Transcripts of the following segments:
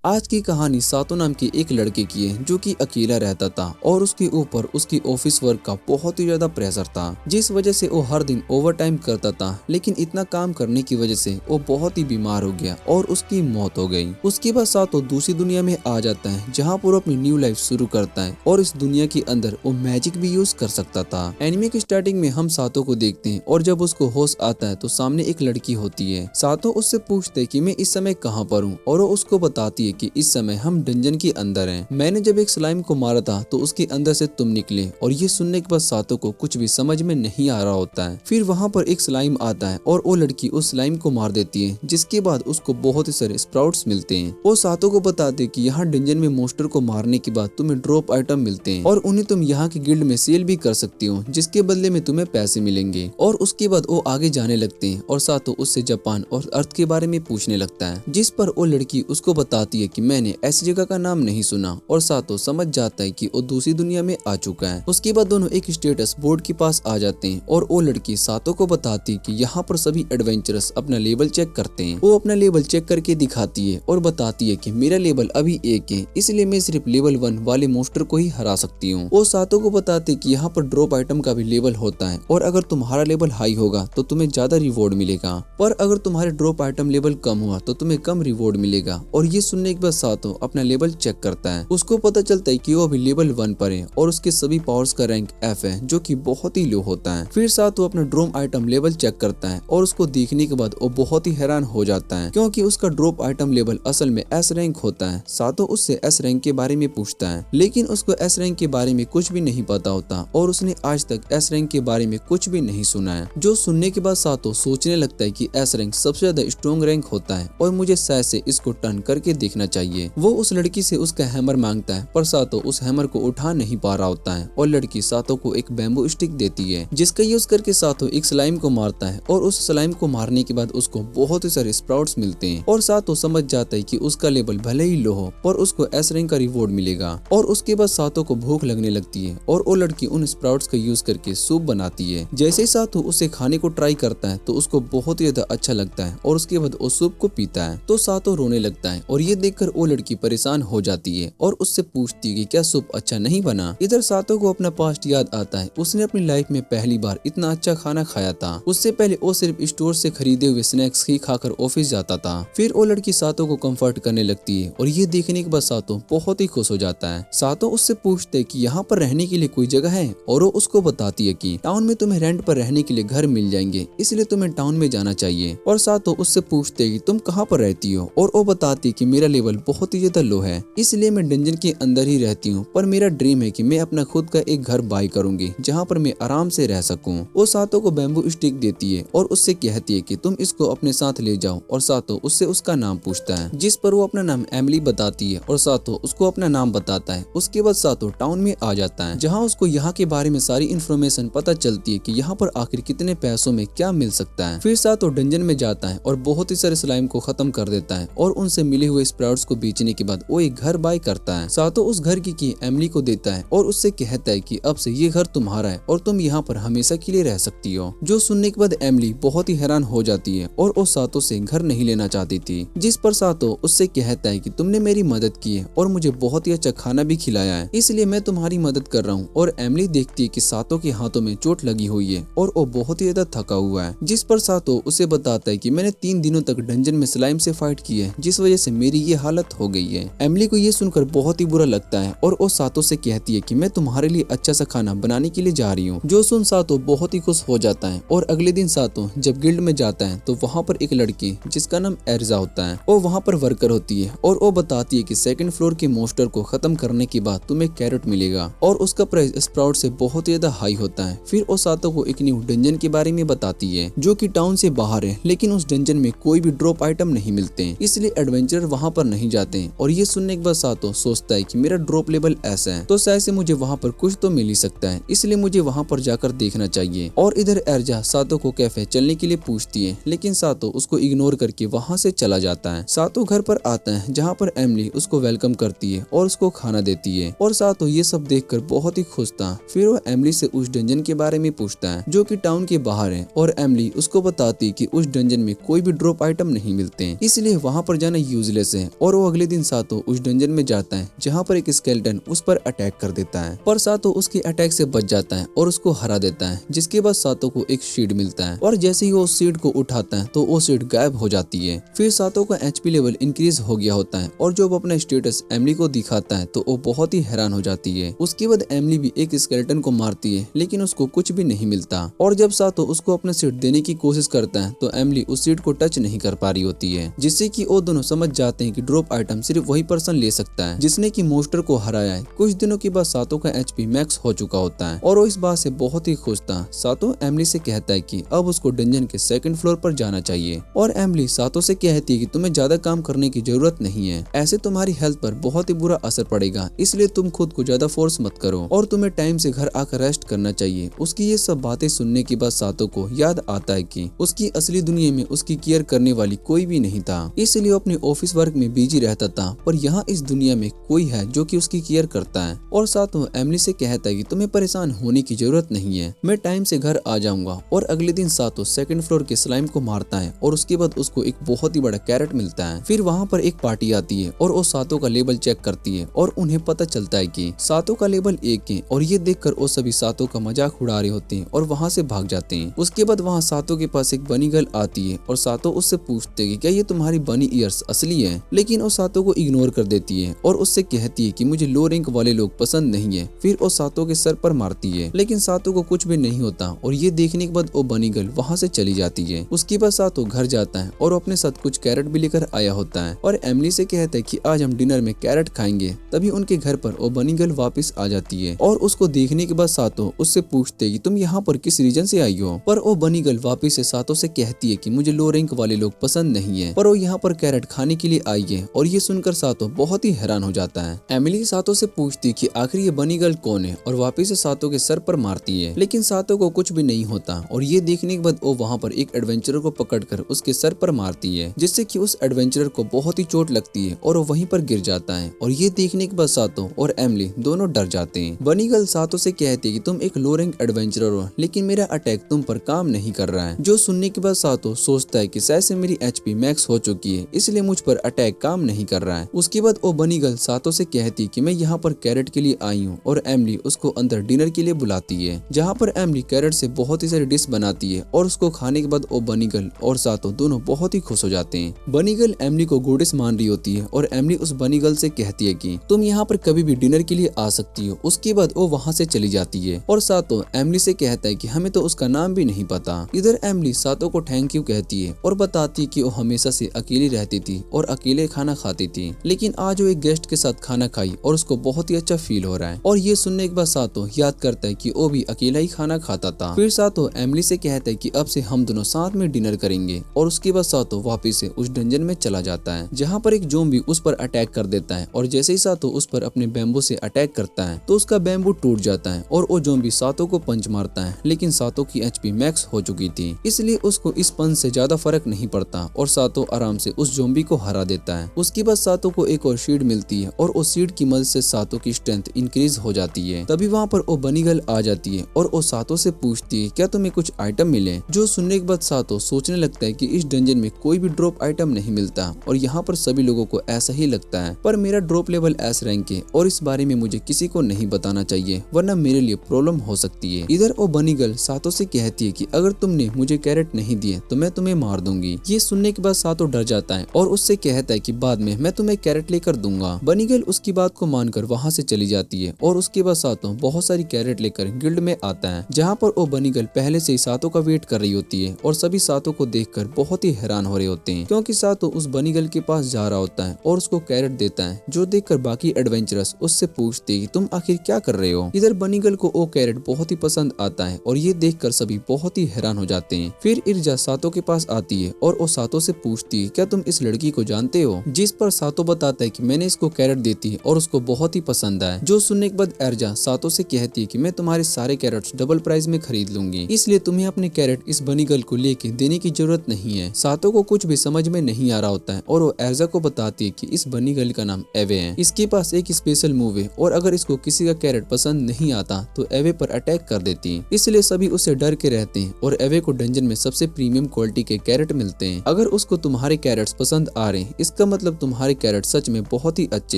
आज की कहानी सातो नाम के एक लड़के की है जो कि अकेला रहता था और उसके ऊपर उसकी ऑफिस वर्क का बहुत ही ज्यादा प्रेशर था, जिस वजह से वो हर दिन ओवर टाइम करता था। लेकिन इतना काम करने की वजह से वो बहुत ही बीमार हो गया और उसकी मौत हो गई। उसके बाद सातो दूसरी दुनिया में आ जाता है जहाँ पर वो अपनी न्यू लाइफ शुरू करता है और इस दुनिया के अंदर वो मैजिक भी यूज कर सकता था। एनिमे की स्टार्टिंग में हम सातो को देखते हैं और जब उसको होश आता है तो सामने एक लड़की होती है। सातो उससे पूछते है कि मैं इस समय कहाँ पर हूँ और वो उसको बताती है कि इस समय हम डंजन के अंदर हैं। मैंने जब एक स्लाइम को मारा था तो उसके अंदर से तुम निकले। और ये सुनने के बाद सातो को कुछ भी समझ में नहीं आ रहा होता है। फिर वहाँ पर एक स्लाइम आता है और वो लड़की उस स्लाइम को मार देती है, जिसके बाद उसको बहुत ही सारे स्प्राउट्स मिलते हैं। वो सातो को बताते कि यहाँ डंजन में मोस्टर को मारने के बाद तुम्हें ड्रॉप आइटम मिलते हैं और उन्हें तुम यहाँ की गिल्ड में सेल भी कर सकती हो, जिसके बदले में तुम्हें पैसे मिलेंगे। और उसके बाद वो आगे जाने लगते हैं और सातो उससे जापान और अर्थ के बारे में पूछने लगता है, जिस पर वो लड़की उसको बताती है कि मैंने ऐसी जगह का नाम नहीं सुना। और सातो समझ जाता है कि वो दूसरी दुनिया में आ चुका है। उसके बाद दोनों एक स्टेटस बोर्ड के पास आ जाते हैं और वो लड़की सातो को बताती है कि यहाँ पर सभी एडवेंचरस अपना लेवल चेक करते हैं। वो अपना लेवल चेक करके दिखाती है और बताती है कि मेरा लेवल अभी 1 है, इसलिए मैं सिर्फ लेवल 1 वाले मोस्टर को ही हरा सकती हूँ। वो सातो को बताते कि यहाँ पर ड्रॉप आइटम का भी लेवल होता है और अगर तुम्हारा लेवल हाई होगा तो तुम्हें ज्यादा रिवॉर्ड मिलेगा, पर अगर तुम्हारे ड्रॉप आइटम लेवल कम हुआ तो तुम्हें कम रिवॉर्ड मिलेगा। और ये सुनने के बाद सातो अपना लेवल चेक करता है। उसको पता चलता है कि वो अभी लेवल 1 पर है और उसके सभी पावर्स का रैंक F है, जो कि बहुत ही लो होता है। फिर सातो अपना ड्रॉप आइटम लेवल चेक करता है और उसको देखने के बाद वो बहुत ही हैरान हो जाता है, क्योंकि उसका ड्रॉप आइटम लेवल असल में S रैंक होता है। सातो उससे S रैंक के बारे में पूछता है, लेकिन उसको S रैंक के बारे में कुछ भी नहीं पता होता और उसने आज तक S रैंक के बारे में कुछ भी नहीं सुना है। जो सुनने के बाद सातो सोचने लगता है कि S रैंक सबसे ज्यादा स्ट्रॉन्ग रैंक होता है और मुझे शायद से इसको टर्न करके देखना चाहिए। वो उस लड़की से उसका हैमर मांगता है, पर सातो उस हैमर को उठा नहीं पा रहा होता है और लड़की सातो को एक बैम्बू स्टिक देती है, जिसका यूज करके सातो एक स्लाइम को मारता है। और उस स्लाइम को मारने के बाद उसको बहुत ही सारे स्प्राउट्स मिलते हैं और सातो समझ जाता है कि उसका लेवल भले ही लो हो पर उसको एस रैंक का रिवॉर्ड मिलेगा। और उसके बाद सातो को भूख लगने लगती है और वो लड़की उन स्प्राउट्स का यूज करके सूप बनाती है। जैसे ही सातो उसे खाने को ट्राई करता है तो उसको बहुत ही ज्यादा अच्छा लगता है और उसके बाद वो सूप को पीता है तो सातो रोने लगता है। और ये देखकर वो लड़की परेशान हो जाती है और उससे पूछती है कि क्या सूप अच्छा नहीं बना। इधर सातो को अपना पास्ट याद आता है। उसने अपनी लाइफ में पहली बार इतना अच्छा खाना खाया था। उससे पहले वो सिर्फ स्टोर से खरीदे हुए स्नैक्स ही खाकर ऑफिस जाता था। फिर वो लड़की सातो को कंफर्ट करने लगती है और ये देखने के बाद सातो बहुत ही खुश हो जाता है। सातो उससे पूछते है कि यहाँ पर रहने के लिए कोई जगह है और वो उसको बताती है कि टाउन में तुम्हें रेंट पर रहने के लिए घर मिल जाएंगे, इसलिए तुम्हें टाउन में जाना चाहिए। और सातो उससे पूछते है कि तुम कहाँ पर रहती हो और वो बताती है कि मेरा लेवल बहुत ही ज्यादा लो है, इसलिए मैं डंजन के अंदर ही रहती हूँ, पर मेरा ड्रीम है कि मैं अपना खुद का एक घर बाय करूंगी जहाँ पर मैं आराम से रह सकूं। वो सातो को बैम्बू स्टिक देती है और उससे कहती है कि तुम इसको अपने साथ ले जाओ। और सातो उससे उसका नाम पूछता है, जिस पर वो अपना नाम एमिली बताती है और सातो उसको अपना नाम बताता है। उसके बाद सातो टाउन में आ जाता है जहाँ उसको यहाँ के बारे में सारी इन्फॉर्मेशन पता चलती है कि यहाँ पर आखिर कितने पैसों में क्या मिल सकता है। फिर सातो डंजन में जाता है और बहुत ही सारे स्लाइम को खत्म कर देता है और उनसे मिले हुए स्प्राउट्स को बेचने के बाद वो एक घर बाय करता है। सातो उस घर की एमिली को देता है और उससे कहता है कि अब से ये घर तुम्हारा है और तुम यहाँ पर हमेशा के लिए रह सकती हो। जो सुनने के बाद एमिली बहुत ही हैरान हो जाती है और वो सातो से घर नहीं लेना चाहती थी, जिस पर सातो उससे कहता है कि तुमने मेरी मदद की है और मुझे बहुत ही अच्छा खाना भी खिलाया है, इसलिए मैं तुम्हारी मदद कर रहा हूँ। और एमिली देखती है कि सातो के हाथों में चोट लगी हुई है और वो बहुत ही ज्यादा थका हुआ है, जिस पर सातो उसे बताता है कि मैंने 3 दिनों तक डंजन में स्लाइम से फाइट की है, जिस वजह से मेरी ये हालत हो गई है। एमिली को ये सुनकर बहुत ही बुरा लगता है और वो सातो से कहती है कि मैं तुम्हारे लिए अच्छा सा खाना बनाने के लिए जा रही हूँ। जो सुन सातो बहुत ही खुश हो जाता है। और अगले दिन सातो जब गिल्ड में जाता है तो वहाँ पर एक लड़की जिसका नाम एर्जा होता है वो वहाँ पर वर्कर होती है और वो बताती है कि 2nd फ्लोर के मोस्टर को खत्म करने के बाद तुम्हें कैरेट मिलेगा और उसका प्राइस स्प्राउट से बहुत ही ज्यादा हाई होता है। फिर वो सातो को एक न्यू डंजन के बारे में बताती है जो कि टाउन से बाहर है, लेकिन उस डंजन में कोई भी ड्रॉप आइटम नहीं मिलते, इसलिए एडवेंचरर वहाँ पर नहीं जाते। और ये सुनने के बाद सातो सोचता है कि मेरा ड्रॉप लेवल ऐसा है तो शायद से मुझे वहाँ पर कुछ तो मिल ही सकता है, इसलिए मुझे वहाँ पर जाकर देखना चाहिए। और इधर एर्जा सातो को कैफे चलने के लिए पूछती है, लेकिन सातो उसको इग्नोर करके वहाँ से चला जाता है। सातो घर पर आता है जहाँ पर एमिली उसको वेलकम करती है और उसको खाना देती है और सातो ये सब देखकर बहुत ही खुश था। फिर वो एमिली से उस डंजन के बारे में पूछता है जो कि टाउन के बाहर है और एमिली उसको बताती है कि उस डंजन में कोई भी ड्रॉप आइटम नहीं मिलते, इसलिए वहाँ पर जाना यूजलेस है है और वो अगले दिन सातो उस डंजन में जाता है जहाँ पर एक स्केलेटन उस पर अटैक कर देता है, पर सातो उसके अटैक से बच जाता है और उसको हरा देता है। जिसके बाद सातो को एक शील्ड मिलता है और जैसे ही वो उस शील्ड को उठाता है तो वो शील्ड गायब हो जाती है। फिर सातो का एचपी लेवल इंक्रीज हो गया होता है और जब अपना स्टेटस एमिली को दिखाता है तो वो बहुत ही हैरान हो जाती है। उसके बाद एमिली भी एक स्केलेटन को मारती है लेकिन उसको कुछ भी नहीं मिलता और जब सातो उसको अपना सीट देने की कोशिश करता है तो एमिली उस सीट को टच नहीं कर पा रही होती है, जिससे कि वो दोनों समझ जाते हैं कि ड्रॉप आइटम सिर्फ वही पर्सन ले सकता है जिसने की मोस्टर को हराया है। कुछ दिनों के बाद सातो का एचपी मैक्स हो चुका होता है और वो इस बात से बहुत ही खुश था। सातो एमिली से कहता है कि अब उसको डंजन के सेकंड फ्लोर पर जाना चाहिए और एमिली सातो से कहती है कि तुम्हें ज्यादा काम करने की जरूरत नहीं है, ऐसे तुम्हारी हेल्थ पर बहुत ही बुरा असर पड़ेगा, इसलिए तुम खुद को ज्यादा फोर्स मत करो और तुम्हें टाइम से घर आकर रेस्ट करना चाहिए। उसकी ये सब बातें सुनने के बाद सातो को याद आता है कि उसकी असली दुनिया में उसकी केयर करने वाली कोई भी नहीं था, इसलिए वो अपने ऑफिस वर्क में बिजी रहता था, पर यहाँ इस दुनिया में कोई है जो कि उसकी केयर करता है। और सातो एमिली से कहता है कि तुम्हें परेशान होने की जरूरत नहीं है, मैं टाइम से घर आ जाऊंगा। और अगले दिन सातो सेकंड फ्लोर के स्लाइम को मारता है और उसके बाद उसको एक बहुत ही बड़ा कैरेट मिलता है। फिर वहाँ पर एक पार्टी आती है और वो सातो का लेबल चेक करती है और उन्हें पता चलता है कि सातो का लेबल 1 है और ये देखकर वो सभी सातो का मजाक उड़ा रहे होते हैं और वहाँ से भाग जाते हैं। उसके बाद वहाँ सातो के पास एक बनी गर्ल आती है और सातो उससे पूछते हैं कि क्या ये तुम्हारी बनी ईयर्स असली है, लेकिन वो सातो को इग्नोर कर देती है और उससे कहती है कि मुझे लो रैंक वाले लोग पसंद नहीं है। फिर वो सातो के सर पर मारती है लेकिन सातो को कुछ भी नहीं होता और ये देखने के बाद वो बनी गर्ल वहाँ से चली जाती है। उसके बाद सातो घर जाता है और अपने साथ कुछ कैरेट भी लेकर आया होता है और एमिली से कहता है कि आज हम डिनर में कैरेट खाएंगे। तभी उनके घर पर वो बनी गर्ल वापस आ जाती है और उसको देखने के बाद सातो उससे पूछते है कि तुम यहाँ पर किस रीजन से आई हो, पर वो बनी गर्ल वापस से सातो से कहती है कि मुझे लो रैंक वाले लोग पसंद नहीं है, पर वो यहाँ पर कैरेट खाने के लिए आई है। और ये सुनकर सातो बहुत ही हैरान हो जाता है। एमिली सातो से पूछती कि आखिर ये बनी गर्ल कौन है और वापस से सातो के सर पर मारती है, लेकिन सातो को कुछ भी नहीं होता और ये देखने के बाद वो वहाँ पर एक एडवेंचरर को पकड़कर उसके सर पर मारती है, जिससे कि उस एडवेंचरर को बहुत ही चोट लगती है और वो वहीं पर गिर जाता है। और ये देखने के बाद सातो और एमिली दोनों डर जाते हैं। बनी गर्ल सातो से कहती है कि तुम एक लो रैंक एडवेंचरर हो लेकिन मेरा अटैक तुम पर काम नहीं कर रहा है। जो सुनने के बाद सातो सोचता है कि शायद से मेरी एचपी मैक्स हो चुकी है, इसलिए मुझ पर अटैक काम नहीं कर रहा है। उसके बाद वो बनी गर्ल सातो से कहती कि मैं यहाँ पर कैरेट के लिए आई हूँ और एमिली उसको अंदर डिनर के लिए बुलाती है, जहाँ पर एमिली कैरेट से बहुत ही सारी डिश बनाती है और उसको खाने के बाद वो बनी गर्ल और सातो दोनों बहुत ही खुश हो जाते हैं। बनी गर्ल एमिली को गॉडेस मान रही होती है और एमिली उस बनी गर्ल से कहती है कि तुम यहाँ पर कभी भी डिनर के लिए आ सकती हो। उसके बाद वो वहाँ से चली जाती है और सातो एमिली से कहता है कि हमें तो उसका नाम भी नहीं पता। इधर एमिली सातो को थैंक यू कहती है और बताती है कि वो हमेशा से अकेली रहती थी और अकेले खाना खाती थी, लेकिन आज वो एक गेस्ट के साथ खाना खाई और उसको बहुत ही अच्छा फील हो रहा है। और ये सुनने के बाद सातो याद करता है कि वो भी अकेला ही खाना खाता था। फिर सातो एमिली से कहता है कि अब से हम दोनों साथ में डिनर करेंगे और उसके बाद सातो वापस से उस डंजन में चला जाता है, जहाँ पर एक ज़ॉम्बी उस पर अटैक कर देता है और जैसे ही सातो उस पर अपने बैम्बू से अटैक करता है तो उसका बैम्बू टूट जाता है और वो ज़ॉम्बी सातो को पंच मारता है, लेकिन सातो की एचपी मैक्स हो चुकी थी, इसलिए उसको इस पंच से ज्यादा फर्क नहीं पड़ता और सातो आराम से उस ज़ॉम्बी को हरा देता है। उसके बाद सातो को एक और शील्ड मिलती है और उस शील्ड की मदद से सातो की स्ट्रेंथ इंक्रीज हो जाती है। तभी वहाँ पर वो बनी गर्ल आ जाती है और वो सातो से पूछती है क्या तुम्हें कुछ आइटम मिले। जो सुनने के बाद सातो सोचने लगता है कि इस डंजन में कोई भी ड्रॉप आइटम नहीं मिलता और यहाँ पर सभी लोगों को ऐसा ही लगता है, पर मेरा ड्रॉप लेवल एस रैंक है और इस बारे में मुझे किसी को नहीं बताना चाहिए वरना मेरे लिए प्रॉब्लम हो सकती है। इधर वो बनी गर्ल सातो से कहती है कि अगर तुमने मुझे कैरेट नहीं दिए तो मैं तुम्हें मार दूंगी। ये सुनने के बाद सातो डर जाता है और उससे कहता है कि बाद में मैं तुम्हें कैरेट लेकर दूंगा। बनी गर्ल उसकी बात को मानकर वहाँ से चली जाती है और उसके बाद सातो बहुत सारी कैरेट लेकर गिल्ड में आता है, जहाँ पर वो बनी गर्ल पहले से ही सातो का वेट कर रही होती है और सभी सातो को देखकर बहुत ही हैरान हो रहे होते हैं, क्योंकि सातो उस बनी गर्ल के पास जा रहा होता है और उसको कैरेट देता है, जो देखकर बाकी एडवेंचरस उससे पूछते हैं कि तुम आखिर क्या कर रहे हो। इधर बनी गर्ल को वो कैरेट बहुत ही पसंद आता है और ये देखकर सभी बहुत ही हैरान हो जाते हैं। फिर इर्जा सातो के पास आती है और वो सातो से पूछती है क्या तुम इस लड़की को जानते हो, जिस पर सातो बताता है कि मैंने इसको कैरेट दी थी और उसको बहुत ही पसंद आया। जो सुनने के बाद इर्जा सातो से कहती है कि मैं तुम्हारे सारे कैरेट्स डबल प्राइस में खरीद लूंगी, इसलिए तुम्हें अपने कैरेट इस बनी गर्ल को लेके देने की जरूरत नहीं है। सातो को कुछ भी समझ में नहीं आ रहा होता है और वो इर्जा को बताती है कि इस बनी गर्ल का नाम एवे है, इसके पास एक स्पेशल मूव है और अगर इसको किसी का कैरेट पसंद नहीं आता तो एवे पर अटैक कर देती है, इसलिए सभी उससे डर के रहते हैं और एवे को डंजन में सबसे प्रीमियम क्वालिटी के कैरेट मिलते हैं। अगर उसको तुम्हारे कैरेट्स पसंद आ रहे हैं, इस इसका मतलब तुम्हारे कैरेट सच में बहुत ही अच्छे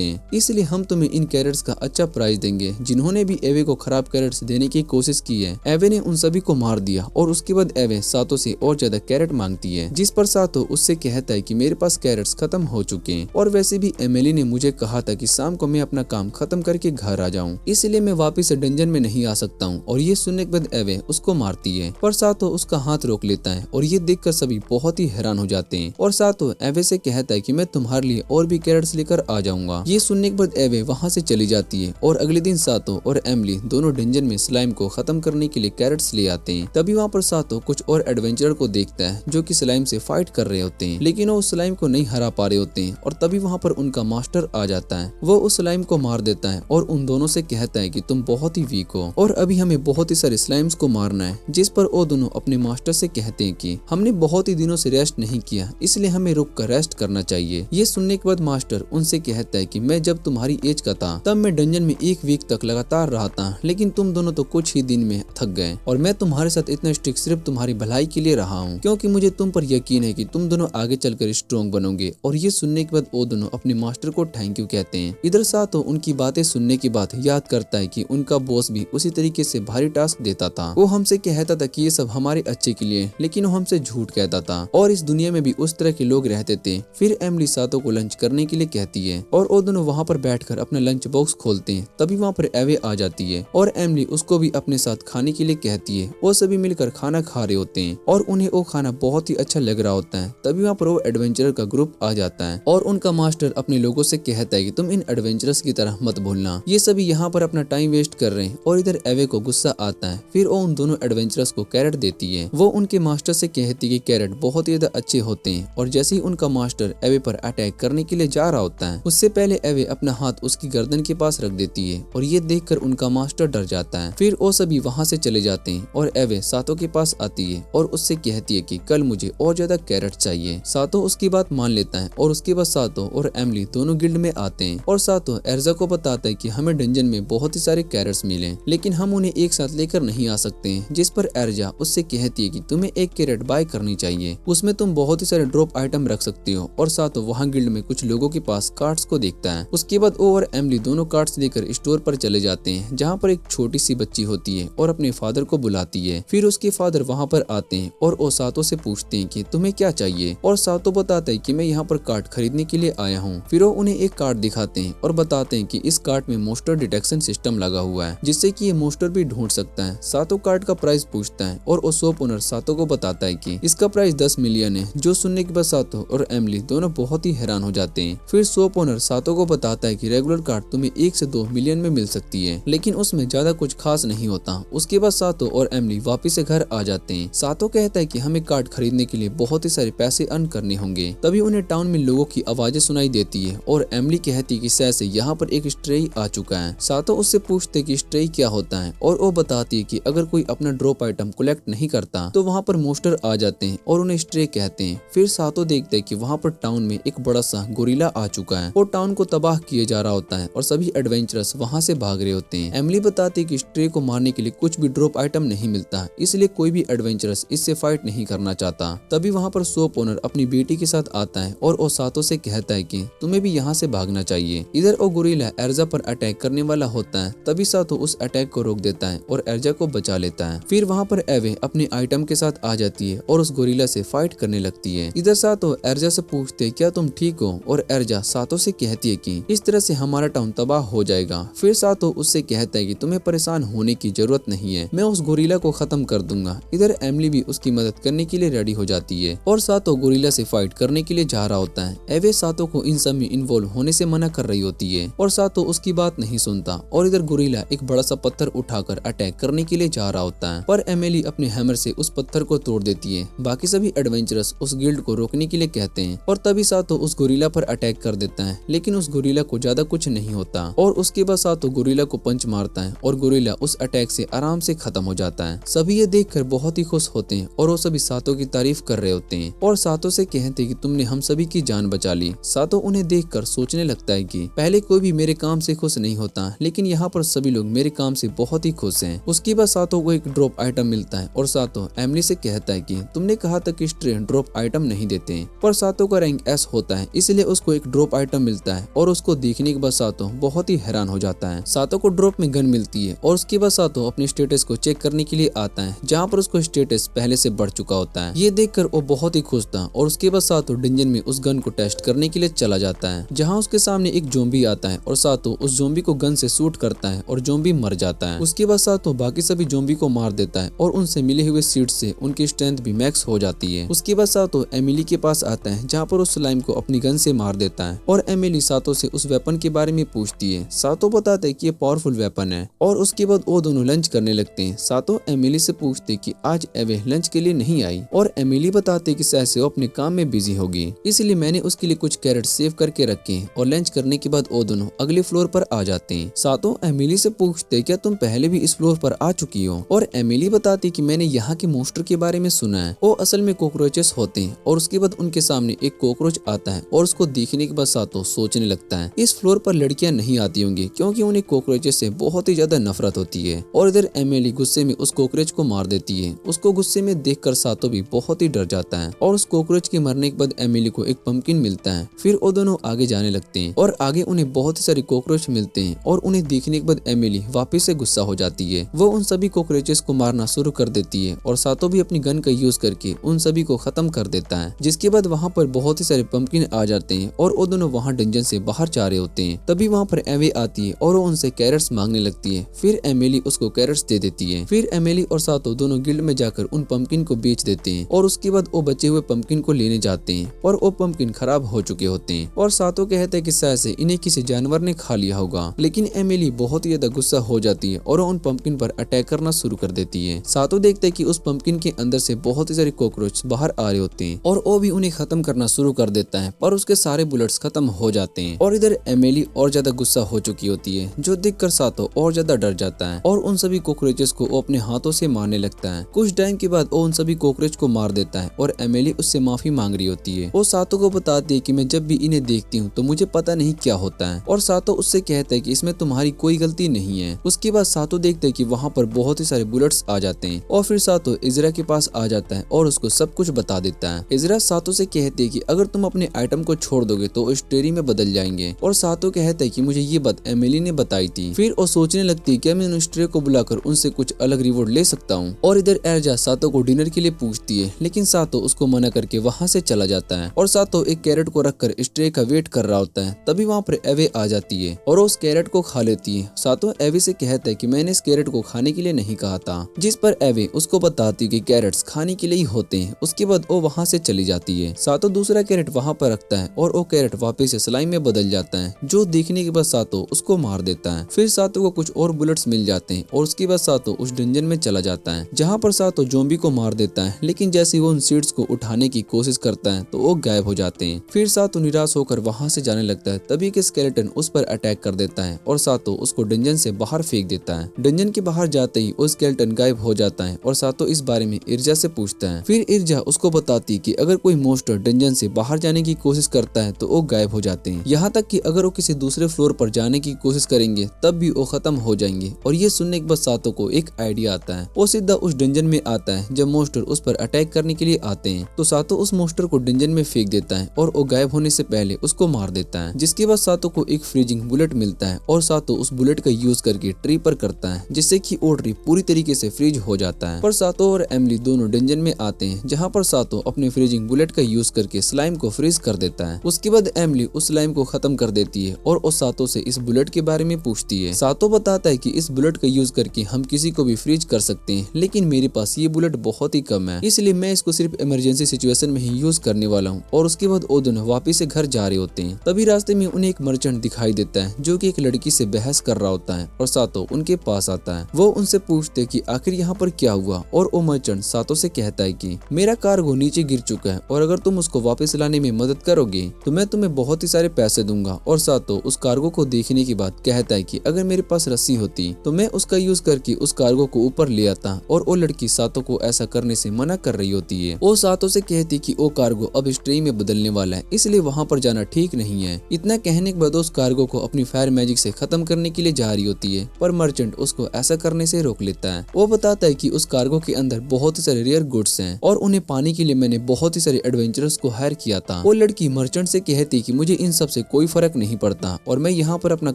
हैं, इसलिए हम तुम्हें इन कैरेट्स का अच्छा प्राइस देंगे। जिन्होंने भी एवे को खराब कैरेट्स देने की कोशिश की है, एवे ने उन सभी को मार दिया और उसके बाद एवे सातो से और ज्यादा कैरेट मांगती है, जिस पर सातो उससे कहता है कि मेरे पास कैरेट्स खत्म हो चुके हैं और वैसे भी एमिली ने मुझे कहा था कि शाम को मैं अपना काम खत्म करके घर आ जाऊं, इसलिए मैं वापस से डंजन में नहीं आ सकता हूं। और ये सुनने के बाद एवे उसको मारती है, पर सातो उसका हाथ रोक लेता है और ये देखकर सभी बहुत ही हैरान हो जाते हैं। और सातो एवे से कहता है कि मैं तुम्हारे लिए और भी कैरेट्स लेकर आ जाऊंगा। ये सुनने के बाद एवे वहाँ से चली जाती है और अगले दिन सातो और एमिली दोनों डंजन में स्लाइम को खत्म करने के लिए कैरेट्स ले आते हैं। तभी वहाँ पर सातो कुछ और एडवेंचरर को देखता है जो कि स्लाइम से फाइट कर रहे होते हैं, लेकिन वो स्लाइम को नहीं हरा पा रहे होते हैं। और तभी वहाँ पर उनका मास्टर आ जाता है, वो उस स्लाइम को मार देता है और उन दोनों से कहता है कि तुम बहुत ही वीक हो और अभी हमें बहुत ही सारे स्लाइम्स को मारना है। जिस पर वो दोनों अपने मास्टर से कहते हैं कि हमने बहुत ही दिनों से रेस्ट नहीं किया, इसलिए हमें रुक कर रेस्ट करना चाहिए। ये सुनने के बाद मास्टर उनसे कहता है कि मैं जब तुम्हारी एज का था तब मैं डंजन में 1 वीक तक लगातार रहा था, लेकिन तुम दोनों तो कुछ ही दिन में थक गए और मैं तुम्हारे साथ इतना स्ट्रिक्ट सिर्फ तुम्हारी भलाई के लिए रहा हूँ, क्योंकि मुझे तुम पर यकीन है कि तुम दोनों आगे चलकर स्ट्रॉन्ग बनोगे। और ये सुनने के बाद वो दोनों अपने मास्टर को थैंक यू कहते हैं। इधर सातो उनकी बातें सुनने के बाद याद करता है कि उनका बॉस भी उसी तरीके से भारी टास्क देता था। वो हमसे कहता था कि ये सब हमारे अच्छे के लिए, लेकिन वो हमसे झूठ कहता था और इस दुनिया में भी उस तरह के लोग रहते थे। फिर एमिली सातो को लंच करने के लिए कहती है और वो दोनों वहाँ पर बैठकर अपना लंच बॉक्स खोलते हैं। तभी वहाँ पर एवे आ जाती है और एमिली उसको भी अपने साथ खाने के लिए कहती है। वो सभी मिलकर खाना खा रहे होते हैं और उन्हें वो खाना बहुत ही अच्छा लग रहा होता है। तभी वहाँ पर वो एडवेंचरर का ग्रुप आ जाता है और उनका मास्टर अपने लोगों से कहता है कि तुम इन एडवेंचरर्स की तरह मत भूलना, ये सभी यहाँ पर अपना टाइम वेस्ट कर रहे हैं। और इधर एवे को गुस्सा आता है, फिर वो उन दोनों एडवेंचरर्स को कैरेट देती है। वो उनके मास्टर से कहती है कि कैरेट बहुत ही ज्यादा अच्छे होते हैं। और जैसे ही उनका मास्टर एवे पर अटैक करने के लिए जा रहा होता है, उससे पहले एवे अपना हाथ उसकी गर्दन के पास रख देती है और ये देखकर उनका मास्टर डर जाता है। फिर वो सभी वहाँ से चले जाते हैं और एवे सातो के पास आती है और उससे कहती है कि कल मुझे और ज्यादा कैरेट चाहिए। सातो उसकी बात मान लेता है और उसके बाद सातो और एमिली दोनों गिल्ड में आते हैं और सातो एर्जा को बताता है कि हमें डंजन में बहुत ही सारे कैरेट्स मिले, लेकिन हम उन्हें एक साथ लेकर नहीं आ सकते हैं। जिस पर एर्जा उससे कहती है कि तुम्हें एक कैरेट बाय करनी चाहिए, उसमें तुम बहुत ही सारे ड्रॉप आइटम रख सकती हो। और सातो वहाँ गिल्ड में कुछ लोगों के पास कार्ड्स को देखता है। उसके बाद वो और एमिली दोनों कार्ड्स लेकर स्टोर पर चले जाते हैं, जहाँ पर एक छोटी सी बच्ची होती है और अपने फादर को बुलाती है। फिर उसके फादर वहाँ पर आते हैं और वो सातो से पूछते हैं कि तुम्हें क्या चाहिए, और सातो बताता है कि मैं यहाँ पर कार्ड खरीदने के लिए आया हूँ। फिर वो उन्हें एक कार्ड दिखाते हैं और बताते हैं कि इस कार्ड में मोस्टर डिटेक्शन सिस्टम लगा हुआ है, जिससे कि ये मोस्टर भी ढूंढ सकता है। सातो कार्ड का प्राइस पूछता है और वो शॉप ओनर सातो को बताता है कि इसका प्राइस 10 मिलियन है। जो सुनने के बाद सातो और एमिली दोनों बहुत ही हैरान हो जाते हैं। फिर शॉप ओनर सातो को बताता है कि रेगुलर कार्ड तुम्हें 1 से 2 मिलियन में मिल सकती है, लेकिन उसमें ज्यादा कुछ खास नहीं होता। उसके बाद सातो और एमिली वापिस से घर आ जाते हैं। सातो कहता है कि हमें कार्ड खरीदने के लिए बहुत ही सारे पैसे अर्न करने होंगे। तभी उन्हें टाउन में लोगों की आवाजें सुनाई देती है और एमिली कहती है कि शायद से यहाँ पर एक स्ट्रे आ चुका है। सातो उससे पूछते हैं कि स्ट्रे क्या होता है और वो बताती है कि अगर कोई अपना ड्रॉप आइटम कलेक्ट नहीं करता तो वहाँ पर मोस्टर आ जाते हैं और उन्हें स्ट्रे कहते हैं। फिर सातो देखते हैं कि वहाँ पर टाउन में एक बड़ा सा गोरिल्ला आ चुका है और टाउन को तबाह किए जा रहा होता है और सभी एडवेंचरर्स वहाँ से भाग रहे होते हैं। एमिली बताती है कि स्ट्रे को मारने के लिए कुछ भी ड्रॉप आइटम नहीं मिलता, इसलिए कोई भी एडवेंचरर्स इससे फाइट नहीं करना चाहता। तभी वहाँ पर शॉप ओनर अपनी बेटी के साथ आता है और वो सातो से कहता है कि तुम्हें भी यहाँ से भागना चाहिए। इधर वो गोरिल्ला एर्जा पर अटैक करने वाला होता है, तभी सातो उस अटैक को रोक देता है और एर्जा को बचा लेता है। फिर वहाँ पर एवे अपने आइटम के साथ आ जाती है और उस गोरिल्ला से फाइट करने लगती है। इधर सातो एर्जा से पूछते क्या तुम ठीक हो, और एर्जा सातो से कहती है कि इस तरह से हमारा टाउन तबाह हो जाएगा। फिर सातो उससे कहता है कि तुम्हें परेशान होने की जरूरत नहीं है, मैं उस गोरिल्ला को खत्म कर दूंगा। इधर एमिली भी उसकी मदद करने के लिए रेडी हो जाती है और सातो गोरिल्ला से फाइट करने के लिए जा रहा होता है। एवे सातो को इन सब में इन्वॉल्व होने से मना कर रही होती है और सातो उसकी बात नहीं सुनता और इधर गोरिल्ला एक बड़ा सा पत्थर उठाकर अटैक करने के लिए जा रहा होता है, पर एमिली अपने हैमर से उस पत्थर को तोड़ देती है। बाकी सभी एडवेंचरर्स उस गिल्ड को रोकने के लिए कहते हैं और तभी सातो उस गोरिल्ला पर अटैक कर देता है, लेकिन उस गोरिल्ला को ज्यादा कुछ नहीं होता और उसके बाद सातो गोरिल्ला को पंच मारता है और गोरिल्ला उस अटैक से आराम से खत्म हो जाता है। सभी ये देखकर बहुत ही खुश होते हैं और वो सभी सातो की तारीफ कर रहे होते हैं और सातो से कहते हैं कि तुमने हम सभी की जान बचा ली। सातो उन्हें देखकर सोचने लगता है कि पहले कोई भी मेरे काम से खुश नहीं होता, लेकिन यहाँ पर सभी लोग मेरे काम से बहुत ही खुश हैं। उसके बाद सातो को एक ड्रॉप आइटम मिलता है और सातो एमिली से कहता है कि तुमने कहा था कि स्ट्रे ड्रॉप आइटम नहीं देते, पर सातो का रैंक एस होता है, इसलिए उसको एक ड्रॉप आइटम मिलता है और उसको देखने के बाद सातो बहुत ही हैरान हो जाता है। सातो को ड्रॉप में गन मिलती है और उसके बाद सातो अपने स्टेटस को चेक करने के लिए आता है, जहाँ पर उसको स्टेटस पहले से बढ़ चुका होता है। ये देखकर वो बहुत ही खुश था और उसके बाद सातो डंजन में उस गन को टेस्ट करने के लिए चला जाता है, जहाँ उसके सामने एक ज़ॉम्बी आता है और सातो उस ज़ॉम्बी को गन से शूट करता है और ज़ॉम्बी मर जाता है। उसके बाद सातो बाकी सभी ज़ॉम्बी को मार देता है और उनसे मिले हुए सीड्स से उनकी स्ट्रेंथ भी मैक्स हो जाती है। उसके बाद सातो एमिली के पास आता है, जहाँ पर उस स्लाइम को अपनी गन से मार देता है और एमिली सातो से उस वेपन के बारे में पूछती है। सातो बताता है कि ये पावरफुल वेपन है और उसके बाद वो दोनों लंच करने लगते हैं। सातो एमिली से पूछते कि आज एवे लंच के लिए नहीं आई और एमिली बताते कि शायद से वो अपने काम में बिजी होगी, इसलिए मैंने उसके लिए कुछ कैरेट सेव करके रखे हैं। और लंच करने के बाद वो दोनों अगले फ्लोर पर आ जाते हैं। सातो एमिली से पूछते क्या तुम पहले भी इस फ्लोर पर आ चुकी हो, और एमिली बताती कि मैंने यहाँ के मोस्टर के बारे में सुना है, वो असल में कॉकरोचेस होते हैं। और उसके बाद उनके सामने एक कॉकरोच आता है और उसको देखने के बाद सातो सोचने लगता है इस फ्लोर पर लड़कियां नहीं आती होंगी, क्योंकि उन्हें कॉकरोचेस से बहुत ही ज्यादा नफरत होती है। और इधर एमिली गुस्से में उस कॉकरोच को मार देती है। उसको गुस्से में देखकर सातो भी बहुत ही डर जाता है और उस कॉकरोच के मरने के बाद एमिली को एक पंपकिन मिलता है। फिर वो दोनों आगे जाने लगते हैं और आगे उन्हें बहुत ही सारे कॉकरोच मिलते हैं और उन्हें देखने के बाद एमिली वापस से गुस्सा हो जाती है। वो उन सभी कॉकरोचेस को मारना शुरू कर देती है और सातो भी अपनी गन का यूज करके उन सभी को खत्म कर देता है। जिसके बाद वहाँ पर बहुत ही सारे पंपकिन आ जाते हैं और वो दोनों वहाँ डंजन से बाहर जा रहे होते हैं। तभी वहाँ पर एवे आती है और वो उनसे कैरेट्स मांगने लगती है। फिर एमिली उसको कैरेट्स दे देती है। फिर एमिली और सातो दोनों गिल्ड में जाकर उन पंपकिन को बेच देते हैं और उसके बाद वो बचे हुए पंपकिन को लेने जाते हैं और वो पंपकिन खराब हो चुके होते हैं और सातो कहते हैं कि शायद से इन्हें किसी जानवर ने खा लिया होगा। लेकिन एमिली बहुत ही ज्यादा गुस्सा हो जाती है और उन पंपकिन पर अटैक करना शुरू कर देती है। सातो देखते हैं कि उस पंपकिन के अंदर से बहुत ही सारे कॉकरोच बाहर आ रहे होते हैं और वो भी उन्हें खत्म करना शुरू कर देता है, पर उसके सारे बुलेट्स खत्म हो जाते हैं। और इधर एमिली और ज्यादा गुस्सा हो चुकी होती है, जो देखकर सातो और ज्यादा डर जाता है और उन सभी कॉकरोचेस को वो अपने हाथों से मारने लगता है। कुछ टाइम के बाद वो उन सभी कॉकरोच को मार देता है और एमिली उससे माफी मांग रही होती है। वो सातो को बताती है कि मैं जब भी इन्हें देखती हूँ तो मुझे पता नहीं क्या होता है, और सातो उससे कहता है कि इसमें तुम्हारी कोई गलती नहीं है। उसके बाद सातो देखता है कि वहाँ पर बहुत ही सारे बुलेट्स आ जाते हैं और फिर सातो इजरा के पास आ जाता है और उसको सब कुछ बता देता है। इजरा सातो से कहती है कि अगर तुम अपने आइटम को छोड़ दोगे तो वो स्टेरी में बदल जाएंगे, और सातो कहता है कि मुझे ये बात एमिली ने बताई थी। फिर वो सोचने लगती है कि मैं स्टेरी को बुलाकर उनसे कुछ अलग रिवॉर्ड ले सकता हूँ। और इधर एर्जा सातो को डिनर के लिए पूछती है, लेकिन सातो उसको मना करके वहाँ से चला जाता है और सातो एक कैरेट को रखकर स्ट्रे का वेट कर रहा होता है। तभी वहाँ पर एवे आ जाती है और उस कैरेट को खा लेती है। सातो एवे से कहता है कि मैंने इस कैरेट को खाने के लिए नहीं कहा था, जिस पर एवे उसको बताती है कि कैरेट्स खाने के लिए ही होते हैं। उसके बाद वो वहाँ से चली जाती है। सातो दूसरा कैरेट वहाँ पर रखता है और वो कैरेट वापस से स्लाइम में बदल जाता है, जो देखने के बाद सातो उसको मार देता है। फिर सातो को कुछ और बुलेट्स मिल जाते हैं और उसके बाद सातो उस डंजन में चला जाता है, जहाँ पर सातो ज़ॉम्बी को मार देता है। लेकिन जैसे वो उन सीड्स को उठाने की कोशिश करता है तो वो गायब हो जाते हैं। फिर सातो निराश होकर वहाँ से जाने लगता है। तभी के स्केलेटन उस पर अटैक कर देता है और सातो उसको डंजन से बाहर फेंक देता है। डंजन के बाहर जाते ही वो स्केलेटन गायब हो जाता है और सातो इस बारे में इर्जा से पूछता है। फिर इर्जा उसको बताती है कि अगर कोई मोस्टर डंजन से बाहर जाने की कोशिश करता है तो वो गायब हो जाते हैं, यहाँ तक कि अगर वो किसी दूसरे फ्लोर पर जाने की कोशिश करेंगे तब भी वो खत्म हो जाएंगे। और ये सुनने के बाद सातो को एक आइडिया आता है। वो सीधा उस डंजन में आता है जब मोस्टर उस पर अटैक करने के लिए आते हैं, तो सातो उस मोस्टर को डंजन में फेंक देता है और वो गायब होने से पहले उसको मार देता है। जिसके बाद सातो को एक फ्रीजिंग बुलेट मिलता है और सातो उस बुलेट का यूज करके ट्री पर करता है, जिससे कि वो ट्री पूरी तरीके से फ्रीज हो जाता है। पर सातो और एमिली दोनों डंजन में आते हैं, जहाँ पर सातो अपने फ्रीजिंग बुलेट का यूज करके स्लाइम को फ्रीज कर देता है। उसके बाद एमिली उस स्लाइम को खत्म कर देती है और वो सातो से इस बुलेट के बारे में पूछती है। सातो बताता है कि इस बुलेट का यूज करके हम किसी को भी फ्रीज कर सकते हैं, लेकिन मेरे पास ये बुलेट बहुत ही कम है, इसलिए मैं इसको सिर्फ इमरजेंसी सिचुएशन में ही यूज करने वाला हूँ। और उसके बाद वो दोनों वापिस से घर जा रहे होते हैं। तभी रास्ते में उन्हें एक मर्चेंट दिखाई देता है जो कि एक लड़की से बहस कर रहा होता है और सातो उनके पास आता है। वो उनसे पूछते कि आखिर यहाँ पर क्या हुआ, और वो मर्चेंट सातो से कहता है कि मेरा कार्गो नीचे गिर चुका है और अगर तुम उसको वापस लाने में मदद करोगे तो मैं तुम्हें बहुत ही सारे पैसे दूंगा। और सातो उस कार्गो को देखने के बाद कहता है कि अगर मेरे पास रस्सी होती तो मैं उसका यूज करके उस कार्गो को ऊपर ले आता, और वो लड़की सातो को ऐसा करने से मना कर रही होती है। वो सातो से कहती कि वो कार्गो अब स्ट्रे में बदलने वाला है, इसलिए वहाँ पर जाना ठीक नहीं है। इतना कहने के बाद उस कार्गो को अपनी फायर मैजिक से खत्म करने के लिए जा रही होती है, पर मर्चेंट उसको ऐसा करने से रोक लेता है। वो बताता है कि उस कार्गो के अंदर बहुत ही सारे रेयर गुड्स हैं और उन्हें पाने के लिए मैंने बहुत ही सारे एडवेंचरर्स को हायर किया था, वो लड़की मर्चेंट से कहती कि मुझे इन सब से कोई फर्क नहीं पड़ता और मैं यहाँ पर अपना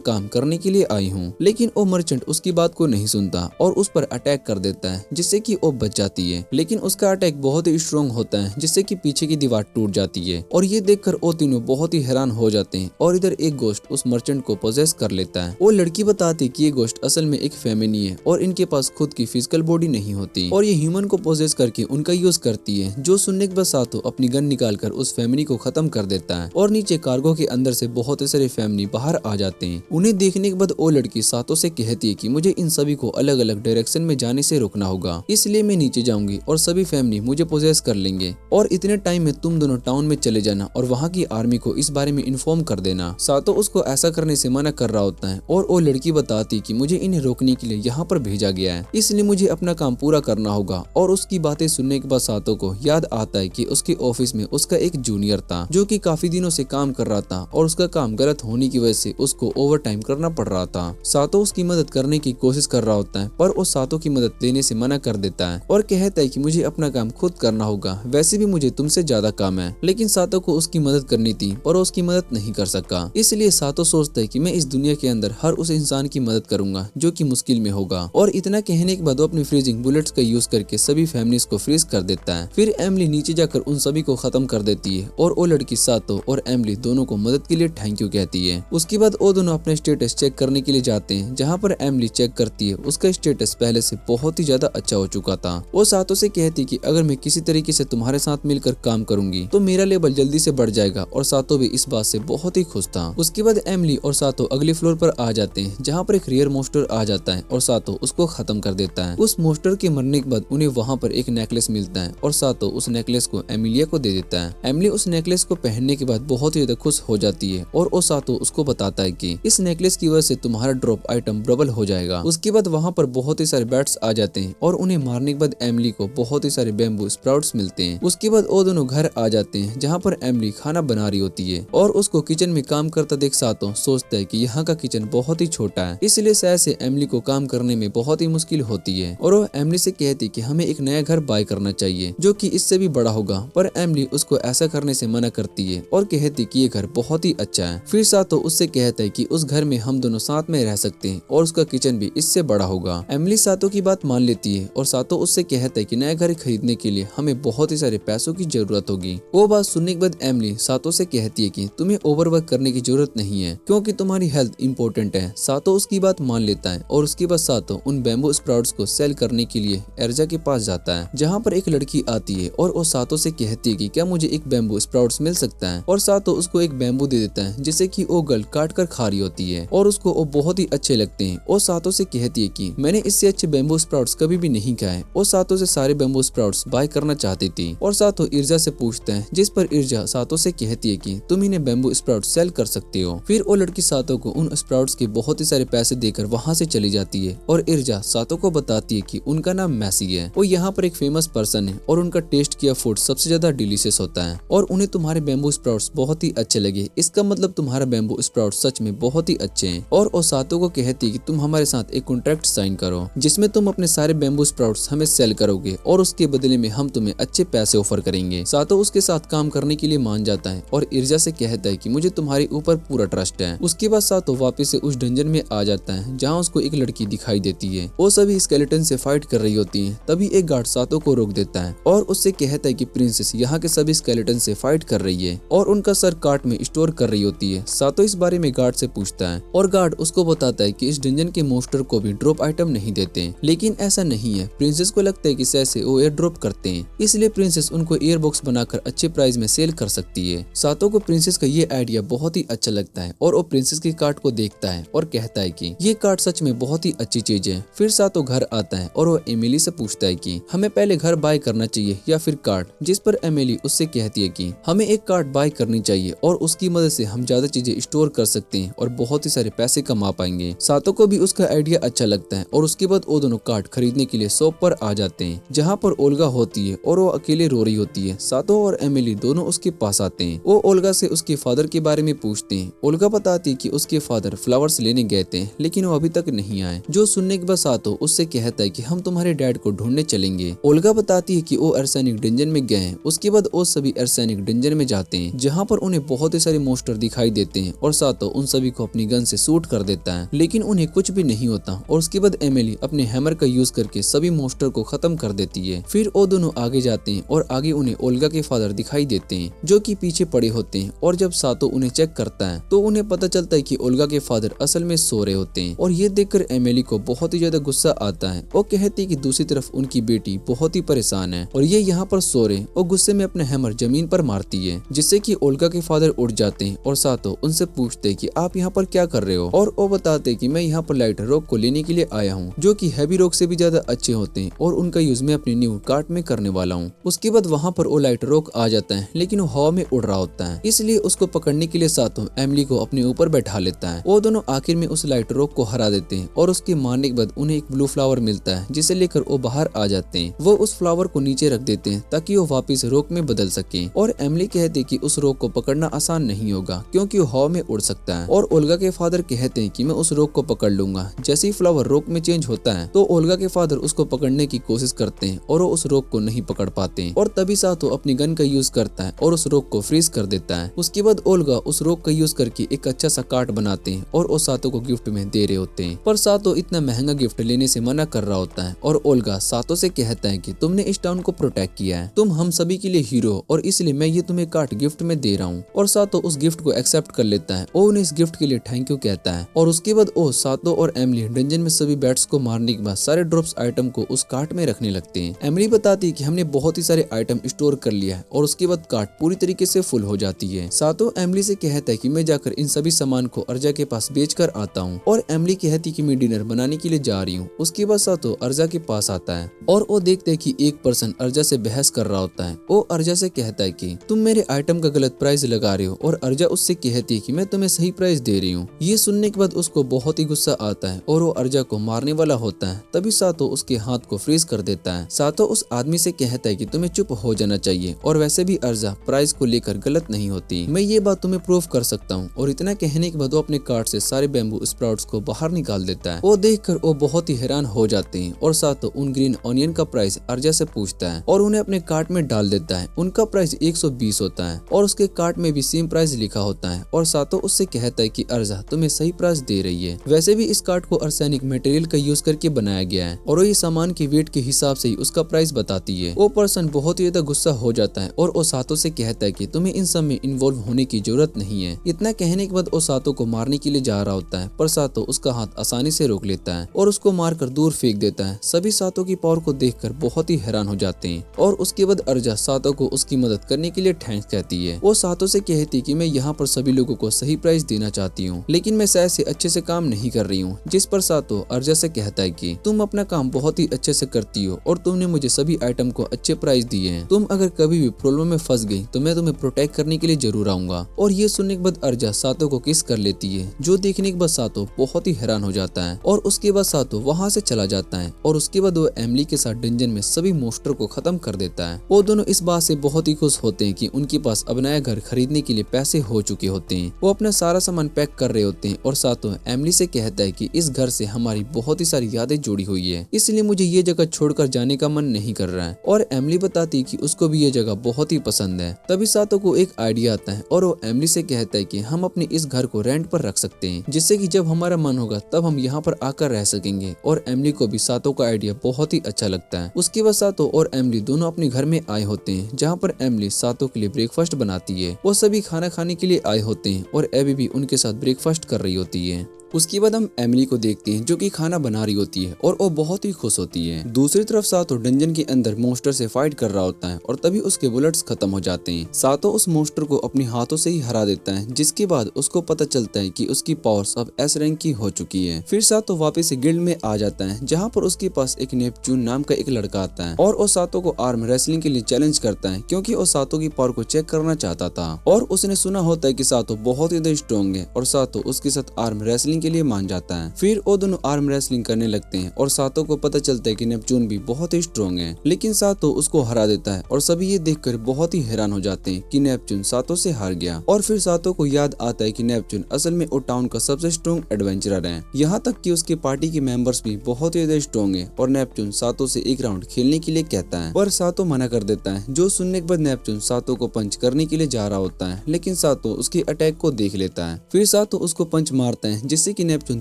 काम करने के लिए आई हूँ, लेकिन वो मर्चेंट उसकी बात को नहीं सुनता और उस पर अटैक कर देता है, जिससे कि वो बच जाती है। लेकिन उसका अटैक बहुत ही स्ट्रॉन्ग होता है, जिससे कि पीछे की दीवार टूट जाती है और ये देखकर वो तीनों बहुत ही हैरान हो जाते हैं। और इधर एक गोश्त उस मर्चेंट को पोजेस कर लेता है। वो लड़की बताती कि ये गोश्त असल में एक फेमिनी है और इनके पास खुद की फिजिकल बॉडी नहीं होती और ये ह्यूमन को पोजेस करके उनका यूज करती है। जो सुनने के बाद सातो अपनी गन निकालकर उस फेमिनी को खत्म कर देता है और नीचे कार्गो के अंदर से बहुत सारे फेमिनी बाहर आ जाते हैं। उन्हें देखने के बाद वो लड़की सातो से कहती है कि मुझे इन सभी को अलग अलग डायरेक्शन में जाने से रोकना होगा, इसलिए मैं नीचे जाऊंगी और सभी फेमिनी मुझे पोजेस कर लेंगे और इतने टाइम में तुम दोनों टाउन में चले जाना और वहाँ की आर्मी को इस बारे में इन्फॉर्म कर देना। सातो उसको ऐसा करने से मना कर रहा होता है और वो लड़की बताती कि मुझे इन्हें रोकने के लिए यहाँ पर भेजा गया है, इसलिए मुझे अपना काम पूरा करना होगा। और उसकी बातें सुनने के बाद सातो को याद आता है कि उसके ऑफिस में उसका एक जूनियर था जो कि काफी दिनों से काम कर रहा था और उसका काम गलत होने की वजह से उसको ओवर टाइम करना पड़ रहा था। सातो उसकी मदद करने की कोशिश कर रहा होता है पर वो सातो की मदद लेने से मना कर देता है और कहता है कि मुझे अपना काम खुद करना होगा, वैसे भी मुझे तुमसे ज्यादा काम है। लेकिन सातो को उसकी मदद करनी थी पर वो उसकी मदद नहीं कर सका, इसलिए सातो सोचता है कि मैं इस दुनिया के अंदर हर उस इंसान की मदद करूंगा जो कि मुश्किल में होगा। और इतना कहने के बाद वो अपनी फ्रीजिंग बुलेट्स का यूज करके सभी फैमिलीज को फ्रीज कर देता है। फिर एमिली नीचे जाकर उन सभी को खत्म कर देती है और वो लड़की सातो और एमिली दोनों को मदद के लिए थैंक यू कहती है। उसके बाद वो दोनों अपने स्टेटस चेक करने के लिए जाते हैं, जहाँ पर एमिली चेक करती है उसका स्टेटस पहले से बहुत ही ज्यादा अच्छा हो चुका था। वो सातो से कहती कि अगर मैं किसी तरीके से तुम्हारे साथ मिलकर काम करूंगी तो मेरा लेवल जल्दी से बढ़ जाएगा और सातो भी इस बात से बहुत ही खुश था। उसके बाद एमिली और सातो अगले फ्लोर पर आ जाते हैं, जहाँ पर एक रेयर मोस्टर आ जाता है और सातो उसको खत्म कर देता है। उस मोस्टर के मरने के बाद उन्हें वहाँ पर एक नेकलेस मिलता है और सातो उस नेकलेस को एमिलिया को दे देता है। एमिली उस नेकलेस को पहनने के बाद बहुत ही ज्यादा खुश हो जाती है और वो सातो उसको बताता है कि इस नेकलेस की वजह से तुम्हारा ड्रॉप आइटम डबल हो जाएगा। उसके बाद वहाँ पर बहुत ही सारे बैट्स आ जाते हैं और उन्हें मारने के बाद एमिली को बहुत ही सारे बैम्बू स्प्राउट्स मिलते हैं। उसके बाद वो दोनों घर आ जाते हैं, जहाँ पर एमिली खाना बना रही होती है और उसको किचन में काम करता देख सातो सोचता है कि यहाँ का किचन बहुत ही छोटा है, इसलिए शायद से एमिली को काम करने में बहुत ही मुश्किल होती है। और वो एमिली से कहती कि हमें एक नया घर बाय करना चाहिए जो कि इससे भी बड़ा होगा, पर एमिली उसको ऐसा करने से मना करती है और कहती कि ये घर बहुत ही अच्छा है। फिर सातो उससे कहता है कि उस घर में हम दोनों साथ में रह सकते हैं और उसका किचन भी इससे बड़ा होगा। एमिली सातो की बात मान लेती है और सातो उससे कहता है कि नया घर खरीदने के लिए हमें बहुत ही सारे पैसों की जरूरत होगी। वो बात सुनने के बाद एमिली सातो से कहती है कि तुम्हें ओवरवर्क करने की जरूरत नहीं है क्योंकि तुम्हारी हेल्थ इंपॉर्टेंट है। सातो उसकी बात मान लेता है और उसके बाद सातो उन बैम्बू स्प्राउट्स को सेल करने के लिए एर्जा के पास जाता है, जहाँ पर एक लड़की आती है और वो सातो से कहती है कि क्या मुझे एक बैम्बू स्प्राउट्स मिल सकता है। और सातो उसको एक बैम्बू दे देता है जिसे कि वो गर्ल काट कर खा रही होती है और उसको वो बहुत ही अच्छे लगते हैं। और सातो से कहती है कि मैंने इससे अच्छे बैम्बू स्प्राउट्स कभी भी नहीं खाए। वो सातो से सारे बैम्बू स्प्राउट्स बाय करना चाहती थी और सातो इर्जा से पूछता है, जिस पर इर्जा सातो से कहती है कि तुम इन्हें बैम्बू स्प्राउट्स सेल कर सकते हो। फिर वो लड़की सातो को उन स्प्राउट्स के बहुत ही सारे पैसे देकर वहाँ से चली जाती है और इर्जा सातो को बताती है कि उनका नाम मैसी है, वो यहाँ पर एक फेमस पर्सन है और उनका टेस्ट किया फूड सबसे ज्यादा डिलीशियस होता है और उन्हें तुम्हारे बैम्बू स्प्राउट्स बहुत ही अच्छे लगे, इसका मतलब तुम्हारा बैम्बू स्प्राउट्स सच में बहुत ही अच्छे हैं। और वो सातो को कहती है कि तुम हमारे साथ एक कॉन्ट्रैक्ट साइन करो जिसमें तुम अपने सारे बैम्बू स्प्राउट्स हमें सेल करोगे और उसके बदले में हम तुम्हें अच्छे पैसे ऑफर करेंगे। सातो उसके साथ काम करने के लिए मान जाता है और इर्जा से कहता है कि मुझे तुम्हारे ऊपर पूरा ट्रस्ट है। उसके बाद सातो वापस से उस डंजन में आ जाता है जहाँ उसको एक लड़की दिखाई देती है। वो सभी स्केलेटन से फाइट कर रही होती है, तभी एक गार्ड सातो को रोक देता है और उससे कहता है कि प्रिंसेस यहाँ के सभी स्केलेटन से फाइट कर रही है और उनका सर कार्ट में स्टोर कर रही होती है। सातो इस बारे में गार्ड से पूछता है और गार्ड उसको बताता है कि इस डंजन के मोस्टर को भी ड्रॉप आइटम नहीं देते, लेकिन ऐसा नहीं है। प्रिंसेस को लगता है कि से वो एयर ड्रॉप करते हैं, इसलिए प्रिंसेस उनको एयर बॉक्स बनाकर अच्छे प्राइस में सेल कर सकती है। सातो को प्रिंसेस का ये आइडिया बहुत ही अच्छा लगता है और वो प्रिंसेस के कार्ड को देखता है और कहता है कि ये कार्ड सच में बहुत ही अच्छी चीज है। फिर सातो घर आता है और वो एमिली से पूछता है कि हमें पहले घर बाय करना चाहिए या फिर कार्ड, जिस पर एमिली उससे कहती है कि हमें एक कार्ड बाय करनी चाहिए और उसकी मदद से हम ज्यादा चीजें स्टोर कर सकते हैं और बहुत ही सारे पैसे कमा पाएंगे। सातो को भी उसका आइडिया अच्छा लगता है और उसके बाद वो दोनों कार्ड खरीदने के लिए शॉप पर आ जाते हैं, जहाँ पर ओल्गा होती है और वो अकेले रो रही होती है। सातो और एमिली दोनों उसके पास आते हैं। वो ओल्गा से उसके फादर के बारे में पूछते हैं। ओल्गा बताती है कि उसके फादर फ्लावर्स लेने गए थे लेकिन वो अभी तक नहीं आए, जो सुनने के बाद सातो उससे कहता है कि हम तुम्हारे डैड को ढूंढने चलेंगे। ओल्गा बताती है कि वो आर्सेनिक डंजन में गए हैं। उसके बाद वो सभी आर्सेनिक डेंजर में जाते हैं, जहाँ पर उन्हें बहुत ही सारे मोस्टर दिखाई देते हैं और सातो उन सभी को अपनी गन से शूट कर देता है, लेकिन उन्हें कुछ भी नहीं होता। और उसके बाद एमिली अपने हैमर का यूज करके सभी मोस्टर को खत्म कर देती है। फिर वो दोनों आगे जाते हैं और आगे उन्हें ओल्गा के फादर दिखाई देते हैं, जो कि पीछे पड़े होते हैं। और जब सातो उन्हें चेक करता है तो उन्हें पता चलता है कि ओल्गा के फादर असल में सो रहे होते हैं। और ये देखकर एमिली को बहुत ही ज्यादा गुस्सा आता है। वो कहती है कि दूसरी तरफ उनकी बेटी बहुत ही परेशान है और ये यहाँ पर सो रहे। और गुस्से में अपने हैमर जमीन पर मारती है, जिससे कि ओल्गा के फादर उठ जाते हैं। और सातो उनसे पूछते हैं कि आप यहाँ पर क्या कर रहे हो। और वो बताते हैं कि मैं यहाँ पर लाइटर रॉक को लेने के लिए आया हूँ, जो कि हैवी रॉक से भी ज्यादा अच्छे होते हैं और उनका यूज मैं अपनी न्यू कार्ट में करने वाला हूँ। उसके बाद वहाँ पर वो लाइटर रॉक आ जाता है, लेकिन वो हवा में उड़ रहा होता है, इसलिए उसको पकड़ने के लिए सातो एमिली को अपने ऊपर बैठा लेता है। वो दोनों आखिर में उस लाइटर रॉक को हरा देते हैं और उसके मारने के बाद उन्हें एक ब्लू फ्लावर मिलता है, जिसे लेकर वो बाहर आ जाते हैं। वो उस फ्लावर को नीचे रख देते हैं ताकि वो वापस रॉक में बदल सके। और एमिली कहती है कि उस रॉक को पकड़ना आसान नहीं होगा क्योंकि वो हवा में उड़ सकता है। और ओल्गा के फादर कहते हैं कि मैं उस रॉक को पकड़ लूंगा। जैसे ही फ्लावर रॉक में चेंज होता है तो ओल्गा के फादर उसको पकड़ने की कोशिश करते हैं और वो उस रॉक को नहीं पकड़ पाते हैं। और तभी सातो अपनी गन का यूज करता है और उस रॉक को फ्रीज कर देता है। उसके बाद ओल्गा उस रॉक का यूज करके एक अच्छा सा कार्ड बनाते हैं और वो सातो को गिफ्ट में दे रहे होते हैं। पर सातो इतना महंगा गिफ्ट लेने से मना कर रहा होता है और ओल्गा सातो से कहता है कि तुमने इस टाउन को प्रोटेक्ट किया है, तुम हम सभी के लिए हीरो हो और इसलिए मैं ये तुम्हें कार्ड गिफ्ट में दे रहा हूँ। और सातो उस गिफ्ट को एक्सेप्ट कर लेता है और उन्हें इस गिफ्ट के लिए थैंक यू कहता है। और उसके बाद वो सातो और एमिली डंजन में सभी बैट्स को मारने के बाद सारे ड्रॉप्स आइटम को उस कार्ट में रखने लगते हैं। एमिली बताती है कि हमने बहुत ही सारे आइटम स्टोर कर लिया है और उसके बाद कार्ट पूरी तरीके से फुल हो जाती है। सातो एमिली से कहता है कि मैं जाकर इन सभी सामान को अर्जा के पास बेच कर आता हूँ। और एमिली कहती कि मैं डिनर बनाने के लिए जा रही हूँ। उसके बाद सातो अर्जा के पास आता है और वो देखते हैं कि एक पर्सन अर्जा से बहस कर रहा होता है। वो अर्जा से कहता है कि तुम मेरे आइटम का गलत प्राइस लगा रहे हो। और अर्जा उससे कहती है कि मैं तुम्हें सही प्राइस दे रही हूँ। ये सुनने के बाद उसको बहुत ही गुस्सा आता है और वो अर्जा को मारने वाला होता है। तभी सातो उसके हाथ को फ्रीज कर देता है। सातो उस आदमी से कहता है कि तुम्हें चुप हो जाना चाहिए और वैसे भी अर्जा प्राइस को लेकर गलत नहीं होती, मैं ये बात तुम्हें प्रूव कर सकता हूँ। और इतना कहने के बाद वो अपने कार्ट से सारे बैम्बू स्प्राउट्स को बाहर निकाल देता है। वो देखकर वो बहुत ही हैरान हो जाते हैं और सातो उन ग्रीन ऑनियन का प्राइस अर्जा से पूछता है और उन्हें अपने कार्ट में डाल देता है। उनका प्राइस 120 होता है और उसके कार्ट में भी सेम प्राइस लिखा होता है। और सातो उससे कहता है कि अर्जा तुम्हें सही प्राइस दे रही है, वैसे भी इस कार्ट को आर्सेनिक मटेरियल का यूज करके बनाया गया है और ये सामान के वेट के हिसाब से ही उसका प्राइस बताती है। वो पर्सन बहुत ही ज्यादा गुस्सा हो जाता है और वो सातो से कहता है कि तुम्हें इन सब में इन्वॉल्व होने की जरूरत नहीं है। इतना कहने के बाद वो सातो को मारने के लिए जा रहा होता है, पर सातो उसका हाथ आसानी से रोक लेता है और उसको मारकर दूर फेंक देता है। सभी सातो की पावर को देखकर बहुत ही हैरान हो जाते हैं और उसके बाद अर्जा सातो को उसकी मदद करने के लिए थैंक्स कहती है। वो सातो से कहती कि मैं यहाँ पर सभी लोगों को सही प्राइस देना चाहती हूँ, लेकिन मैं शायद से अच्छे से काम नहीं कर रही हूँ। जिस पर सातो अर्जा से कहता है कि तुम अपना काम बहुत ही अच्छे से करती हो और तुमने मुझे सभी आइटम को अच्छे प्राइस दिए हैं। तुम अगर कभी भी प्रॉब्लम में फंस गई तो मैं तुम्हें प्रोटेक्ट करने के लिए जरूर आऊंगा। और ये सुनने के बाद अर्जा सातो को किस कर लेती है, जो देखने के बाद सातो बहुत ही हैरान हो जाता है। और उसके बाद सातो वहाँ से चला जाता है और उसके बाद वो एमिली के साथ डंजन में सभी मोस्टर को खत्म कर देता है। वो दोनों इस बात से बहुत ही खुश होते हैं कि उनके पास अब नया घर खरीदने के लिए पैसे हो चुके होते हैं। वो अपना सारा सामान पैक कर रहे होते हैं और सातो एमिली से कहता है कि इस घर से हमारी बहुत ही सारी यादें जुड़ी हुई है, इसलिए मुझे ये जगह छोड़कर जाने का मन नहीं कर रहा है। और एमिली बताती कि उसको भी ये जगह बहुत ही पसंद है। तभी सातो को एक आइडिया आता है और वो एमिली से कहता है कि हम अपने इस घर को रेंट पर रख सकते हैं, जिससे कि जब हमारा मन होगा तब हम यहाँ पर आकर रह सकेंगे। और एमिली को भी सातो का आइडिया बहुत ही अच्छा लगता है। उसके बाद सातो और एमिली दोनों अपने घर में आए होते हैं, जहाँ पर एमिली सातो के लिए ब्रेकफास्ट बनाती है। वो सभी खाना खाने के लिए आए होते हैं और एबी भी उनके साथ ब्रेकफास्ट कर रही होती है। उसके बाद हम एमिली को देखते हैं जो कि खाना बना रही होती है और वो बहुत ही खुश होती है। दूसरी तरफ सातो डंजन के अंदर मोस्टर से फाइट कर रहा होता है और तभी उसके बुलेट्स खत्म हो जाते हैं। सातो उस मोस्टर को अपने हाथों से ही हरा देता है, जिसके बाद उसको पता चलता है कि उसकी पावर्स अब एस रैंक की हो चुकी है। फिर सातो वापस से गिल्ड में आ जाता है, जहाँ पर उसके पास एक नेपच्यून नाम का एक लड़का आता है और वो सातो को आर्म रेसलिंग के लिए चैलेंज करता है, क्योंकि वो सातो की पावर को चेक करना चाहता था। और उसने सुना होता है कि सातो बहुत ही स्ट्रॉन्ग है और सातो उसके साथ आर्म रेसलिंग रेसलिंग के लिए मान जाता है। फिर वो दोनों आर्म रेसलिंग करने लगते हैं और सातो को पता चलता है कि नेपच्यून भी बहुत ही स्ट्रॉन्ग है, लेकिन सातो उसको हरा देता है और सभी ये देखकर बहुत ही हैरान हो जाते हैं कि नेपच्यून सातो से हार गया। और फिर सातो को याद आता है कि नेपच्यून असल में वो टाउन का सबसे स्ट्रॉन्ग एडवेंचरर है, यहाँ तक कि उसके पार्टी के मेंबर्स भी बहुत ही ज्यादा स्ट्रॉन्ग है। और नेपच्यून सातो से एक राउंड खेलने के लिए कहता है, पर सातो मना कर देता है। जो सुनने के बाद नेपच्यून सातो को पंच करने के लिए जा रहा होता है, लेकिन सातो उसके अटैक को देख लेता है। फिर सातो उसको पंच मारता है, जिससे कि नेपच्यून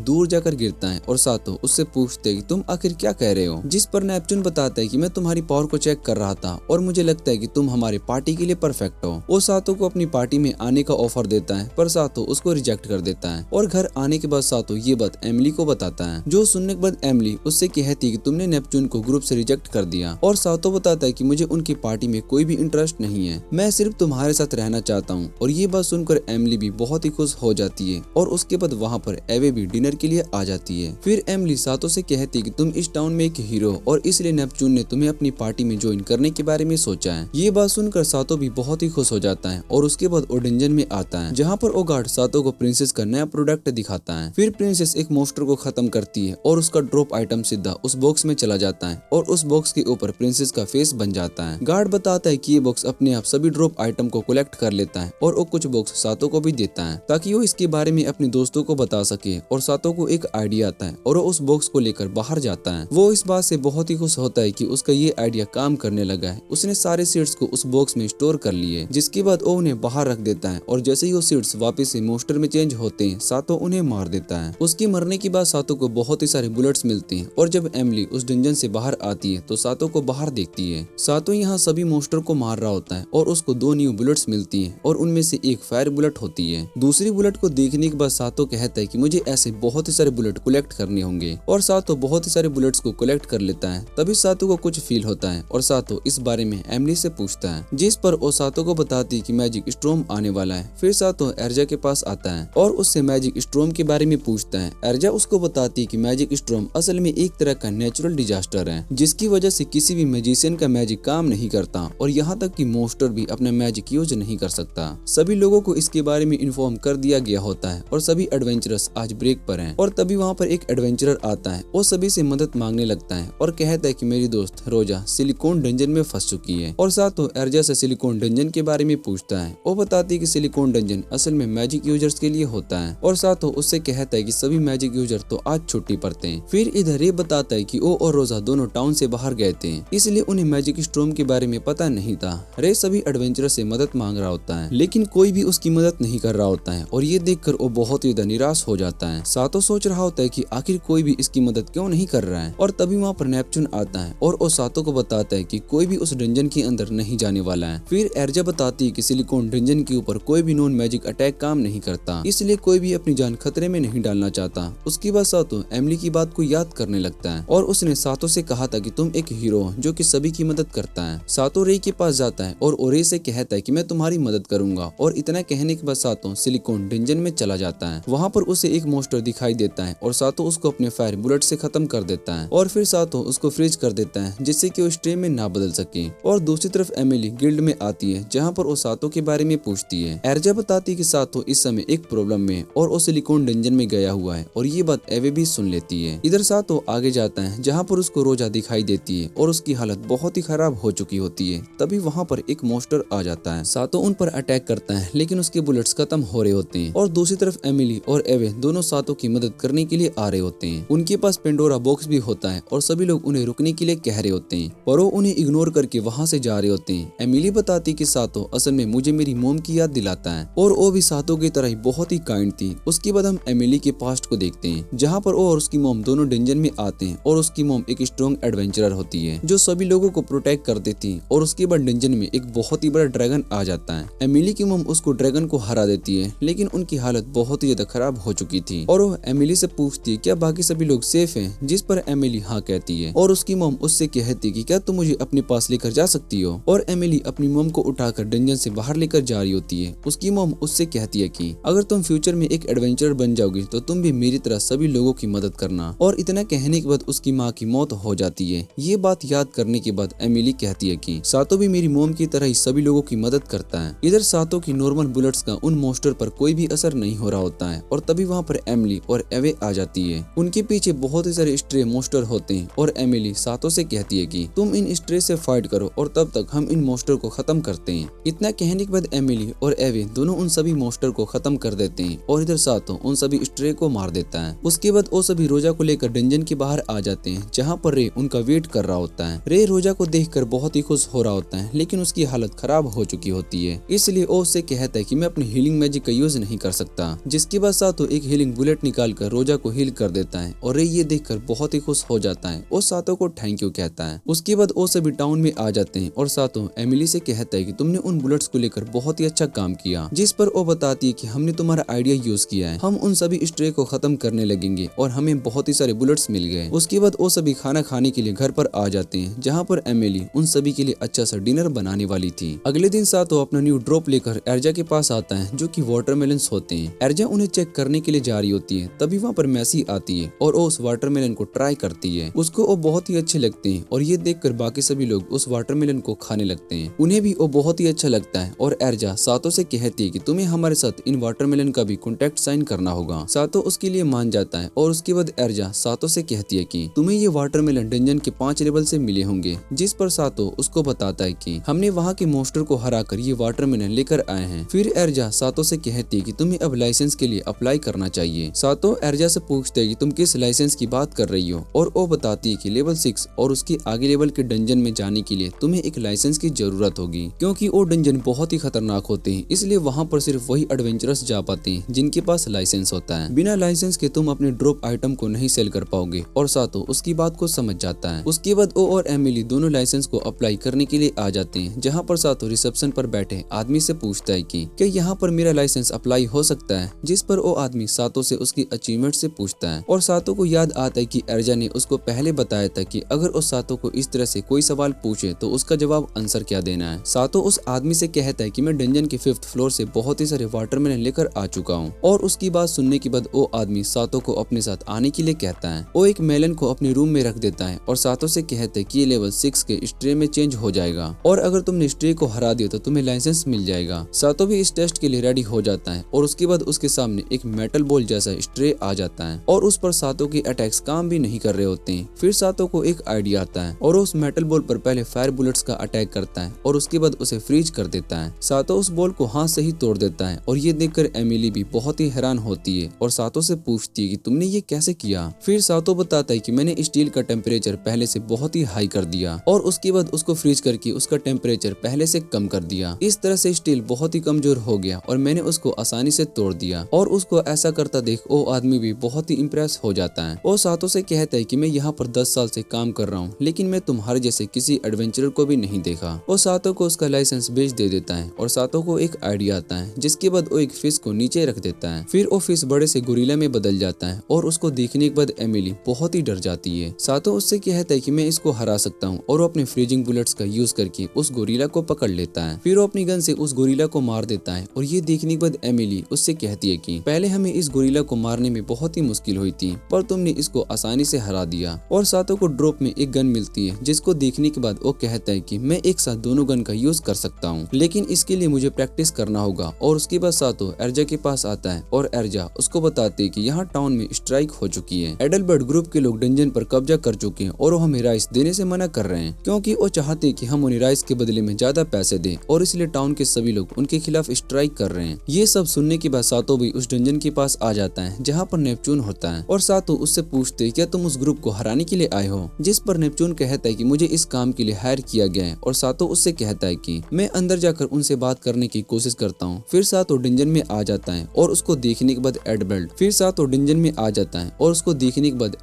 दूर जाकर गिरता है और सातो उससे पूछते हैं कि तुम आखिर क्या कह रहे हो, जिस पर नेपच्यून बताता है कि मैं तुम्हारी पावर को चेक कर रहा था और मुझे लगता है कि तुम हमारे पार्टी के लिए परफेक्ट हो। वो सातो को अपनी पार्टी में आने का ऑफर देता है, पर सातो उसको रिजेक्ट कर देता है। और घर आने के बाद सातो ये बात एमिली को बताता है, जो सुनने के बाद एमिली उससे कहती है कि तुमने नेपच्यून को ग्रुप से रिजेक्ट कर दिया। और सातो बताता है कि मुझे उनकी पार्टी में कोई भी इंटरेस्ट नहीं है, मैं सिर्फ तुम्हारे साथ रहना चाहता हूँ। और ये बात सुनकर एमिली भी बहुत ही खुश हो जाती है और उसके बाद वहाँ पर एवे भी डिनर के लिए आ जाती है। फिर एमिली सातो से कहती है कि तुम इस टाउन में एक हीरो हो और इसलिए नेपच्यून ने तुम्हें अपनी पार्टी में ज्वाइन करने के बारे में सोचा है। ये बात सुनकर सातो भी बहुत ही खुश हो जाता है और उसके बाद वो डंजन में आता है, जहाँ पर वो गार्ड सातो को प्रिंसेस का नया प्रोडक्ट दिखाता है। फिर प्रिंसेस एक मोस्टर को खत्म करती है और उसका ड्रॉप आइटम सीधा उस बॉक्स में चला जाता है और उस बॉक्स के ऊपर प्रिंसेस का फेस बन जाता है। गार्ड बताता है कि ये बॉक्स अपने आप सभी ड्रॉप आइटम को कलेक्ट कर लेता है और वो कुछ बॉक्स सातो को भी देता है ताकि वो इसके बारे में अपने दोस्तों को बता सके। और सातो को एक आइडिया आता है और वो उस बॉक्स को लेकर बाहर जाता है। वो इस बात से बहुत ही खुश होता है कि उसका ये आइडिया काम करने लगा है। उसने सारे सीड्स को उस बॉक्स में स्टोर कर लिए, जिसके बाद वो उन्हें बाहर रख देता है और जैसे ही वो सीड्स वापस से मोस्टर में चेंज होते हैं, सातो उन्हें मार देता है। उसके मरने के बाद सातो को बहुत ही सारे बुलेट्स मिलते हैं और जब एमिली उस डंजन से बाहर आती है तो सातो को बाहर देखती है। सातो यहाँ सभी मोस्टर को मार रहा होता है और उसको 2 न्यू बुलेट्स मिलती है और उनमें से एक फायर बुलेट होती है। दूसरी बुलेट को देखने के बाद सातो कहता है कि मुझे ऐसे बहुत ही सारे बुलेट कलेक्ट करने होंगे और सातो बहुत ही सारे बुलेट्स को कलेक्ट कर लेता है। तभी सातो को कुछ फील होता है और सातो इस बारे में एमिली से पूछता है, जिस पर वो सातो को बताती है कि मैजिक स्टॉर्म आने वाला है। फिर सातो एर्जा के पास आता है और उससे मैजिक स्टॉर्म के बारे में पूछता है। एर्जा उसको बताती है कि मैजिक स्टॉर्म असल में एक तरह का नेचुरल डिजास्टर है, जिसकी वजह से किसी भी मैजिशियन का मैजिक काम नहीं करता और यहाँ तक कि मोस्टर भी अपना मैजिक यूज नहीं कर सकता। सभी लोगों को इसके बारे में इन्फॉर्म कर दिया गया होता है और सभी एडवेंचरर्स आज ब्रेक पर हैं। और तभी वहाँ पर एक एडवेंचरर आता है, वो सभी से मदद मांगने लगता है और कहता है कि मेरी दोस्त रोजा सिलिकॉन डंजन में फंस चुकी है। और सातो एर्जा से सिलिकॉन डंजन के बारे में पूछता है। वो बताती है कि सिलिकॉन डंजन असल में मैजिक यूजर्स के लिए होता है और सातो उससे कहता है कि सभी मैजिक यूजर तो आज छुट्टी पर थे। फिर इधर ये बताता है कि वो और रोजा दोनों टाउन से बाहर गए थे, इसलिए उन्हें मैजिक स्टॉर्म के बारे में पता नहीं था। रे सभी एडवेंचरर से मदद मांग रहा होता है, लेकिन कोई भी उसकी मदद नहीं कर रहा होता है और ये देखकर वो बहुत ही निराश हो जाता है। सातो सोच रहा होता है कि आखिर कोई भी इसकी मदद क्यों नहीं कर रहा है। और तभी वहाँ पर नेपच्यून आता है और वो सातो को बताता है कि कोई भी उस डंजन के अंदर नहीं जाने वाला है। फिर एर्जा बताती है कि सिलिकॉन डंजन के ऊपर कोई भी नॉन मैजिक अटैक काम नहीं करता, इसलिए कोई भी अपनी जान खतरे में नहीं डालना चाहता। उसके बाद सातो एमिली की बात को याद करने लगता है और उसने सातो से कहा था कि तुम एक हीरो हो जो कि सभी की मदद करता है। सातो रे के पास जाता है और रे से कहता है कि मैं तुम्हारी मदद करूंगा और इतना कहने के बाद सातो सिलिकॉन डंजन में चला जाता है। वहाँ पर उसे एक मोस्टर दिखाई देता है और सातो उसको अपने फायर बुलेट से खत्म कर देता है और फिर सातो उसको फ्रीज कर देता है जिससे कि वो स्ट्रे में ना बदल सके। और दूसरी तरफ एमिली गिल्ड में आती है, जहाँ पर वो सातो के बारे में पूछती है। एर्जा बताती है कि सातो इस समय एक प्रॉब्लम में और वो सिलिकॉन डंजन में गया हुआ है और ये बात एवे भी सुन लेती है। इधर सातो आगे जाता है, जहाँ पर उसको रोजा दिखाई देती है और उसकी हालत बहुत ही खराब हो चुकी होती है। तभी वहाँ पर एक मोस्टर आ जाता है। सातो उन पर अटैक करता है, लेकिन उसके बुलेट्स खत्म हो रहे होते हैं। और दूसरी तरफ एमिली और एवे दोनों सातो की मदद करने के लिए आ रहे होते हैं। उनके पास पेंडोरा बॉक्स भी होता है और सभी लोग उन्हें रुकने के लिए कह रहे होते हैं, पर वो उन्हें इग्नोर करके वहाँ से जा रहे होते हैं। एमिली बताती कि सातो असल में मुझे मेरी मोम की याद दिलाता है और वो भी सातो की तरह ही बहुत ही काइंड थी। उसके बाद हम एमिली के पास्ट को देखते हैं, जहाँ पर वो और उसकी मोम दोनों डंजन में आते हैं और उसकी मोम एक स्ट्रॉन्ग एडवेंचरर होती है जो सभी लोगों को प्रोटेक्ट कर देती है। और उसके बाद डंजन में एक बहुत ही बड़ा ड्रैगन आ जाता है। एमिली की मोम उसको ड्रैगन को हरा देती है, लेकिन उनकी हालत बहुत ही ज्यादा खराब हो चुकी थी और वो एमिली से पूछती है क्या बाकी सभी लोग सेफ हैं, जिस पर एमिली हाँ कहती है। और उसकी मोम उससे कहती है कि क्या तुम मुझे अपने पास लेकर जा सकती हो। और एमिली अपनी मोम को उठाकर डंजन से बाहर लेकर जा रही होती है। उसकी मोम उससे कहती है कि अगर तुम फ्यूचर में एक एडवेंचरर बन जाओगी तो तुम भी मेरी तरह सभी लोगों की मदद करना। और इतना कहने के बाद उसकी माँ की मौत हो जाती है। ये बात याद करने के बाद एमिली कहती है कि सातो भी मेरी मोम की तरह ही सभी लोगों की मदद करता है। इधर सातो की नॉर्मल बुलेट्स का उन मोस्टर पर कोई भी असर नहीं हो रहा होता है और तभी वहाँ पर एमिली और एवे आ जाती है। उनके पीछे बहुत ही सारे स्ट्रे मोस्टर होते हैं और एमिली सातो से कहती है कि तुम इन स्ट्रे से फाइट करो और तब तक हम इन मोस्टर को खत्म करते हैं। इतना कहने के बाद एमिली और एवे दोनों उन सभी मोस्टर को खत्म कर देते हैं और इधर सातो उन सभी स्ट्रे को मार देता है। उसके बाद वो सभी रोजा को लेकर डंजन के बाहर आ जाते हैं जहाँ पर रे उनका वेट कर रहा होता है। रे रोजा को देखकर बहुत ही खुश हो रहा होता है लेकिन उसकी हालत खराब हो चुकी होती है, इसलिए वो उससे कहता है कि मैं अपनी हीलिंग मैजिक का यूज नहीं कर सकता। जिसके बाद सातो एक हीलिंग बुलेट निकाल कर रोजा को हील कर देता है और रे ये देखकर बहुत ही खुश हो जाता है और सातो को थैंक यू कहता है। उसके बाद वो सभी टाउन में आ जाते हैं और सातो एमिली से कहता है कि तुमने उन बुलेट्स को लेकर बहुत ही अच्छा काम किया। जिस पर वो बताती है कि हमने तुम्हारा आइडिया यूज किया है, हम उन सभी स्ट्रे को खत्म करने लगेंगे और हमें बहुत ही सारे बुलेट्स मिल गए। उसके बाद वो सभी खाना खाने के लिए घर पर आ जाते हैं जहाँ पर एमिली उन सभी के लिए अच्छा सा डिनर बनाने वाली थी। अगले दिन सातो अपना न्यू ड्रॉप लेकर एर्जा के पास आता है जो कि वाटरमेलन्स होते हैं। एर्जा उन्हें चेक करने के लिए जा रही होती है, तभी वहाँ पर मैसी आती है और वो उस वाटरमेलन को ट्राई करती है। उसको वो बहुत ही अच्छे लगते हैं और ये देखकर बाकी सभी लोग उस वाटरमेलन को खाने लगते हैं। उन्हें भी वो बहुत ही अच्छा लगता है और एर्जा सातो से कहती है कि तुम्हें हमारे साथ इन वाटरमेलन का भी कॉन्ट्रैक्ट साइन करना होगा। सातो उसके लिए मान जाता है और उसके बाद एर्जा सातो से कहती है कि तुम्हें ये वाटरमेलन डंजन के 5 लेवल से मिले होंगे। जिस पर सातो उसको बताता है कि हमने वहाँ के मोस्टर को हराकर ये वाटरमेलन लेकर आए हैं। फिर एर्जा सातो से कहती है कि तुम्हें अब लाइसेंस के लिए अप्लाई करना चाहिए। सातो एर्जा से पूछता है कि तुम किस लाइसेंस की बात कर रही हो और वो बताती है कि लेवल 6 और उसके आगे लेवल के डंजन में जाने के लिए तुम्हें एक लाइसेंस की जरूरत होगी क्योंकि वो डंजन बहुत ही खतरनाक होते हैं, इसलिए वहाँ पर सिर्फ वही एडवेंचरस जा पाते हैं जिनके पास लाइसेंस होता है। बिना लाइसेंस के तुम अपने ड्रॉप आइटम को नहीं सेल कर पाओगे और सातो उसकी बात को समझ जाता है। उसके बाद वो और एमिली दोनों लाइसेंस को अप्लाई करने के लिए आ जाते हैं जहाँ पर सातो रिसेप्शन पर बैठे आदमी से पूछता है कि क्या यहाँ पर मेरा लाइसेंस अप्लाई हो सकता है। जिस पर वो आदमी सातो से उसकी अचीवमेंट से पूछता है और सातो को याद आता है कि एर्जा ने उसको पहले बताया था कि अगर उस सातो को इस तरह से कोई सवाल पूछे तो उसका जवाब आंसर क्या देना है। सातो उस आदमी से कहता है कि मैं डंजन के 5th फ्लोर से बहुत ही सारे वाटरमेलन लेकर आ चुका हूँ और उसकी बात सुनने के बाद वो आदमी सातो को अपने साथ आने के लिए कहता है। वो एक मेलन को अपने रूम में रख देता है और सातो से कहता है कि ये लेवल 6 के स्ट्रे में चेंज हो जाएगा और अगर तुमने स्ट्रे को हरा दिया तो तुम्हें लाइसेंस मिल जाएगा। सातो भी इस टेस्ट के लिए रेडी हो जाता है और उसके बाद उसके सामने एक मेटल बॉल जैसा स्ट्रे आ जाता है और उस पर सातो के अटैक्स काम भी नहीं कर रहे होते हैं। फिर सातो को एक आइडिया आता है और उस मेटल बॉल पर पहले फायर बुलेट्स का अटैक करता है और उसके बाद उसे फ्रीज कर देता है। सातो उस बॉल को हाथ से ही तोड़ देता है और ये देखकर एमिली भी बहुत ही हैरान होती है और सातो से पूछती है कि तुमने ये कैसे किया। फिर सातो बताता है कि मैंने स्टील का टेम्परेचर पहले से बहुत ही हाई कर दिया और उसके बाद उसको फ्रीज करके उसका टेम्परेचर पहले से कम कर दिया। इस तरह से स्टील बहुत ही कमजोर हो गया और मैंने उसको आसानी से तोड़ दिया और उसको ऐसा करता देख वो आदमी भी बहुत ही इम्प्रेस हो जाता है। वो सातो से कहता है कि मैं यहाँ पर 10 साल से काम कर रहा हूँ लेकिन मैं तुम्हारे जैसे किसी एडवेंचरर को भी नहीं देखा। वो सातो को उसका लाइसेंस बेच दे देता है और सातो को एक आइडिया आता है जिसके बाद वो एक फिश को नीचे रख देता है। फिर वो फिश बड़े से गोरिल्ला में बदल जाता है और उसको देखने के बाद एमिली बहुत ही डर जाती है। सातो उससे कहता है कि मैं इसको हरा सकता हूँ और वो अपने फ्रीजिंग बुलेट्स का यूज करके उस गोरिल्ला को पकड़ लेता है। फिर वो अपनी गन से उस गोरिल्ला को मार देता है और ये देखने के बाद एमिली उससे कहती है कि पहले हमें इस गोरिल्ला को मारने में बहुत ही मुश्किल हुई थी पर तुमने इसको आसानी से हरा दिया। और सातो को ड्रॉप में एक गन मिलती है जिसको देखने के बाद वो कहता है कि मैं एक साथ दोनों गन का यूज कर सकता हूँ लेकिन इसके लिए मुझे प्रैक्टिस करना होगा। और उसके बाद सातो एर्जा के पास आता है और एर्जा उसको बताते है कि यहाँ टाउन में स्ट्राइक हो चुकी है। एडलबर्ट ग्रुप के लोग डंजन पर कब्जा कर चुके हैं और वो हमें राइस देने से मना कर रहे हैं क्योंकि वो चाहते हैं कि हम उन्हें राइस के बदले में ज्यादा पैसे दें और इसलिए टाउन के सभी लोग उनके खिलाफ स्ट्राइक कर रहे हैं। ये सब सुनने के बाद सातो भी उस डंजन के पास आ जाता है जहाँ पर नेपच्यून होता है और सातो उससे पूछते हैं क्या तुम उस ग्रुप को हराने के लिए आए हो। जिस पर नेपच्यून कहता है कि मुझे इस काम के लिए हायर किया गया है और सातो उससे कहता है कि मैं अंदर जाकर उनसे बात करने की कोशिश करता हूँ। फिर सातो डंजन में आ जाता है और उसको देखने के बाद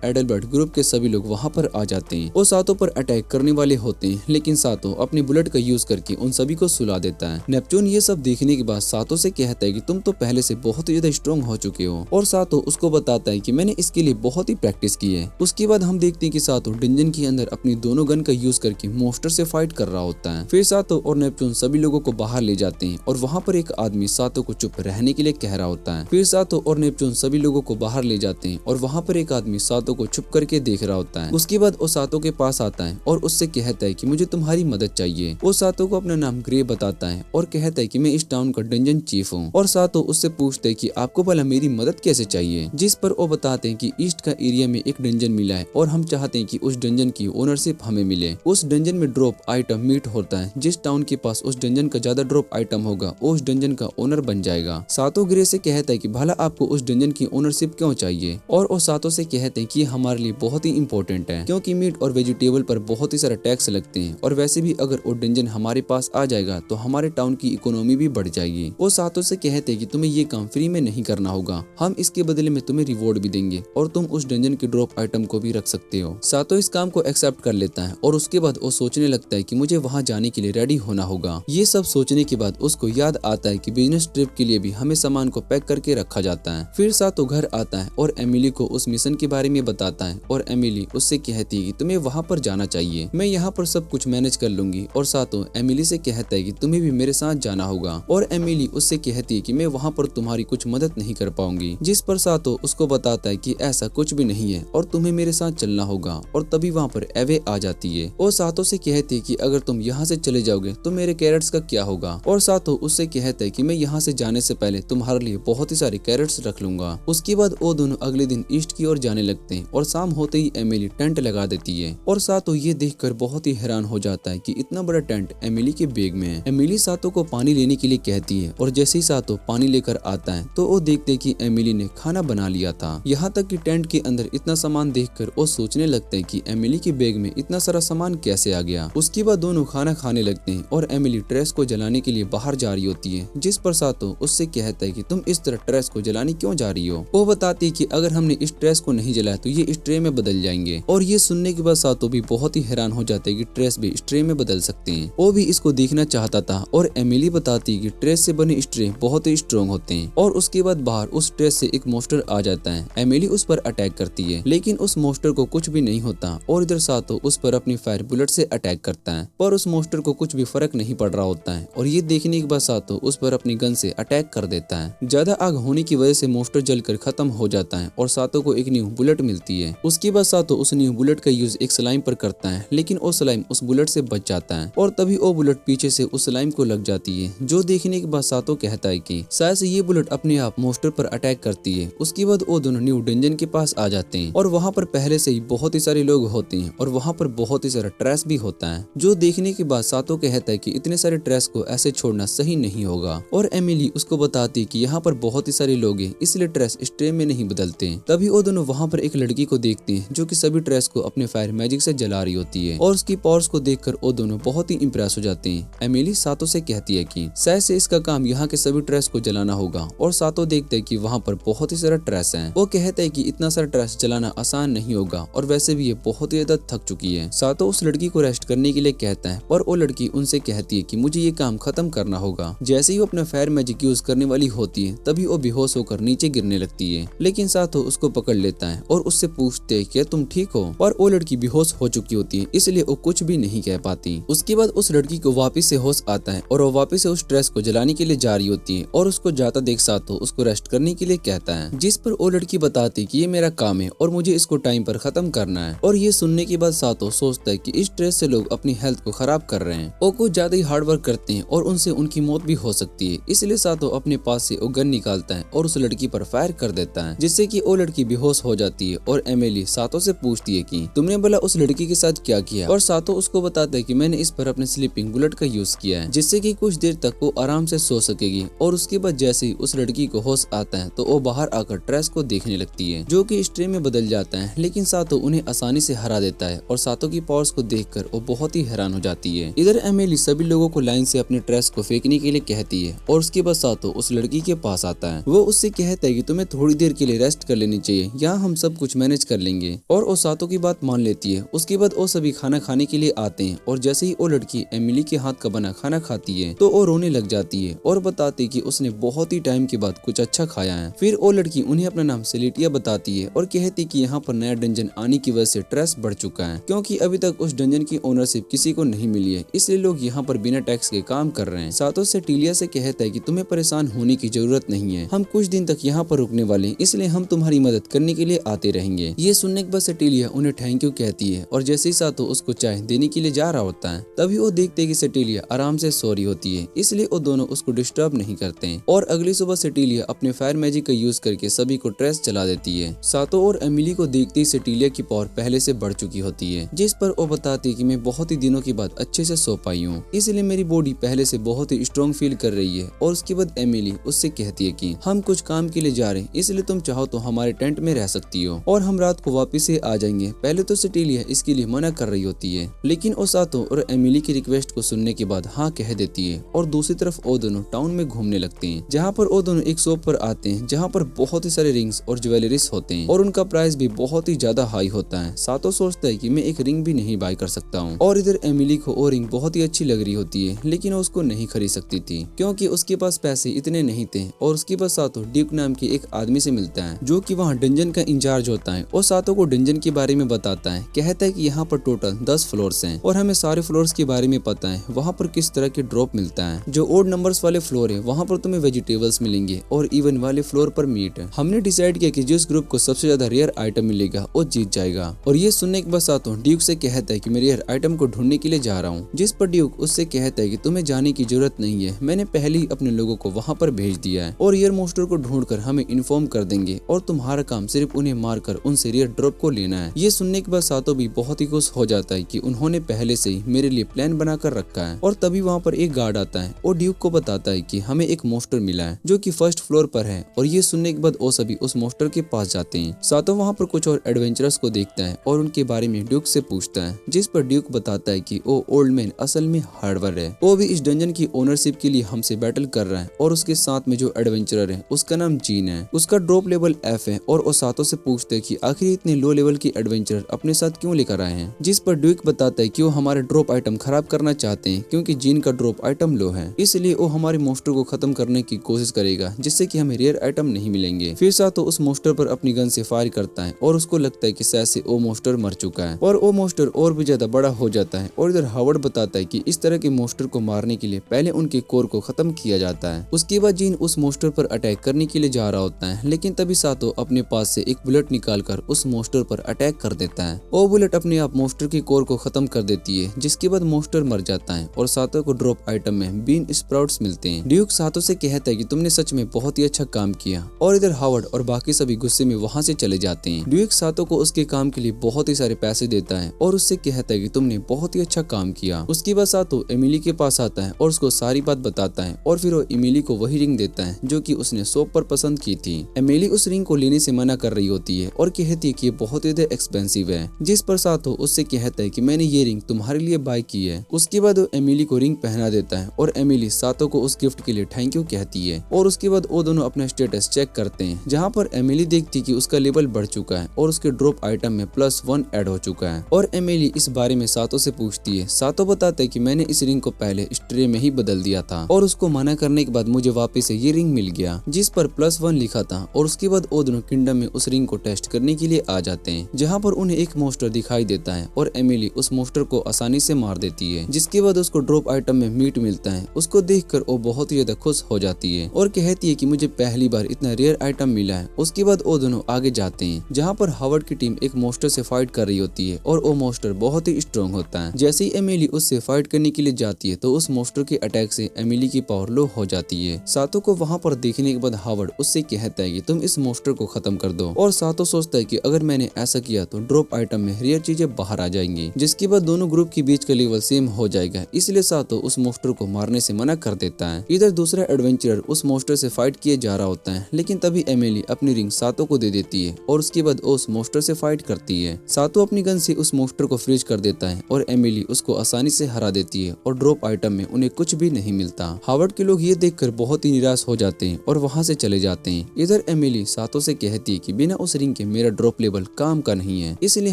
एडलबर्ट ग्रुप के सभी लोग वहाँ पर आ जाते हैं। वो सातो पर अटैक करने वाले होते हैं लेकिन सातो अपनी बुलेट का यूज करके उन सभी को सुला देता है। नेपच्यून ये सब देखने के बाद सातो से कहता है कि तुम तो पहले से बहुत ही ज्यादा स्ट्रॉन्ग हो चुके हो और सातो उसको बताता है कि मैंने इसके लिए बहुत ही प्रैक्टिस की है। उसके बाद हम देखते हैं कि सातो डंजन के अंदर अपनी दोनों गन का यूज करके मोस्टर से फाइट कर रहा होता है। फिर सातो और नेपच्यून सभी लोगों को बाहर ले जाते हैं और वहाँ पर एक आदमी सातो को चुप रहने के लिए कह रहा होता है। फिर सातो और नेपच्यून सभी लोगों को बाहर ले जाते हैं और वहाँ पर एक आदमी सातो को चुप करके देख रहा होता है। उसके बाद वो सातो के पास आता है और उससे कहता है कि मुझे तुम्हारी मदद चाहिए। वो सातो को अपना नाम ग्रे बताता है और कहता है कि मैं इस टाउन का डंजन चीफ हूँ और सातो उससे पूछता है कि आपको भला मेरी मदद कैसे चाहिए। जिस पर वो बताते हैं कि ईस्ट का एरिया में एक डंजन मिला है और हम चाहते हैं कि उस डंजन की ओनरशिप हमें मिले। उस डंजन में ड्रॉप आइटम मीट होता है। जिस टाउन के पास उस डंजन का ज्यादा ड्रॉप आइटम होगा वो उस डंजन का ओनर बन जाएगा। सातो ग्रे से कहता है कि भला आपको उस डंजन की ओनरशिप क्यों चाहिए, और वो सातो से कहते हैं कि ये हमारे लिए बहुत ही इंपॉर्टेंट है क्योंकि मीट और वेजिटेबल पर बहुत ही सारा टैक्स लगते हैं, और वैसे भी अगर वो डंजन हमारे पास आ जाएगा तो हमारे टाउन की इकोनॉमी भी बढ़ जाएगी। वो सातो से कहते हैं कि तुम्हें ये काम फ्री में नहीं करना होगा, हम इसके बदले में तुम्हें रिवॉर्ड भी देंगे और तुम उस डंजन के ड्रॉप आइटम को भी रख सकते हो। सातो इस काम को एक्सेप्ट कर लेता है और उसके बाद वो सोचने लगता है कि मुझे वहाँ जाने के लिए रेडी होना होगा। ये सब सोचने के बाद उसको याद आता है कि बिजनेस ट्रिप के लिए भी हमें सामान को पैक करके रखा जाता है। फिर सातो घर आता है और एमिली को उस मिशन के बारे में बताता है और एमिली उससे कहती है कि तुम्हें वहाँ पर जाना चाहिए, मैं यहाँ पर सब कुछ मैनेज कर लूंगी। और सातो एमिली से कहता है कि तुम्हें भी मेरे साथ जाना होगा, और एमिली उससे कहती है कि मैं वहाँ पर तुम्हारी कुछ मदद नहीं कर पाऊंगी। जिस पर सातो उसको बताता है कि ऐसा कुछ भी नहीं है और तुम्हें मेरे साथ चलना होगा। और तभी वहाँ पर एवे आ जाती है और सातो से कहती है कि अगर तुम यहाँ से चले जाओगे तो मेरे कैरेट्स का क्या होगा। और सातो उससे कहता है कि मैं यहाँ से जाने से पहले तुम्हारे लिए बहुत ही सारे कैरेट्स रख लूंगा। उसके बाद वो दोनों अगले दिन ईस्ट की ओर जाने लगते हैं और शाम होते ही एमिली टेंट लगा देती है। और सातो ये देखकर बहुत ही हैरान हो जाता है कि इतना बड़ा टेंट एमिली के बैग में है। एमिली सातो को पानी लेने के लिए कहती है और जैसे ही सातो पानी लेकर आता है तो वो देखते हैं कि एमिली ने खाना बना लिया था। यहाँ तक कि टेंट के अंदर इतना सामान देखकर वो सोचने लगते हैं कि एमिली के बैग में इतना सारा सामान कैसे आ गया। उसके बाद दोनों खाना खाने लगते हैं और एमिली ट्रेस को जलाने के लिए बाहर जा रही होती है। जिस पर सातो उससे कहता है कि तुम इस तरह ट्रेस को जलाने क्यों जा रही हो। वो बताती है कि अगर हमने इस ट्रेस को नहीं जलाया तो ये इस ट्रे में बदल जाएंगे। और ये सुनने के बाद सातो भी बहुत ही हैरान हो जाते हैं कि ट्रेस भी इस ट्रे में बदल सकते हैं। वो भी इसको देखना चाहता था और एमिली बताती है कि ट्रेस से बने इस ट्रे बहुत ही स्ट्रॉन्ग होते हैं। और उसके बाद बाहर उस ट्रेस से एक मोस्टर आ जाता है। एमिली उस पर अटैक करती है लेकिन उस मोस्टर को कुछ भी नहीं होता और इधर सातो उस पर अपनी फायर बुलेट से अटैक करता है, पर उस मोस्टर को कुछ भी फर्क नहीं पड़ रहा होता है। और ये देखने के बाद सातो उस पर अपनी गन से अटैक कर देता है। ज्यादा आग होने की वजह से मोस्टर जलकर खत्म हो जाता है और सातो को एक न्यू बुलेट मिलती है। उसके बाद सातो उस न्यू बुलेट का यूज एक स्लाइम पर करता है लेकिन वो स्लाइम उस बुलेट से बच जाता है और तभी वो बुलेट पीछे से उस स्लाइम को लग जाती है, जो देखने के बाद सातो कहता है कि शायद से ये बुलेट अपने आप मोस्टर पर अटैक करती है। उसके बाद वो दोनों न्यू डंजन के पास आ जाते हैं और वहाँ पर पहले से ही बहुत ही सारे लोग होते हैं और वहाँ पर बहुत ही सारा ट्रैश भी होता है, जो देखने के बाद सातो कहता है कि इतने सारे ट्रैश को ऐसे छोड़ना सही नहीं होगा। और एमिली उसको बताती है कि यहाँ पर बहुत ही सारे लोग हैं इसलिए ट्रैश इस ट्रे में नहीं बदलते। तभी वो दोनों वहाँ पर एक लड़की को देखते हैं जो कि सभी ट्रैश को अपने फायर मैजिक से जला रही होती है और उसकी पावर्स को देखकर वो दोनों बहुत ही इंप्रेस हो जाते हैं। एमिली सातो से कहती है कि शायद से इसका काम यहाँ के सभी ट्रैश को जलाना होगा और सातो देखते हैं कि वहाँ पर बहुत ही सारा ट्रैश है। वो कहता है कि इतना सारा ट्रैश जलाना आसान नहीं होगा और वैसे भी ये बहुत ही ज्यादा थक चुकी है। सातो उस लड़की को रेस्ट करने के लिए कहता है और वो लड़की उनसे कहती है कि मुझे ये काम खत्म करना होगा। जैसे ही वो अपना फायर मैजिक यूज करने वाली होती है तभी वो बेहोश होकर नीचे गिरने लगती है, लेकिन सातो उसको पकड़ लेता है और उससे पूछते है कि तुम ठीक हो। और वो लड़की बेहोश हो चुकी होती है इसलिए वो कुछ भी नहीं कह पाती। उसके बाद उस लड़की को वापस से होश आता है और वो वापस से उस ट्रैश को जलाने के लिए जा रही होती है और उसको जाता देख सातो उसको रेस्ट करने के लिए कहता है, जिस पर वो लड़की बताती कि ये मेरा काम है और मुझे इसको टाइम पर खत्म करना है। और ये सुनने के बाद सातो सोचता है कि इस ट्रैश से लोग अपनी हेल्थ को खराब कर रहे हैं, वो कुछ ज्यादा ही हार्ड वर्क करते हैं और उनसे उनकी मौत भी हो सकती है। इसलिए सातो अपने पास से वो गन निकालता है और उस लड़की पर फायर कर देता है, जिससे कि वो लड़की बेहोश हो जाती है। और एमिली सातो से पूछती है कि तुमने भला उस लड़की के साथ क्या किया, और सातो उसको बताता है कि मैंने इस पर अपने स्लीपिंग बुलेट का यूज किया है जिससे कि कुछ देर तक वो आराम से सो सकेगी। और उसके बाद जैसे ही उस लड़की को होश आता है तो वो बाहर आकर ट्रैश को देखने लगती है जो कि इस ट्रे में बदल जाता है, लेकिन सातो उन्हें आसानी से हरा देता है और सातो की पावर्स को देखकर वो बहुत ही हैरान हो जाती है। इधर एमिली सभी लोगों को लाइन से अपने ट्रैश को फेंकने के लिए कहती है और उसके बाद सातो उस लड़की के पास आता है। वो उससे कहता है कि तुम्हें थोड़ी देर के लिए रेस्ट कर लेनी चाहिए, यहाँ हम सब कुछ मैनेज कर लेंगे। और वो सातो की बात मान लेती है। उसके बाद वो सभी खाना खाने के लिए आते हैं और जैसे ही वो लड़की एमिली के हाथ का बना खाना खाती है तो वो रोने लग जाती है और बताती कि उसने बहुत ही टाइम के बाद कुछ अच्छा खाया है। फिर वो लड़की उन्हें अपना नाम सेलेटिया बताती है और कहती कि यहाँ पर नया डंजन आने की वजह से ट्रैश बढ़ चुका है, क्योंकि अभी तक उस डंजन की ओनरशिप किसी को नहीं मिली है, इसलिए लोग यहाँ पर बिना टैक्स के काम कर रहे हैं। सातो से टीलिया से कहता है कि तुम्हें परेशान होने की जरूरत नहीं है, हम कुछ दिन तक यहाँ पर रुकने वाले हैं, इसलिए हम तुम्हारी मदद करने के लिए आते रहेंगे। ये सुनने के बाद सेटेलिया उन्हें थैंक यू कहती है और जैसे ही सातो उसको चाय देने के लिए जा रहा होता है तभी वो देखते हैं कि सेटेलिया आराम से सो रही होती है, इसलिए वो दोनों उसको डिस्टर्ब नहीं करते हैं। और अगली सुबह सेटेलिया अपने फायर मैजिक का यूज करके सभी को ट्रेस चला देती है। सातो और एमिली को देखते ही सेटिलिया की पावर पहले से बढ़ चुकी होती है, जिस पर वो बताती है कि मैं बहुत ही दिनों के बाद अच्छे से सो पाई हूँ, इसलिए मेरी बॉडी पहले से बहुत ही स्ट्रॉन्ग फील कर रही है। और उसके बाद एमिली उससे कहती है कि हम कुछ काम के लिए जा रहे हैं, इसलिए तुम चाहो तो हमारे टेंट में रह सकती हो और हम रात को वापस से आ जाएंगे। पहले तो सेटिलिया इसके लिए मना कर रही होती है, लेकिन वो सातो और एमिली की रिक्वेस्ट को सुनने के बाद हाँ कह देती है। और दूसरी तरफ वो दोनों टाउन में घूमने लगते हैं, जहाँ पर वो दोनों एक शॉप पर आते हैं जहाँ पर बहुत ही सारे रिंग्स और ज्वेलरीज होते हैं और उनका प्राइस भी बहुत ही ज्यादा हाई होता है। सातो सोचता है कि मैं एक रिंग भी नहीं बाय कर सकता हूँ, और इधर एमिली को वो रिंग बहुत ही अच्छी लग रही होती है, लेकिन वो उसको नहीं खरीद सकती थी क्योंकि उसके पास पैसे इतने नहीं थे। और उसके बाद सातो ड्यूक नाम के एक आदमी से मिलता है जो कि वहाँ डंजन का इंचार्ज होता है और सातो को डंजन के बारे में बताता है। कहता है कि यहाँ पर टोटल 10 फ्लोर्स हैं और हमें सारे फ्लोर्स के बारे में पता है वहाँ पर किस तरह के ड्रॉप मिलता है। जो ओड नंबर्स वाले फ्लोर है वहाँ पर तुम्हें वेजिटेबल्स मिलेंगे और इवन वाले फ्लोर पर मीट। हमने डिसाइड किया कि जिस ग्रुप को सबसे ज्यादा रेयर आइटम मिलेगा वो जीत जाएगा। और ये सुनने के बाद सातो ड्यूक से कहता है कि मैं रेयर आइटम को ढूंढने के लिए जा रहा हूँ, जिस पर ड्यूक उससे कहता है कि तुम्हें जाने की जरूरत नहीं है, मैंने पहले ही अपने लोगों को वहाँ पर भेज दिया है और रेयर मोस्टर को ढूंढकर हमें इन्फॉर्म कर देंगे और तुम्हारा काम सिर्फ उन्हें मारकर उनसे रेयर ड्रॉप को लेना है। ये सुनने के बाद सातो भी बहुत ही खुश हो जाता है कि उन्होंने पहले से ही मेरे लिए प्लान बनाकर रखा है। और तभी वहाँ पर एक गार्ड आता है और ड्यूक को बताता है कि हमें एक मोस्टर मिला है जो कि फर्स्ट फ्लोर पर है। और ये सुनने के बाद वो सभी उस मोस्टर के पास जाते हैं। सातो वहाँ पर कुछ और एडवेंचरस को देखता है और उनके बारे में ड्यूक से पूछता है, जिस पर ड्यूक बताता है कि वो ओल्ड मैन असल में हार्डवर है, वो भी इस डंजन की ओनरशिप के लिए हमसे बैटल कर रहा है और उसके साथ में जो एडवेंचरर है उसका नाम जीन है, उसका ड्रॉप लेवल F है। और वो सातो से पूछते हैं कि आखिर इतने लो लेवल की एडवेंचरर अपने साथ क्यों लेकर आए हैं, जिस पर ड्यूक बताता है कि वो हमारे ड्रॉप आइटम खराब करना चाहते हैं क्योंकि जीन का ड्रॉप आइटम लो है, इसलिए वो हमारे मोस्टर को खत्म करने की कोशिश करेगा जिससे कि हमें रेयर आइटम नहीं मिलेंगे। फिर सातो उस मोस्टर पर अपनी गन से फायर करता है और उसको लगता है कि शायद से वो मोस्टर मर चुका है और वो मोस्टर और भी ज्यादा बड़ा हो जाता है। और इधर हावर्ड बताता है कि इस तरह के मोस्टर को मारने के लिए पहले उनके कोर को खत्म किया जाता है। उसके बाद जीन उस मोस्टर पर अटैक करने के लिए जा रहा होता है, लेकिन तभी सातो अपने पास से एक बुलेट निकालकर उस मोस्टर पर अटैक कर देता है। वो बुलेट अपने आप मोस्टर के कोर को खत्म कर देती है, जिसके बाद मोस्टर मर जाता है और सातो को ड्रॉप आइटम में बीन स्प्राउट्स मिलते हैं। ड्यूक सातो से कहता है कि तुमने सच में बहुत ही अच्छा काम किया। और इधर हावर्ड और बाकी सभी गुस्से में वहाँ से चले जाते हैं। ड्यूक सातो को उसके काम के लिए बहुत ही सारे पैसे देता है और उससे कहता है कि तुमने बहुत ही अच्छा काम किया। उसके बाद सातो एमिली के पास आता है और उसको सारी बात बताता है और फिर वो एमिली को वही रिंग देता है जो कि उसने शॉप पर पसंद की थी। एमिली उस रिंग को लेने से मना कर रही होती है और कहती है कि ये बहुत ही एक्सपेंसिव है, जिस पर सातो उससे कहता है कि मैंने ये रिंग तुम्हारे लिए बाय की है। उसके बाद वो एमिली को रिंग पहना देता है और एमिली सातो को उस गिफ्ट के लिए थैंक यू कहती है। और उसके बाद वो दोनों अपना स्टेटस चेक करते हैं, जहाँ पर एमिली देखती कि उसका लेवल बढ़ चुका है और उसके ड्रॉप आइटम में +1 ऐड हो चुका है। और एमिली इस बारे में सातो से पूछती है। सातो बताता है कि मैंने इस रिंग को पहले स्ट्रे में ही बदल दिया था और उसको मना करने के बाद मुझे वापस से ये रिंग मिल गया जिस पर +1 लिखा था। और उसके बाद वो दोनों किंगडम में उस रिंग को टेस्ट करने के लिए आ जाते हैं, जहाँ पर उन्हें एक मोस्टर दिखाई देता है और एमिली उस मोस्टर को आसानी से मार देती है, जिसके बाद उसको ड्रॉप आइटम में मीट मिलता है। उसको देखकर वो बहुत ही ज्यादा खुश हो जाती है और कहती है कि मुझे पहली बार इतना रेयर आइटम मिला है। उसके बाद वो दोनों आगे जाते हैं, जहाँ पर हावर्ड की टीम एक मोस्टर से फाइट कर रही होती है और वो मोस्टर बहुत ही स्ट्रॉन्ग होता है। जैसे ही एमिली उससे फाइट करने के लिए जाती है तो उस मोस्टर के अटैक से एमिली की पावर लो हो जाती है। सातो को वहाँ पर देखने के बाद हावर्ड उससे कहता है कि तुम इस मोस्टर को खत्म कर दो। और सातो सोचता है कि अगर मैंने ऐसा किया तो ड्रॉप आइटम में रेयर चीजें बाहर आ जाएंगी, जिसके बाद दोनों ग्रुप के बीच का लेवल सेम हो जाएगा। इसलिए सातो उस मोस्टर को मारने से मना कर देता है। इधर दूसरा एडवेंचरर उस मोस्टर से फाइट किए जा रहा होता है, लेकिन तभी एमिली अपनी रिंग सातो को दे देती है और उसके बाद उस मोस्टर से फाइट करती है। सातो अपनी गन से उस मोस्टर को फ्रीज कर देता है और एमिली उसको आसानी से हरा देती है और ड्रॉप आइटम में उन्हें कुछ भी नहीं मिलता। हावर्ड के लोग ये देखकर बहुत ही निराश हो जाते हैं और वहाँ से चले जाते हैं। इधर एमिली सातो से कहती है कि बिना उस रिंग के मेरा ड्रॉप लेवल काम का नहीं है, इसलिए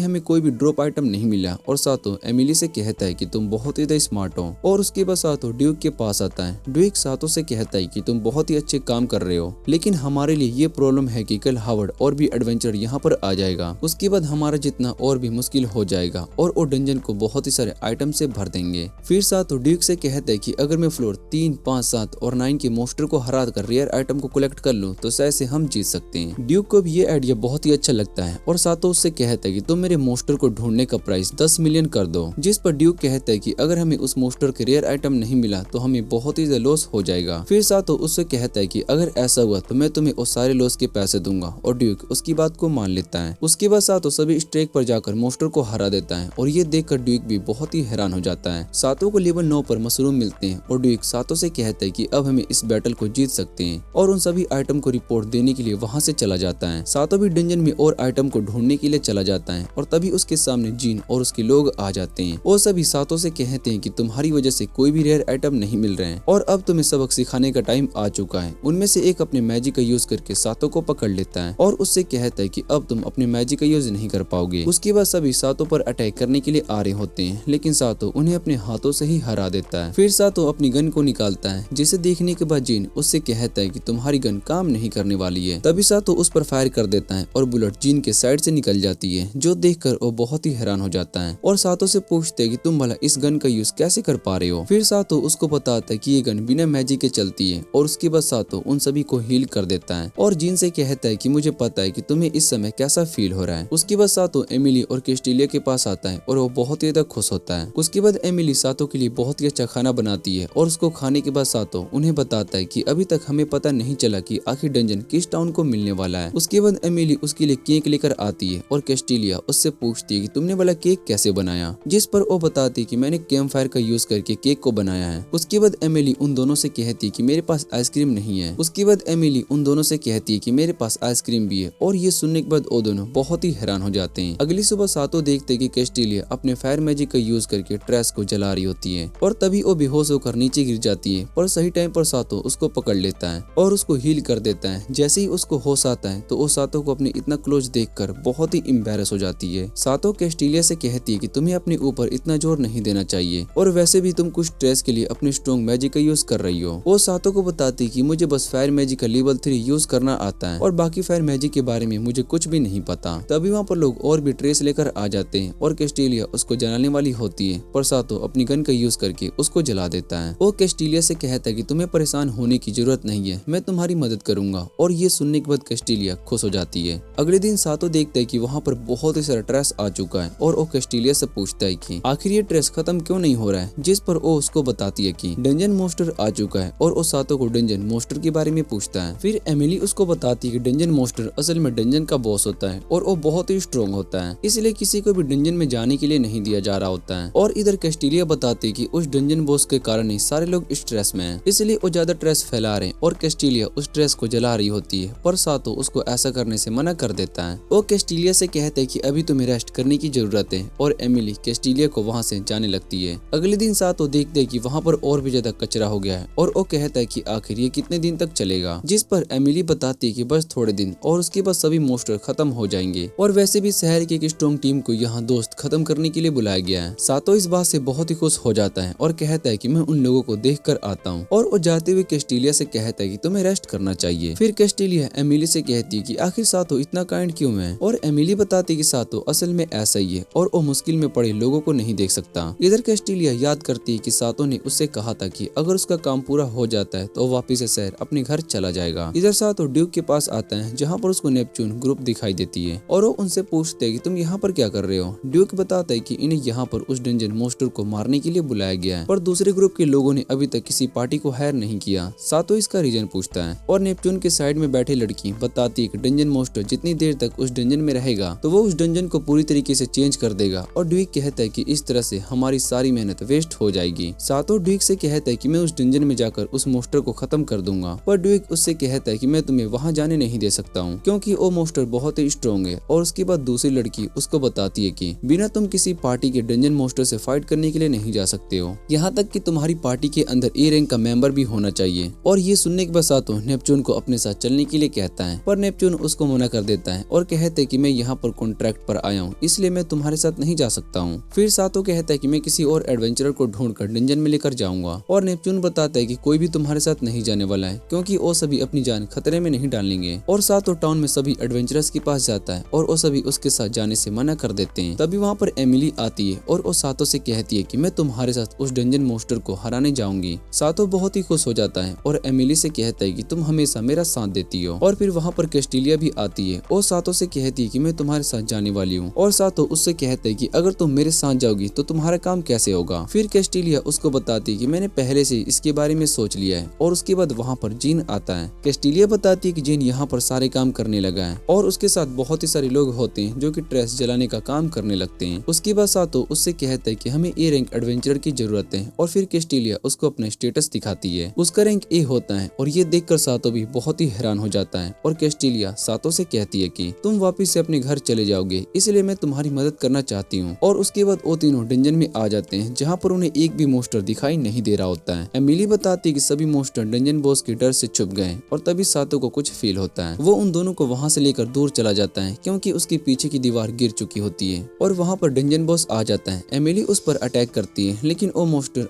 हमें कोई भी ड्रॉप आइटम नहीं मिला। और सातो एमिली से कहता है कि तुम बहुत ही स्मार्ट हो। और उसके बाद सातो ड्यूक के पास आता है। ड्यूक सातो से कहता है कि तुम बहुत ही अच्छे काम कर रहे हो, लेकिन हमारे लिए ये प्रॉब्लम है कि कल हावर्ड और भी एडवेंचर यहाँ पर आ जाएगा, उसके बाद हमारा जितना और भी मुश्किल हो जाएगा और वो डंजन को बहुत ही सारे आइटम से भर देंगे। फिर सातो ड्यूक से कहता है कि अगर मैं फ्लोर 3, 5, 7 और 9 के मोस्टर को हरा कर रेयर आइटम को कलेक्ट कर लूं तो शायद से हम जीत सकते हैं। ड्यूक को भी ये आइडिया बहुत ही अच्छा लगता है और सातो उससे कहता है कि तुम मेरे मोस्टर को ढूंढने का प्राइस 10 मिलियन कर दो, जिस पर ड्यूक कहता है कि अगर हमें उस मोस्टर के रेयर आइटम नहीं मिला तो हमें बहुत ही लॉस हो जाएगा। फिर सातो उससे कहता है कि अगर ऐसा हुआ हुआ तो मैं तुम्हें उस सारे लॉस के पैसे दूंगा। और ड्यूक उसकी बात को मान लेता है। उसके बाद सातो सभी स्ट्रेक पर जाकर मोस्टर को हरा देता है और ये देखकर ड्यूक भी बहुत ही हैरान हो जाता है। सातो को लेवल 9 पर मशरूम मिलते हैं और ड्यूक सातो से कहता है कि अब हमें इस बैटल को जीत सकते हैं और उन सभी आइटम को रिपोर्ट देने के लिए वहाँ से चला जाता है। सातो भी डंजन में और आइटम को ढूंढने के लिए चला जाता है और तभी उसके सामने जीन और उसके लोग आ जाते हैं और सभी सातो से कहते हैं कि तुम्हारी वजह से कोई भी रेयर आइटम नहीं मिल रहे हैं और अब तुम्हें सबक सिखाने का टाइम आ चुका है। उनमें से एक अपने मैजिक का यूज करके सातो को पकड़ लेता है और उससे कहता है कि अब तुम अपने मैजिक का यूज नहीं कर पाओगे। उसके बाद सभी सातो पर अटैक करने के लिए आ रहे होते हैं लेकिन सातो उन्हें अपने हाथों से ही हरा देता है। फिर सातो अपनी गन को निकालता है जिसे देखने के बाद जीन उससे कहता है कि तुम्हारी गन काम नहीं करने वाली है। तभी सातो उस पर फायर कर देता है और बुलेट जीन के साइड से निकल जाती है जो देखकर वो बहुत ही हैरान हो जाता है और सातो से पूछते है कि तुम भला इस गन का यूज कैसे कर पा रहे हो। फिर सातो उसको बताता है कि ये गन बिना मैजिक के चलती है और उसके बाद सातो उन सभी को हील कर देता है और जीन से कहता है कि मुझे पता है कि तुम्हें इस समय कैसा फील हो रहा है। उसके बाद सातो एमिली और कैस्टिलिया के पास आता है और वो बहुत ही ज्यादा खुश होता है। उसके बाद एमिली सातो के लिए बहुत ही अच्छा खाना बनाती है और उसको खाने के बाद सातो उन्हें बताता है कि अभी तक हमें पता नहीं चला कि आखिर डंजन किस टाउन को मिलने वाला है। उसके बाद एमिली उसके लिए केक लेकर आती है और कैस्टिलिया उससे पूछती है कि तुमने वाला केक कैसे बनाया, जिस पर वो बताती है कि मैंने कैंप फायर का यूज करके केक को बनाया है। उसके बाद एमिली उन दोनों से कहती है कि मेरे पास आइसक्रीम नहीं है। उसके बाद एमिली उन दोनों से कहती है कि मेरे पास आइसक्रीम भी है और ये सुनने के बाद वो दोनों बहुत ही हैरान हो जाते हैं। अगली सुबह सातो देखते हैं कि कैस्टिलिया अपने फायर मैजिक का यूज करके ट्रेस को जला रही होती है और तभी वो बेहोश होकर नीचे गिर जाती है पर सही टाइम पर सातो उसको पकड़ लेता है और उसको हील कर देता है। जैसे ही उसको होश आता है तो वो सातो को अपने इतना क्लोज देखकर बहुत ही एम्बैरेस हो जाती है। सातो कैस्टिलिया से कहती है कि तुम्हें अपने ऊपर इतना जोर नहीं देना चाहिए और वैसे भी तुम कुछ स्ट्रेस के लिए अपने स्ट्रॉन्ग मैजिक का यूज कर रही हो। वो सातो को बताती है कि मुझे बस फायर मैजिक का लेवल 3 यूज करना आता है और बाकी फायर मैजिक के बारे में मुझे कुछ भी नहीं पता। तभी वहाँ पर लोग और भी ट्रेस लेकर आ जाते हैं और कैस्टिलिया उसको जलाने वाली होती है पर सातो अपनी गन का यूज करके उसको जला देता है। वो कैस्टिलिया से कहता है कि तुम्हें परेशान होने की जरूरत नहीं है, मैं तुम्हारी मदद करूंगा और ये सुनने के बाद कैस्टिलिया खुश हो जाती है। अगले दिन सातो देखता है कि वहाँ पर बहुत ही सारा ट्रेस आ चुका है और वो कैस्टिलिया से पूछता है कि आखिर ये ट्रेस खत्म क्यों नहीं हो रहा है, जिस पर वो उसको बताती है कि डंजन मोस्टर आ चुका है और वो सातो को डंजन मोस्टर के बारे में पूछता है। फिर एमिली उसको बताती है कि डंजन मोस्टर असल में डंजन का बॉस होता है और वो बहुत ही स्ट्रॉन्ग होता है, इसलिए किसी को भी डंजन में जाने के लिए नहीं दिया जा रहा होता है। और इधर कैस्टिलिया बताती है कि उस डंजन बॉस के कारण ही सारे लोग स्ट्रेस में हैं, इसलिए वो ज्यादा स्ट्रेस फैला रहे हैं और कैस्टिलिया उस स्ट्रेस को जला रही होती है पर सातो उसको ऐसा करने से मना कर देता है। वो कैस्टिलिया से कहते हैं कि अभी तुम्हें रेस्ट करने की जरूरत है और एमिली कैस्टिलिया को वहाँ से जाने लगती है। अगले दिन सातो देखते हैं कि वहाँ पर और भी ज्यादा कचरा हो गया है और वो कहता है कि आखिर ये कितने दिन तक चलेगा, जिस पर एमिली बताती है कि बस थोड़े दिन और उसके बाद सभी मोस्टर खत्म हो जाएंगे और वैसे भी शहर की एक स्ट्रॉन्ग टीम को यहाँ दोस्त खत्म करने के लिए बुलाया गया है। सातो इस बात से बहुत ही खुश हो जाता है और कहता है कि मैं उन लोगों को देख कर आता हूँ और वो जाते हुए कैस्टिलिया से कहता है कि तुम्हें रेस्ट करना चाहिए। फिर कैस्टिलिया एमिली से कहती है कि आखिर सातो इतना काइंड क्यों है और एमिली बताती है कि सातो असल में ऐसा ही है और वो मुश्किल में पड़े लोगों को नहीं देख सकता। इधर कैस्टिलिया याद करती है कि सातो ने उससे कहा था कि अगर उसका काम पूरा हो जाता है तो वापिस से शहर अपने घर चला जाएगा। इधर सातो ड्यूक के पास आता है जहाँ पर उसको नेपच्यून ग्रुप दिखाई देती है और वो उनसे पूछते है कि तुम यहाँ पर क्या कर रहे हो। ड्यूक बताता है कि इन्हें यहाँ पर उस डंजन मोस्टर को मारने के लिए बुलाया गया है पर दूसरे ग्रुप के लोगों ने अभी तक किसी पार्टी को हायर नहीं किया। सातो इसका रीजन पूछता है और नेपच्यून के साइड में बैठे लड़की बताती है कि डंजन मोस्टर जितनी देर तक उस डंजन में रहेगा तो वो उस डंजन को पूरी तरीके से चेंज कर देगा और ड्यूक कहता है कि इस तरह से हमारी सारी मेहनत वेस्ट हो जाएगी। सातो ड्यूक से कहता है कि मैं उस डंजन में जाकर उस मोस्टर को खत्म कर दूंगा पर ड्यूक उससे कहता है कि मैं तुम्हें वहां जाने नहीं दे सकता हूँ क्योंकि वो मोस्टर बहुत ही स्ट्रॉन्ग है। और उसके बाद दूसरी लड़की उसको बताती है कि बिना तुम किसी पार्टी के डंजन मोस्टर से फाइट करने के लिए नहीं जा सकते हो, यहाँ तक कि तुम्हारी पार्टी के अंदर ए रैंक का मेंबर भी होना चाहिए। और ये सुनने के बाद सातो नेपच्यून को अपने साथ चलने के लिए कहता है पर नेपच्यून उसको मना कर देता है और कहते है कि मैं यहाँ पर कॉन्ट्रैक्ट पर आया हूँ इसलिए मैं तुम्हारे साथ नहीं जा सकता हूँ। फिर सातो कहता है कि मैं किसी और एडवेंचरर को ढूंढकर डंजन में लेकर जाऊंगा और नेपच्यून बताता है कि कोई भी तुम्हारे साथ नहीं जाने वाला है क्योंकि वो सभी अपनी जान खतरे में नहीं डालेंगे। और सातो टाउन में सभी एडवेंचरर्स के पास जाता है और वो सभी उसके साथ जाने से मना कर देते हैं। तभी वहाँ पर एमिली आती है और वो सातो से कहती है कि मैं तुम्हारे साथ उस डंजन मोस्टर को हराने जाऊंगी। सातो बहुत ही खुश हो जाता है और एमिली से कहता है कि तुम हमेशा मेरा साथ देती हो। और फिर वहाँ पर कैस्टिलिया भी आती है और सातो से कहती है कि मैं तुम्हारे साथ जाने वाली हूँ और सातो उससे कहता है कि अगर तुम मेरे साथ जाओगी तो तुम्हारा काम कैसे होगा। फिर कैस्टिलिया उसको बताती है कि मैंने पहले से इसके बारे में सोच लिया है। और उसके बाद वहाँ पर जीन आता है। कैस्टिलिया बताती है कि जेन यहाँ पर सारे काम करने लगा है और उसके साथ बहुत ही सारे लोग होते हैं जो कि ट्रेस जलाने का काम करने लगते हैं। उसके बाद सातो उससे कहता है कि हमें ए रैंक एडवेंचरर की जरूरत है और फिर कैस्टिलिया उसको अपना स्टेटस दिखाती है। उसका रैंक ए होता है और ये देखकर सातो भी बहुत ही हैरान हो जाता है और कैस्टिलिया सातो से कहती है कि तुम वापिस से अपने घर चले जाओगे, इसलिए मैं तुम्हारी मदद करना चाहती हूँ। और उसके बाद वो तीनों डंजन में आ जाते हैं जहाँ पर उन्हें एक भी मोस्टर दिखाई नहीं दे रहा होता है। एमिली बताती है कि सभी मोस्टर डंजन बॉस के डर से छुप गए और तभी सातो को कुछ फील होता है। वो उन दोनों को वहाँ से लेकर दूर चला जाता है क्योंकि उसके पीछे की दीवार गिर चुकी होती है और वहाँ पर डंजन बॉस आ जाता है। एमिली उस पर अटैक करती है लेकिन वो मोस्टर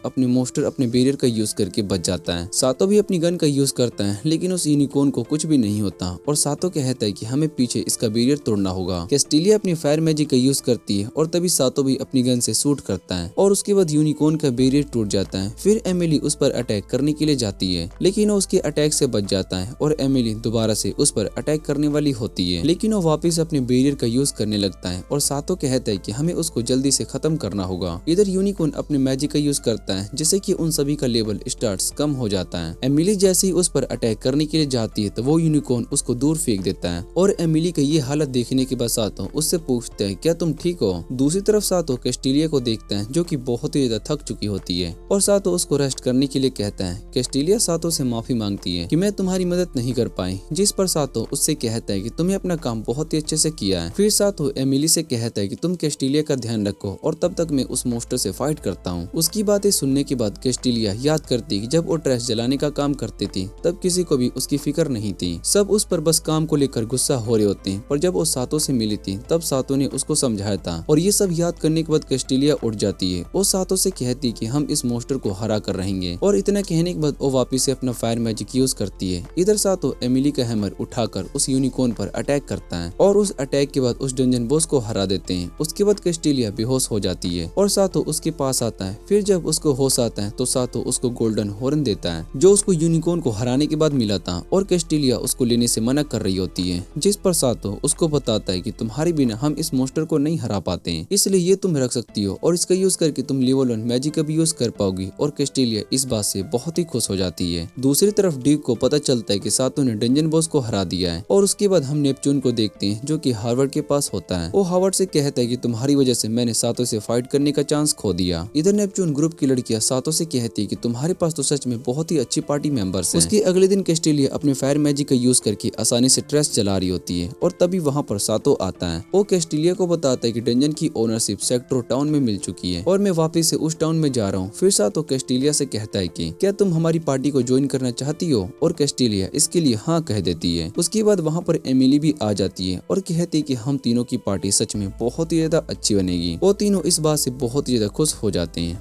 अपने बैरियर का यूज करके बच जाता है। सातो भी अपनी गन का यूज करता है लेकिन उस यूनिकॉर्न को कुछ भी नहीं होता और सातो कहता है कि हमें पीछे इसका बैरियर तोड़ना होगा। कैस्टिलिया अपनी फायर मैजिक का यूज करती है और तभी सातो भी अपनी गन से शूट करता है और उसके बाद यूनिकॉर्न का बैरियर टूट जाता है। फिर एमिली उस पर अटैक करने के लिए जाती है लेकिन वो उसके अटैक से बच जाता है और एमिली दोबारा से उस पर अटैक करने वाली होती है लेकिन वो वापस अपने बैरियर का यूज करने लगता है और सातो कहता है कि हमें उसको जल्दी से खत्म करना होगा। इधर यूनिकॉर्न अपने मैजिक का यूज करता है जिससे कि उन सभी का लेवल स्टार्स कम हो जाता है। एमिली जैसे ही उस पर अटैक करने के लिए जाती है तो वो यूनिकॉर्न उसको दूर फेंक देता है और एमिली का ये हालत देखने के बाद सातो उससे पूछता है क्या तुम ठीक हो। दूसरी तरफ सातो कैस्टिलिया को देखता है जो कि बहुत ही ज्यादा थक चुकी होती है और सातो उसको रेस्ट करने के लिए कहता है। कैस्टिलिया सातो से माफी मांगती है कि मैं तुम्हारी मदद नहीं कर पाई, जिस पर सातो उससे कहता है कि तुमने अपना काम बहुत ही अच्छे से किया है। फिर सातो एमिली से कहता है कि तुम कैस्टिलिया का ध्यान रखो और तब तक मैं उस मोस्टर से फाइट करता हूँ। उसकी बातें सुनने के बाद कैस्टिलिया याद करती कि जब वो ट्रैश जलाने का काम करती थी तब किसी को भी उसकी फिक्र नहीं थी, सब उस पर बस काम को लेकर गुस्सा हो रहे होते हैं। पर जब वो सातो से मिली थी तब सातो ने उसको समझाया था और ये सब याद करने के बाद कैस्टिलिया उठ जाती है। वो सातो से कहती कि हम इस मोस्टर को हरा कर रहेंगे और इतना कहने के बाद वो वापिस से अपना फायर मैजिक यूज करती है। इधर सातो एमिली का हैमर उठाकर उस यूनिकॉर्न पर अटैक करता है और उस अटैक के बाद उस डंजन बॉस को हरा देते हैं। उसके बाद कैस्टिलिया बेहोश हो जाती है और सातो उसके पास आता है। फिर जब उसको होश आता है तो सातो उसको गोल्डन हॉर्न देता है जो उसको यूनिकॉर्न को हराने के बाद मिला था और कैस्टिलिया उसको लेने से मना कर रही होती है, जिस पर सातो उसको बताता है कि तुम्हारे बिना हम इस मोस्टर को नहीं हरा पाते हैं, इसलिए ये तुम रख सकती हो और इसका यूज करके तुम लेवल 1 मैजिक का भी यूज कर पाओगी। और कैस्टिलिया इस बात से बहुत ही खुश हो जाती है। दूसरी तरफ डीक को पता चलता है कि सातो ने डंजन बॉस को हरा दिया है और उसके बाद हम नेपच्यून को देखते हैं जो कि हार्वर्ड के पास होता है। वो हार्वर्ड से कहता है कि तुम्हारी वजह से मैंने सातो से फाइट करने का चांस खो दिया। इधर नेपच्यून ग्रुप की लड़कियां सातो से कहती है कि तुम्हारे पास तो सच में बहुत ही अच्छी पार्टी मेंबर्स हैं। उसके अगले दिन कैस्टिलिया अपने फायर मैजिक का यूज करके आसानी से ट्रेस जला रही होती है और तभी वहाँ पर सातो आता है। वो कैस्टिलिया को बताता है कि डंजन की ओनरशिप सेक्ट्रो टाउन में मिल चुकी है और मैं वापस से उस टाउन में जा रहा हूँ। फिर सातो कैस्टिलिया से कहता है कि क्या तुम हमारी पार्टी को ज्वाइन करना चाहती हो और कैस्टिलिया इसके लिए हाँ कह देती है। उसके बाद वहाँ पर एमिली भी आ जाती है और कहती है कि हम तीनों की पार्टी सच में बहुत ही ज्यादा अच्छी बनेगी। वो तीनों इस बात से बहुत ही ज्यादा खुश हो जाते हैं।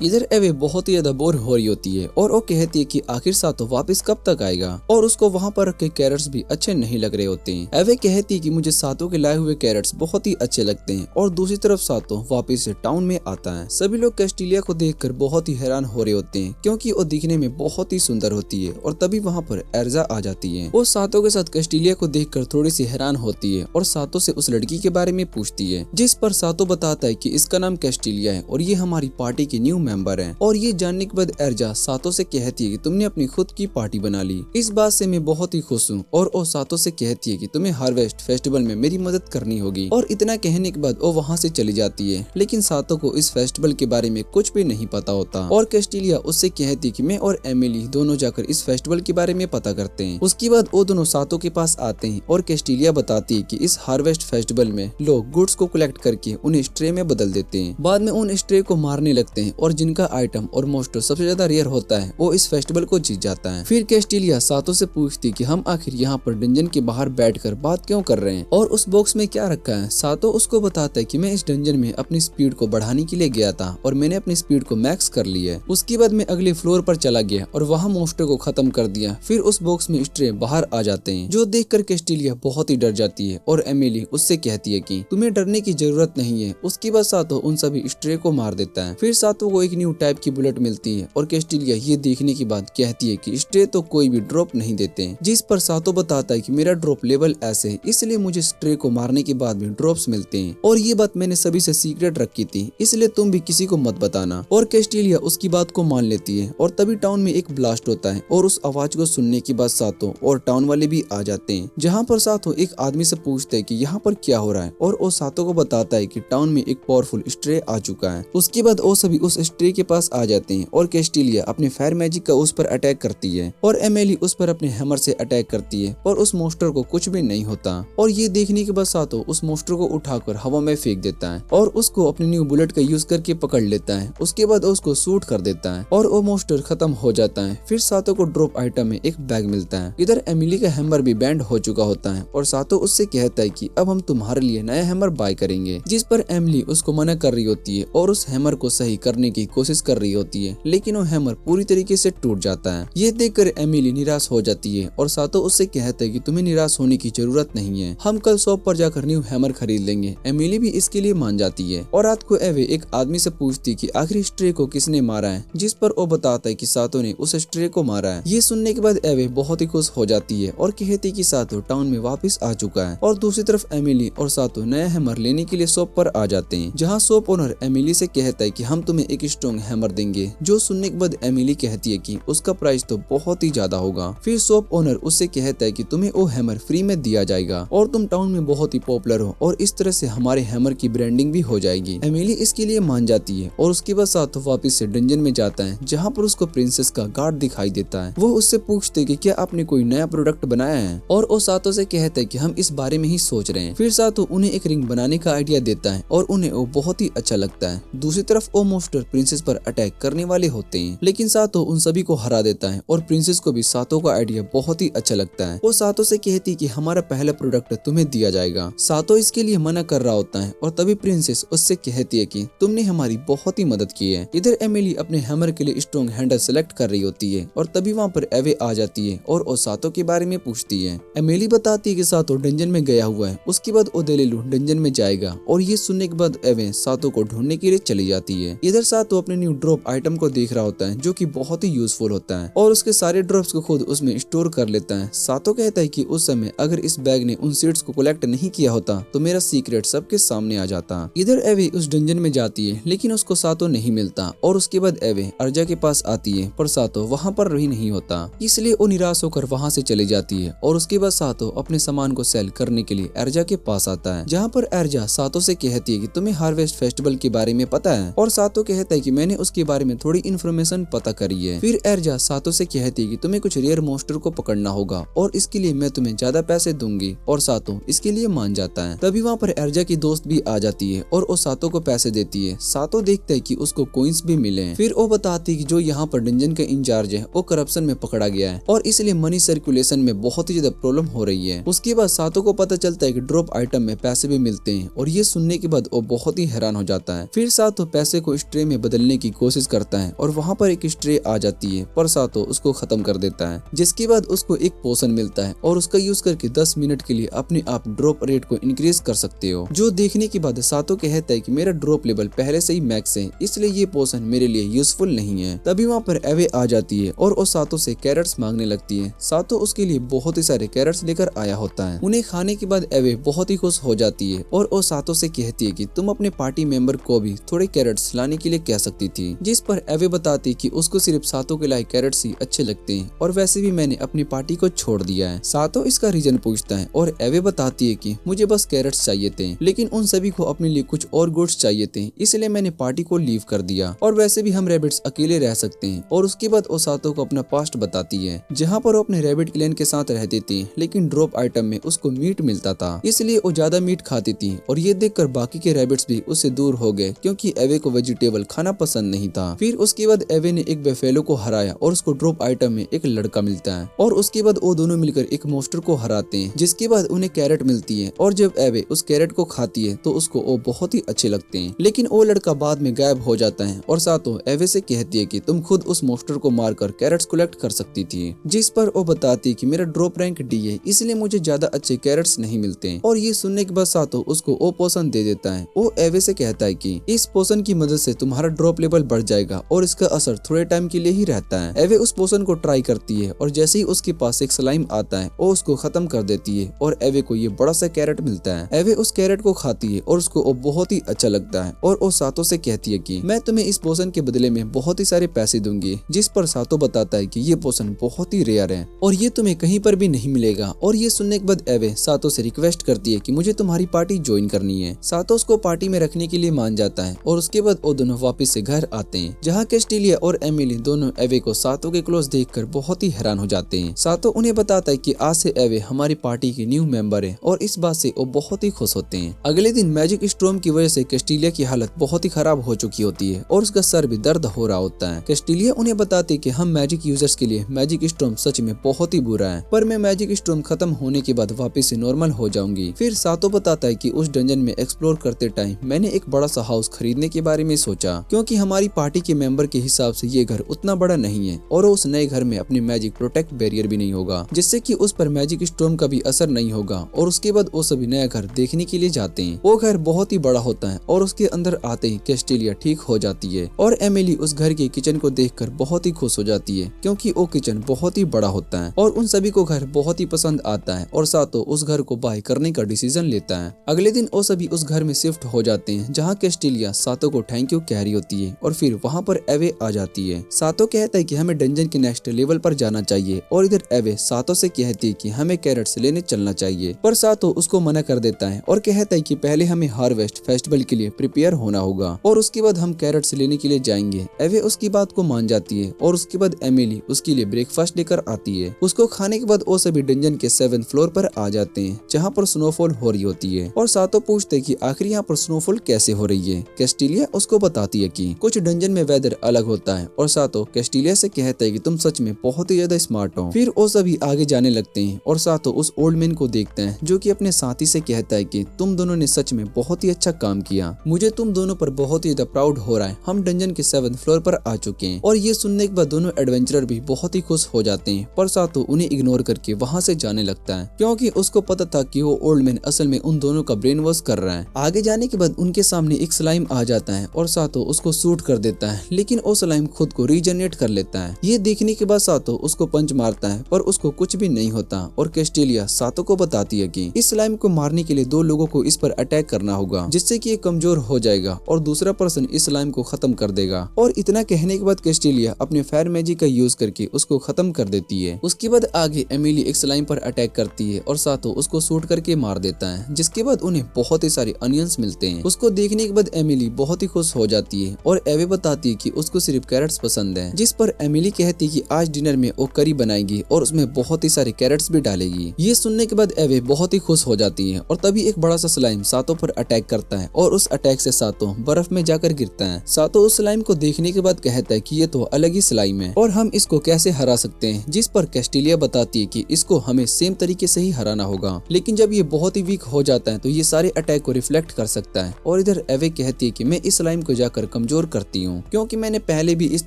इधर एवे बहुत ही ज्यादा बोर हो रही होती है और वो कहती है कि आखिर सातो वापस कब तक आएगा और उसको वहाँ पर रखे कैरेट्स भी अच्छे नहीं लग रहे होते हैं। एवे कहती है कि मुझे सातो के लाए हुए कैरेट्स बहुत ही अच्छे लगते हैं और दूसरी तरफ सातो वापस से टाउन में आता है। सभी लोग कैस्टिलिया को देखकर बहुत ही हैरान हो रहे होते हैं क्योंकि वो दिखने में बहुत ही सुंदर होती है और तभी वहाँ पर एर्जा आ जाती है। वो सातो के साथ कैस्टिलिया को देखकर थोड़ी सी हैरान होती है और सातो से उस लड़की के बारे में पूछती है, जिस पर सातो बताता है कि इसका नाम कैस्टिलिया है और ये हमारी पार्टी की न्यू मेंबर है। और ये जानने के बाद एर्जा सातो से कहती है कि तुमने अपनी खुद की पार्टी बना ली, इस बात से मैं बहुत ही खुश हूँ। और वो सातो से कहती है कि तुम्हें हार्वेस्ट फेस्टिवल में मेरी मदद करनी होगी और इतना कहने के बाद वो वहाँ से चली जाती है। लेकिन सातो को इस फेस्टिवल के बारे में कुछ भी नहीं पता होता और कैस्टिलिया उससे कहती है कि मैं और एमिली दोनों जाकर इस फेस्टिवल के बारे में पता करते हैं। उसके बाद वो दोनों सातो के पास आते हैं और कैस्टिलिया बताती है कि इस हार्वेस्ट फेस्टिवल में लोग गुड्स को कलेक्ट करके उन्हें स्ट्रे में बदल देते हैं, बाद में उन स्ट्रे को मारने लगते हैं और जिनका आइटम और मोस्टर सबसे ज्यादा रेयर होता है वो इस फेस्टिवल को जीत जाता है। फिर कैस्टिलिया सातो से पूछती कि हम आखिर यहाँ पर डंजन के बाहर बैठकर बात क्यों कर रहे हैं और उस बॉक्स में क्या रखा है। सातो उसको बताता है कि मैं इस डंजन में अपनी स्पीड को बढ़ाने के लिए गया था और मैंने अपनी स्पीड को मैक्स कर ली है। उसके बाद मैं अगले फ्लोर पर चला गया और वहाँ मोस्टर को खत्म कर दिया। फिर उस बॉक्स में स्ट्रे बाहर आ जाते हैं जो देखकर कैस्टिलिया बहुत ही डर जाती है और एमिली उससे कहती है कि तुम्हें डरने की जरूरत नहीं है। उसके बाद सातो उन सभी स्ट्रे को मार देता है। फिर सातो को को एक न्यू टाइप की बुलेट मिलती है और कैस्टिलिया ये देखने के बाद कहती है कि स्ट्रे तो कोई भी ड्रॉप नहीं देते, जिस पर सातो बताता है कि मेरा ड्रॉप लेवल ऐसे है, इसलिए मुझे स्ट्रे को मारने के बाद भी ड्रॉप्स मिलते हैं और ये बात मैंने सभी से सीक्रेट रखी थी, इसलिए तुम भी किसी को मत बताना। और कैस्टिलिया उसकी बात को मान लेती है और तभी टाउन में एक ब्लास्ट होता है और उस आवाज को सुनने के बाद सातो और टाउन वाले भी आ जाते हैं, जहाँ पर सातो एक आदमी से पूछते है कि यहाँ पर क्या हो रहा है और वो सातो को बताता है कि टाउन में एक पावरफुल स्ट्रे आ चुका है। उसके बाद वो सभी उस स्ट्रे के पास आ जाते हैं और कैस्टिलिया अपने फायर मैजिक का उस पर अटैक करती है और एमिली उस पर अपने हैमर से अटैक करती है और उस मोस्टर को कुछ भी नहीं होता। और ये देखने के बाद सातो उस मोस्टर को उठाकर हवा में फेंक देता है और उसको अपनी न्यू बुलेट का यूज करके पकड़ लेता है। उसके बाद उसको शूट कर देता है और वो मोस्टर खत्म हो जाता है। फिर सातो को ड्रॉप आइटम में एक बैग मिलता है। इधर एमिली का हैमर भी बैंड हो चुका होता है और सातो उससे कहता है कि अब हम तुम्हारे लिए नया हैमर बाय करेंगे, जिस पर एमिली उसको मना कर रही होती है और उस हैमर को सही करने की कोशिश कर रही होती है, लेकिन वो हैमर पूरी तरीके से टूट जाता है। ये देखकर एमिली निराश हो जाती है और सातो उससे कहता है कि तुम्हें निराश होने की जरूरत नहीं है, हम कल शॉप पर जाकर न्यू हैमर खरीद लेंगे। एमिली भी इसके लिए मान जाती है और रात को एवे एक आदमी से पूछती कि आखिर स्ट्रे को किसने मारा है, जिस पर वो बताता है कि सातो ने उस स्ट्रे को मारा है। ये सुनने के बाद एवे बहुत ही खुश हो जाती है और कहती कि सातो टाउन में वापस आ चुका है। और दूसरी तरफ एमिली और सातो नया हैमर लेने के लिए शॉप पर आ जाते हैं, जहाँ शॉप ओनर एमिली से कहता है कि हम तुम्हें एक स्ट्रॉन्ग हैमर देंगे, जो सुनने के बाद एमिली कहती है कि उसका प्राइस तो बहुत ही ज्यादा होगा। फिर शॉप ओनर उससे कहता है कि तुम्हें वो हैमर फ्री में दिया जाएगा और तुम टाउन में बहुत ही पॉपुलर हो और इस तरह से हमारे हैमर की ब्रांडिंग भी हो जाएगी। एमिली इसके लिए मान जाती है और उसके बाद सातो वापस से डंजन में जाता है, जहाँ पर उसको प्रिंसेस का गार्ड दिखाई देता है। वो उससे पूछते कि क्या आपने कोई नया प्रोडक्ट बनाया है और वो सातो से कहता है कि हम इस बारे में ही सोच रहे हैं। फिर सातो उन्हें एक रिंग बनाने का आइडिया देता है और उन्हें वो बहुत ही अच्छा लगता है। दूसरी तरफ वो मोस्टर प्रिंसेस पर अटैक करने वाले होते हैं, लेकिन सातो उन सभी को हरा देता है और प्रिंसेस को भी सातो का आइडिया बहुत ही अच्छा लगता है। वो सातो से कहती कि हमारा पहला प्रोडक्ट तुम्हें दिया जाएगा। सातो इसके लिए मना कर रहा होता है और तभी प्रिंसेस उससे कहती है कि तुमने हमारी बहुत ही मदद की है। इधर एमिली अपने हैमर के लिए स्ट्रॉन्ग हैंडल सेलेक्ट कर रही होती है और तभी वहाँ पर एवे आ जाती है और वो सातो के बारे में पूछती है। एमिली बताती है कि सातो डंजन में गया हुआ है, उसके बाद ओदेलेलू डंजन में जाएगा और ये सुनने के बाद एवे सातो को ढूंढने के लिए चली जाती है। इधर सातो अपने न्यू ड्रॉप आइटम को देख रहा होता है, जो कि बहुत ही यूजफुल होता है और उसके सारे ड्रॉप्स को खुद उसमें स्टोर कर लेता है। सातो कहता है कि उस समय अगर इस बैग ने उन सीड्स को कलेक्ट नहीं किया होता तो मेरा सीक्रेट सबके सामने आ जाता। इधर एवे उस डंजन में जाती है, लेकिन उसको सातो नहीं मिलता और उसके बाद एवे अर्जा के पास आती है, पर सातो वहाँ पर भी नहीं होता, इसलिए वो निराश होकर वहाँ से चली जाती है। और उसके बाद सातो अपने सामान को सेल करने के लिए अर्जा के पास आता है, जहाँ पर अर्जा सातो से कहती है कि तुम्हें हार्वेस्ट फेस्टिवल के बारे में पता है, और सातो कहता है कि मैंने उसके बारे में थोड़ी इन्फॉर्मेशन पता करी है। फिर अर्जा सातो से कहती है कि तुम्हें कुछ रेयर मॉन्स्टर को पकड़ना होगा और इसके लिए मैं तुम्हें ज्यादा पैसे दूंगी, और सातो इसके लिए मान जाता है। तभी वहाँ पर अर्जा की दोस्त भी आ जाती है और वो सातो को पैसे देती है। सातो देखता है कि उसको कोइंस भी मिले हैं। फिर वो बताती है कि जो यहाँ पर डंजन का इंचार्ज है वो करप्शन में पकड़ा गया है और इसलिए मनी सर्कुलेशन में बहुत ही ज्यादा प्रॉब्लम हो रही है। उसके बाद सातो को पता चलता है कि ड्रॉप आइटम में पैसे भी मिलते हैं और ये सुनने के बाद वो बहुत ही हैरान हो जाता है। फिर सातो पैसे को स्ट्रे में बदलने की कोशिश करता है और वहाँ पर एक स्ट्रे आ जाती है, पर सातो उसको खत्म कर देता है, जिसके बाद उसको एक पोशन मिलता है और उसका यूज करके 10 मिनट के लिए अपने आप ड्रॉप रेट को इंक्रीज कर सकते हो। जो देखने के बाद सातो कहता है कि मेरा ड्रॉप लेवल पहले से ही मैक्स है, इसलिए ये पोशन मेरे लिए यूजफुल नहीं है। तभी वहाँ पर एवे आ जाती है और वो सातो से कैरेट्स मांगने लगती है। सातो उसके लिए बहुत ही सारे कैरेट्स लेकर आया होता है। उन्हें खाने के बाद एवे बहुत ही खुश हो जाती है और वो सातो से कहती है कि तुम अपने पार्टी मेंबर को भी थोड़े कैरेट्स लाने के लिए कह सकती थी, जिस पर एवे बताती कि उसको सिर्फ सातो के लाए कैरेट्स ही अच्छे लगते हैं और वैसे भी मैंने अपनी पार्टी को छोड़ दिया है। सातो इसका रीजन पूछता है और एवे बताती है कि मुझे बस कैरेट्स चाहिए थे, लेकिन उन सभी को अपने लिए कुछ और गुड्स चाहिए थे, इसलिए मैंने पार्टी को लीव कर दिया और वैसे भी हम रैबिट्स अकेले रह सकते हैं। और उसके बाद वो सातो को अपना पास्ट बताती है, जहाँ पर वो अपने रैबिट क्लैन के साथ रहती थी, लेकिन ड्रॉप आइटम में उसको मीट मिलता था, इसलिए वो ज्यादा मीट खाती थी। और ये देखकर बाकी के रैबिट्स भी उससे दूर हो गए, क्योंकि एवे को वेजिटेबल खाना पसंद नहीं था। फिर उसके बाद एवे ने एक बेफेलो को हराया और उसको ड्रॉप आइटम में एक लड़का मिलता है और उसके बाद वो दोनों मिलकर एक मॉन्स्टर को हराते हैं, जिसके बाद उन्हें कैरेट मिलती है। और जब एवे उस कैरेट को खाती है तो उसको वो बहुत ही अच्छे लगते हैं, लेकिन वो लड़का बाद में गायब हो जाता है और सातो एवे से कहती है कि तुम खुद उस मॉन्स्टर को मारकर कैरेट्स कलेक्ट कर सकती थी, जिस पर वो बताती है कि मेरा ड्रॉप रैंक डी है, इसलिए मुझे ज्यादा अच्छे कैरेट्स नहीं मिलते। और ये सुनने के बाद सातो उसको वो पोशन दे देता है। वो एवे से कहता है कि इस पोशन की मदद से तुम्हारा ड्रॉप लेवल बढ़ जाएगा और इसका असर थोड़े टाइम के लिए ही रहता है। एवे उस पोशन को ट्राई करती है और जैसे ही उसके पास एक स्लाइम आता है वो उसको खत्म कर देती है और एवे को ये बड़ा सा कैरेट मिलता है। एवे उस कैरेट को खाती है और उसको वो बहुत ही अच्छा लगता है और वो सातो से कहती है कि मैं तुम्हें इस पोशन के बदले में बहुत ही सारे पैसे दूंगी, जिस पर सातो बताता है कि ये पोशन बहुत ही रेयर है और ये तुम्हें कहीं पर भी नहीं मिलेगा। और ये सुनने के बाद एवे सातो से रिक्वेस्ट करती है कि मुझे तुम्हारी पार्टी ज्वाइन करनी है। सातो उसको पार्टी में रखने के लिए मान जाता है और उसके बाद वो दोनों वापस से घर आते हैं, जहाँ कैस्टिलिया और एमिली दोनों एवे को सातो के क्लोज देखकर बहुत ही हैरान हो जाते हैं। सातो उन्हें बताता है कि आज से एवे हमारी पार्टी की न्यू मेंबर है और इस बात से वो बहुत ही खुश होते हैं। अगले दिन मैजिक स्टॉर्म की वजह से कैस्टिलिया की हालत बहुत ही खराब हो चुकी होती है और उसका सर भी दर्द हो रहा होता है। कैस्टिलिया उन्हें बताते कि हम मैजिक यूजर्स के लिए मैजिक स्टॉर्म सच में बहुत ही बुरा है, पर मैं मैजिक स्टॉर्म खत्म होने के बाद वापस से नॉर्मल हो जाऊंगी। फिर सातो बताता है कि उस डंजन में एक्सप्लोर करते टाइम मैंने एक बड़ा सा हाउस खरीदने के बारे में सोचा, क्योंकि हमारी पार्टी के मेंबर के हिसाब से ये घर उतना बड़ा नहीं है और उस नए घर में अपनी मैजिक प्रोटेक्ट बैरियर भी नहीं होगा, जिससे कि उस पर मैजिक स्टॉर्म का भी असर नहीं होगा। और उसके बाद वो सभी नया घर देखने के लिए जाते हैं। वो घर बहुत ही बड़ा होता है और उसके अंदर आते ही कैस्टिलिया ठीक हो जाती है और एमिली उस घर के किचन को देखकर बहुत ही खुश हो जाती है, क्योंकि वो किचन बहुत ही बड़ा होता है और उन सभी को घर बहुत ही पसंद आता है और सातो उस घर को बाय करने का डिसीजन लेता है। अगले दिन वो सभी उस घर में शिफ्ट हो जाते हैं, जहाँ कैस्टिलिया सातो को थैंक यू कह रही होती है और फिर वहाँ पर एवे आ जाती है। सातो कहता है कि हमें डंजन के नेक्स्ट लेवल पर जाना चाहिए और इधर एवे सातो से कहती है कि हमें कैरेट्स लेने चलना चाहिए, पर सातो उसको मना कर देता है और कहता है कि पहले हमें हार्वेस्ट फेस्टिवल के लिए प्रिपेयर होना होगा और उसके बाद हम कैरेट्स लेने के लिए जाएंगे। एवे उसकी बात को मान जाती है और उसके बाद एमिली उसके लिए ब्रेकफास्ट लेकर आती है। उसको खाने के बाद वो सभी डंजन के 7th फ्लोर पर आ जाते हैं, जहाँ पर स्नोफॉल हो रही होती है और सातो पूछते हैं कि आखिर यहाँ पर स्नोफॉल कैसे हो रही है। कैस्टिलिया उसको बताती है कि कुछ डंजन में वेदर अलग होता है और सातो कैस्टिलिया से कहता है कि तुम सच में बहुत ही ज्यादा स्मार्ट हो। फिर वो सभी आगे जाने लगते हैं और सातो उस ओल्ड मैन को देखते हैं, जो कि अपने साथी से कहता है कि तुम दोनों ने सच में बहुत ही अच्छा काम किया, मुझे तुम दोनों पर बहुत ही ज्यादा प्राउड हो रहा है। हम डंजन के 7th फ्लोर पर आ चुके हैं। और ये सुनने के बाद दोनों एडवेंचरर भी बहुत ही खुश हो जाते हैं, पर सातो उन्हें इग्नोर करके वहाँ से जाने लगता है, क्योंकि उसको पता था कि वो ओल्ड मैन असल में उन दोनों का ब्रेन वॉश कर रहा है। आगे जाने के बाद उनके सामने एक स्लाइम आ जाता है और सातो उसको शूट कर देता है, लेकिन वो स्लाइम खुद को रीजनरेट कर लेता है। ये देखने के बाद सातो उसको पंच मारता है, पर उसको कुछ भी नहीं होता और कैस्टिलिया सातो को बताती है कि इस स्लाइम को मारने के लिए 2 लोगों को इस पर अटैक करना होगा, जिससे कि ये कमजोर हो जाएगा और दूसरा पर्सन इस स्लाइम को खत्म कर देगा। और इतना कहने के बाद कैस्टिलिया अपने फायर मैजिक का यूज करके उसको खत्म कर देती है। उसके बाद आगे एमिली एक स्लाइम पर अटैक करती है और सातो उसको शूट करके मार देता है, जिसके बाद उन्हें बहुत ही सारे अनियंस मिलते हैं। उसको देखने के बाद एमिली बहुत ही खुश हो जाती है और एवे बताती है कि उसको सिर्फ कैरेट्स पसंद है, जिस पर एमिली कहती है कि आज डिनर में वो करी बनाएगी और उसमें बहुत ही सारे कैरेट्स भी डालेगी। ये सुनने के बाद एवे बहुत ही खुश हो जाती है और तभी एक बड़ा सा स्लाइम सातो पर अटैक करता है और उस अटैक से सातो बर्फ में जाकर गिरता है। सातो उस स्लाइम को देखने के बाद कहता है कि ये तो अलग ही स्लाइम है और हम इसको कैसे हरा सकते हैं, जिस पर कैस्टिलिया बताती है कि इसको हमें सेम तरीके से ही हराना होगा, लेकिन जब ये बहुत ही वीक हो जाता है तो ये सारे अटैक को रिफ्लेक्ट कर सकता है। और इधर एवे कहती है कि मैं इस स्लाइम को जाकर कमजोर करती हूँ, क्योंकि मैंने पहले भी इस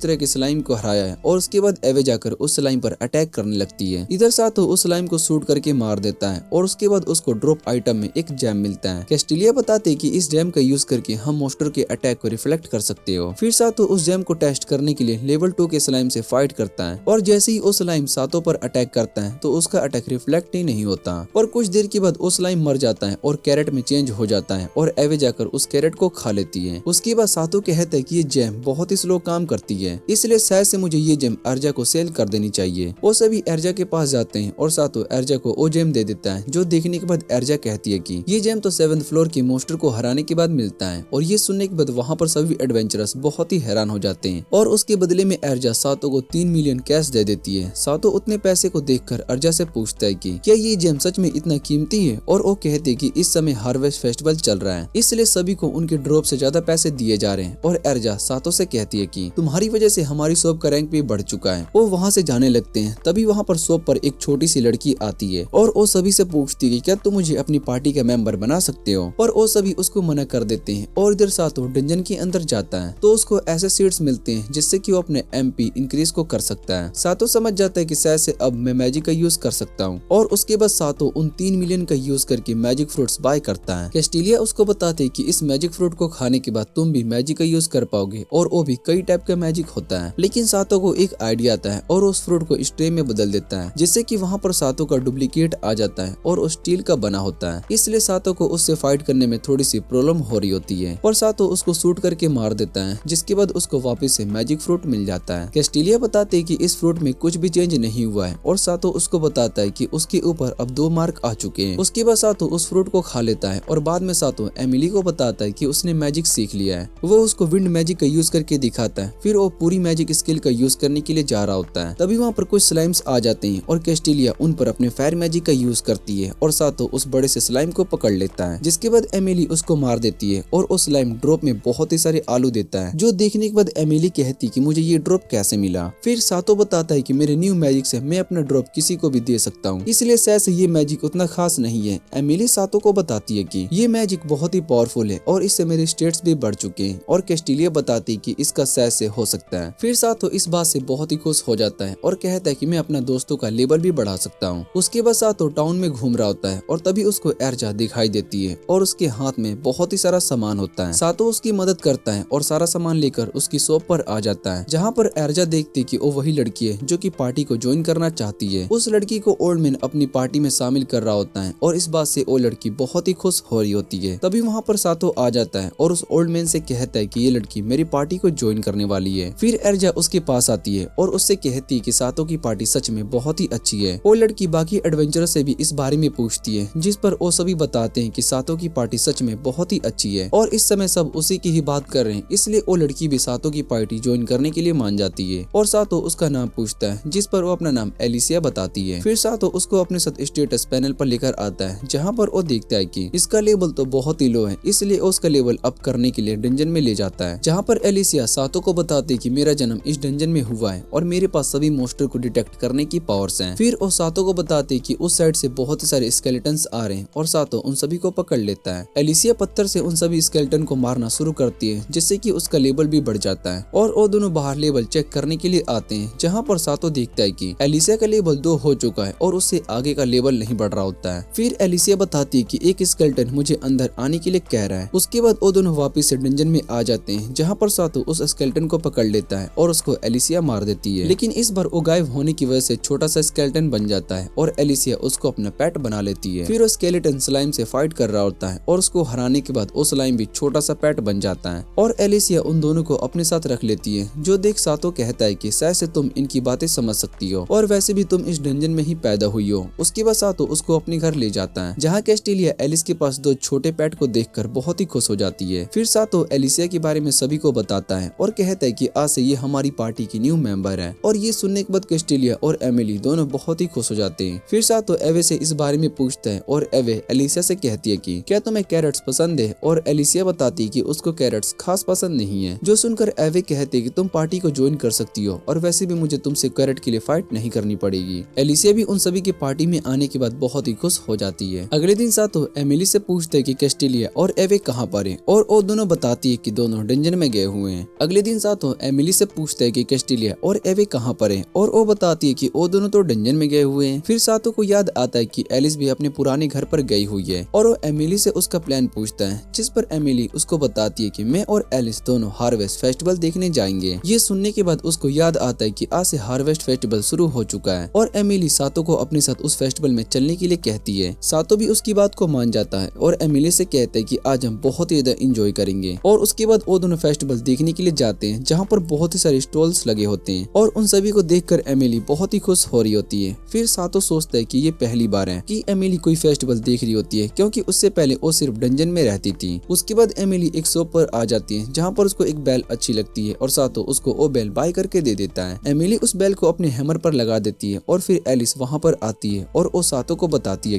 तरह के स्लाइम को हराया है। और उसके बाद एवे जाकर उस स्लाइम पर अटैक करने लगती है। इधर सातो उस स्लाइम को शूट करके मार देता है और उसके बाद उसको ड्रॉप आइटम में एक जैम मिलता है। कैस्टिलिया बताते हैं कि इस जैम का यूज करके हम मॉन्स्टर के अटैक को रिफ्लेक्ट कर सकते हो। फिर सातो उस जैम को टेस्ट करने के लिए लेवल 2 के स्लाइम से फाइट करता है और जैसे ही वो स्लाइम सातो पर अटैक करता है तो उसका अटैक रिफ्लेक्ट ही नहीं होता। पर कुछ देर के बाद वो स्लाइम मर जाता है और कैरेट में चेंज हो जाता है और एवे जाकर उस कैरेट को खा लेती है। उसके बाद सातो कहता है कि ये जैम बहुत ही स्लो काम करती है, इसलिए शायद से मुझे ये जैम अर्जा को सेल कर देनी चाहिए। वो सभी अर्जा के पास जाते हैं और सातो अर्जा को वो जैम दे देता है, जो देखने के बाद अर्जा कहती है कि ये जैम तो 7th फ्लोर के मॉन्स्टर को हराने के बाद मिलता है। और ये सुनने के बाद वहाँ पर सभी एडवेंचरर्स बहुत ही हैरान हो जाते हैं और उसके बदले में अर्जा सातो को 3 मिलियन कैश दे देती है। सातो उतने पैसे को देखकर अर्जा से पूछता है कि क्या ये जेम सच में इतना कीमती है, और वो कहते हैं कि इस समय हार्वेस्ट फेस्टिवल चल रहा है, इसलिए सभी को उनके ड्रॉप से ज्यादा पैसे दिए जा रहे हैं। और अर्जा सातो से कहती है कि तुम्हारी वजह से हमारी शॉप का रैंक भी बढ़ चुका है। वो वहाँ से जाने लगते हैं, तभी वहाँ पर शॉप पर एक छोटी सी लड़की आती है और वो सभी से पूछती है कि क्या तुम मुझे अपनी पार्टी का मेंबर बना सकते हो, और वो सभी उसको मना कर देते हैं। और इधर सातो डंजन के अंदर जाता है तो उसको ऐसे सीड्स मिलते हैं जिससे कि वो अपने एमपी इंक्रीज को कर सकता है। सातो समझ जाता है कि शायद से अब मैं मैजिक का यूज कर सकता हूँ, और उसके बाद सातो उन 3 मिलियन का यूज करके मैजिक फ्रूट्स बाय करता है। कैस्टिलिया उसको बताते हैं कि इस मैजिक फ्रूट को खाने के बाद तुम भी मैजिक का यूज कर पाओगे और वो भी कई टाइप का मैजिक होता है। लेकिन सातो को एक आइडिया आता है और उस फ्रूट को स्ट्रे में बदल देता है, जिससे कि वहाँ पर सातो का डुप्लीकेट आ जाता है और वो स्टील का बना होता है। इसलिए सातो को उससे फाइट करने में थोड़ी सी प्रॉब्लम हो रही होती है, पर सातो उसको शूट करके मार देता है, जिसके बाद उसको वापस से मैजिक फ्रूट मिल जाता है। कैस्टिलिया बताते हैं कि इस फ्रूट में कुछ भी चेंज नहीं हुआ है और सातो उसको बताता है कि उसके ऊपर अब 2 मार्क आ चुके हैं। उसके बाद सातो उस फ्रूट को खा लेता है और बाद में सातो एमिली को बताता है कि उसने मैजिक सीख लिया है। वो उसको विंड मैजिक का यूज करके दिखाता है, फिर वो पूरी मैजिक स्किल का यूज करने के लिए जा रहा होता है। तभी वहाँ पर कुछ स्लाइम्स आ जाते हैं और कैस्टिलिया उन पर अपने फायर मैजिक का यूज करती है और सातो उस बड़े से स्लाइम को पकड़ लेता है, जिसके बाद एमिली उसको मार देती है और उस स्लाइम ड्रॉप में बहुत ही सारे आलू देता है, जो देखने के बाद एमिली कहती कि मुझे ये ड्रॉप कैसे मिला। फिर सातो बताता है कि मेरे न्यू मैजिक से मैं अपना ड्रॉप किसी को भी दे सकता हूँ, इसलिए शायद से ये मैजिक उतना खास नहीं है। एमिली सातो को बताती है कि ये मैजिक बहुत ही पावरफुल है और इससे मेरे स्टेट्स भी बढ़ चुके हैं और कैस्टिलिया बताती है कि इसका शायद से हो सकता है। फिर सातो इस बात से बहुत ही खुश हो जाता है और कहता है कि मैं अपना दोस्तों का लेवल भी बढ़ा सकता हूँ। उसके बाद सातो टाउन में घूम रहा होता है और तभी उसको एर्जा दिखाई देती है और उसके हाथ में बहुत ही सारा सामान होता है। सातो उसकी मदद करता है और सारा सामान लेकर उसकी शॉप पर आ जाता है, जहाँ पर एर्जा देखती है कि वो वही लड़की है जो कि पार्टी को ज्वाइन करना चाहती है। उस लड़की को ओल्ड मैन अपनी पार्टी में शामिल कर रहा होता है और इस बात से वो लड़की बहुत ही खुश हो रही होती है। तभी वहाँ पर सातो आ जाता है और उस ओल्ड मैन से कहता है कि ये लड़की मेरी पार्टी को ज्वाइन करने वाली है। फिर एर्जा उसके पास आती है और उससे कहती है कि सातो की पार्टी सच में बहुत ही अच्छी है। वो लड़की बाकी एडवेंचरर से भी इस बारे में पूछती है, जिस पर वो सभी बताते हैं कि सातो की पार्टी सच में बहुत ही अच्छी है और इस समय सब उसी की ही बात कर रहे हैं, इसलिए वो लड़की भी सातो की पार्टी ज्वाइन करने के लिए मान जाती है और सातो उसका नाम पूछता है, जिस पर वो अपना नाम एलिसिया बताती है। फिर सातो उसको अपने साथ स्टेटस पैनल पर लेकर आता है, जहाँ पर वो देखता है कि इसका लेवल तो बहुत ही लो है, इसलिए उसका लेवल अप करने के लिए डंजन में ले जाता है, जहाँ पर एलिसिया सातो को बताती है कि मेरा जन्म इस डंजन में हुआ है और मेरे पास सभी मोस्टर को डिटेक्ट करने की पावर्स हैं। फिर वो सातो को बताती है कि उस साइड से बहुत ही सारे स्केलेटन्स आ रहे हैं और सातो उन सभी को पकड़ लेता है। एलिसिया पत्थर से उन सभी स्केलेटन को मारना शुरू करती है, जिससे कि उसका लेवल भी बढ़ जाता है और वो दोनों बाहर लेवल चेक करने के लिए आते हैं, जहाँ पर सातो देखता है कि एलिसिया का लेवल 2 हो चुका है और उससे आगे का लेवल नहीं बढ़ रहा होता है। फिर एलिसिया बताती है कि एक स्केलेटन मुझे अंदर आने के लिए कह रहा है। उसके बाद वो दोनों वापस से डंजन में आ जाते हैं, जहाँ पर सातो उस स्केलेटन को पकड़ लेता है और उसको एलिसिया मार देती है। लेकिन इस बार वो गायब होने की वजह से छोटा सा स्केलेटन बन जाता है और एलिसिया उसको अपना पेट बना लेती है। फिर वो स्केलेटन स्लाइम से फाइट कर रहा होता है और उसको हराने के बाद वो स्लाइम भी छोटा सा पेट बन जाता है और एलिसिया उन दोनों को अपने साथ रख लेती है, जो देख सातो कहता है कि शायद से तुम इनकी बातें समझ सकती हो और वैसे भी तुम इस डंजन में ही पैदा हुई हो। उसके बाद सातो उसको अपने घर ले जाता है, जहाँ कैस्टिलिया एलिस के पास 2 छोटे पेट को देखकर बहुत ही खुश हो जाती है। फिर सातो एलिसिया के बारे में सभी को बताता है और कहता है कि आज से ये हमारी पार्टी की न्यू मेंबर है और ये सुनने के बाद कैस्टिलिया और एमिली दोनों बहुत ही खुश हो जाते हैं। फिर सातो एवे से इस बारे में पूछता है और एवे एलिसिया से कहती है कि क्या तुम्हें कैरेट्स पसंद है और एलिसिया बताती है कि उसको कैरेट्स खास पसंद नहीं है, जो सुनकर एवे कहते हैं कि तुम पार्टी को ज्वाइन कर सकती हो और वैसे भी मुझे तुमसे कैरेट के लिए फाइट नहीं करनी पड़ेगी। एलिसिया भी उन सभी के पार्टी में आने के बाद बहुत ही खुश हो जाती है। अगले दिन सातो एमिली से पूछते हैं कि कैस्टिलिया और एवे कहाँ पर है और वो दोनों बताती है कि दोनों डंजन में गए हुए हैं। अगले दिन सातो एमिली से पूछते हैं कि कैस्टिलिया और एवे कहाँ पर है और वो बताती है कि वो दोनों तो डंजन में गए हुए हैं। फिर सातो को याद आता है कि एलिस भी अपने पुराने घर पर गई हुई है और वो एमिली से उसका प्लान पूछता है, जिस पर एमिली उसको बताती है कि मैं और एलिस दोनों हार्वेस्ट फेस्टिवल देखने जाएंगे। ये सुनने के बाद उसको याद आता है कि आज से हार्वेस्ट फेस्टिवल शुरू हो चुका है और एमिली सातो को अपने साथ उस फेस्टिवल में चलने के लिए कहती है। सातो भी उसकी बात को मान जाता है और एमिली से कहता है कि आज हम बहुत ही ज्यादा एंजॉय करेंगे और उसके बाद वो दोनों फेस्टिवल देखने के लिए जाते हैं, जहाँ पर बहुत ही सारे स्टॉल्स लगे होते हैं और उन सभी को देखकर एमिली बहुत ही खुश हो रही होती है। फिर सातो सोचता है कि ये पहली बार है कि एमिली कोई फेस्टिवल देख रही होती है, क्योंकि उससे पहले वो सिर्फ डंजन में रहती थी। उसके बाद एमिली एक शॉप पर आ जाती है, जहाँ पर उसको एक बेल अच्छी लगती है और सातो उसको वो बेल बाय करके दे देता है। एमिली उस बेल को अपने हैमर पर लगा देती है और फिर एलिस वहाँ पर आती है और वो सातो को बताती है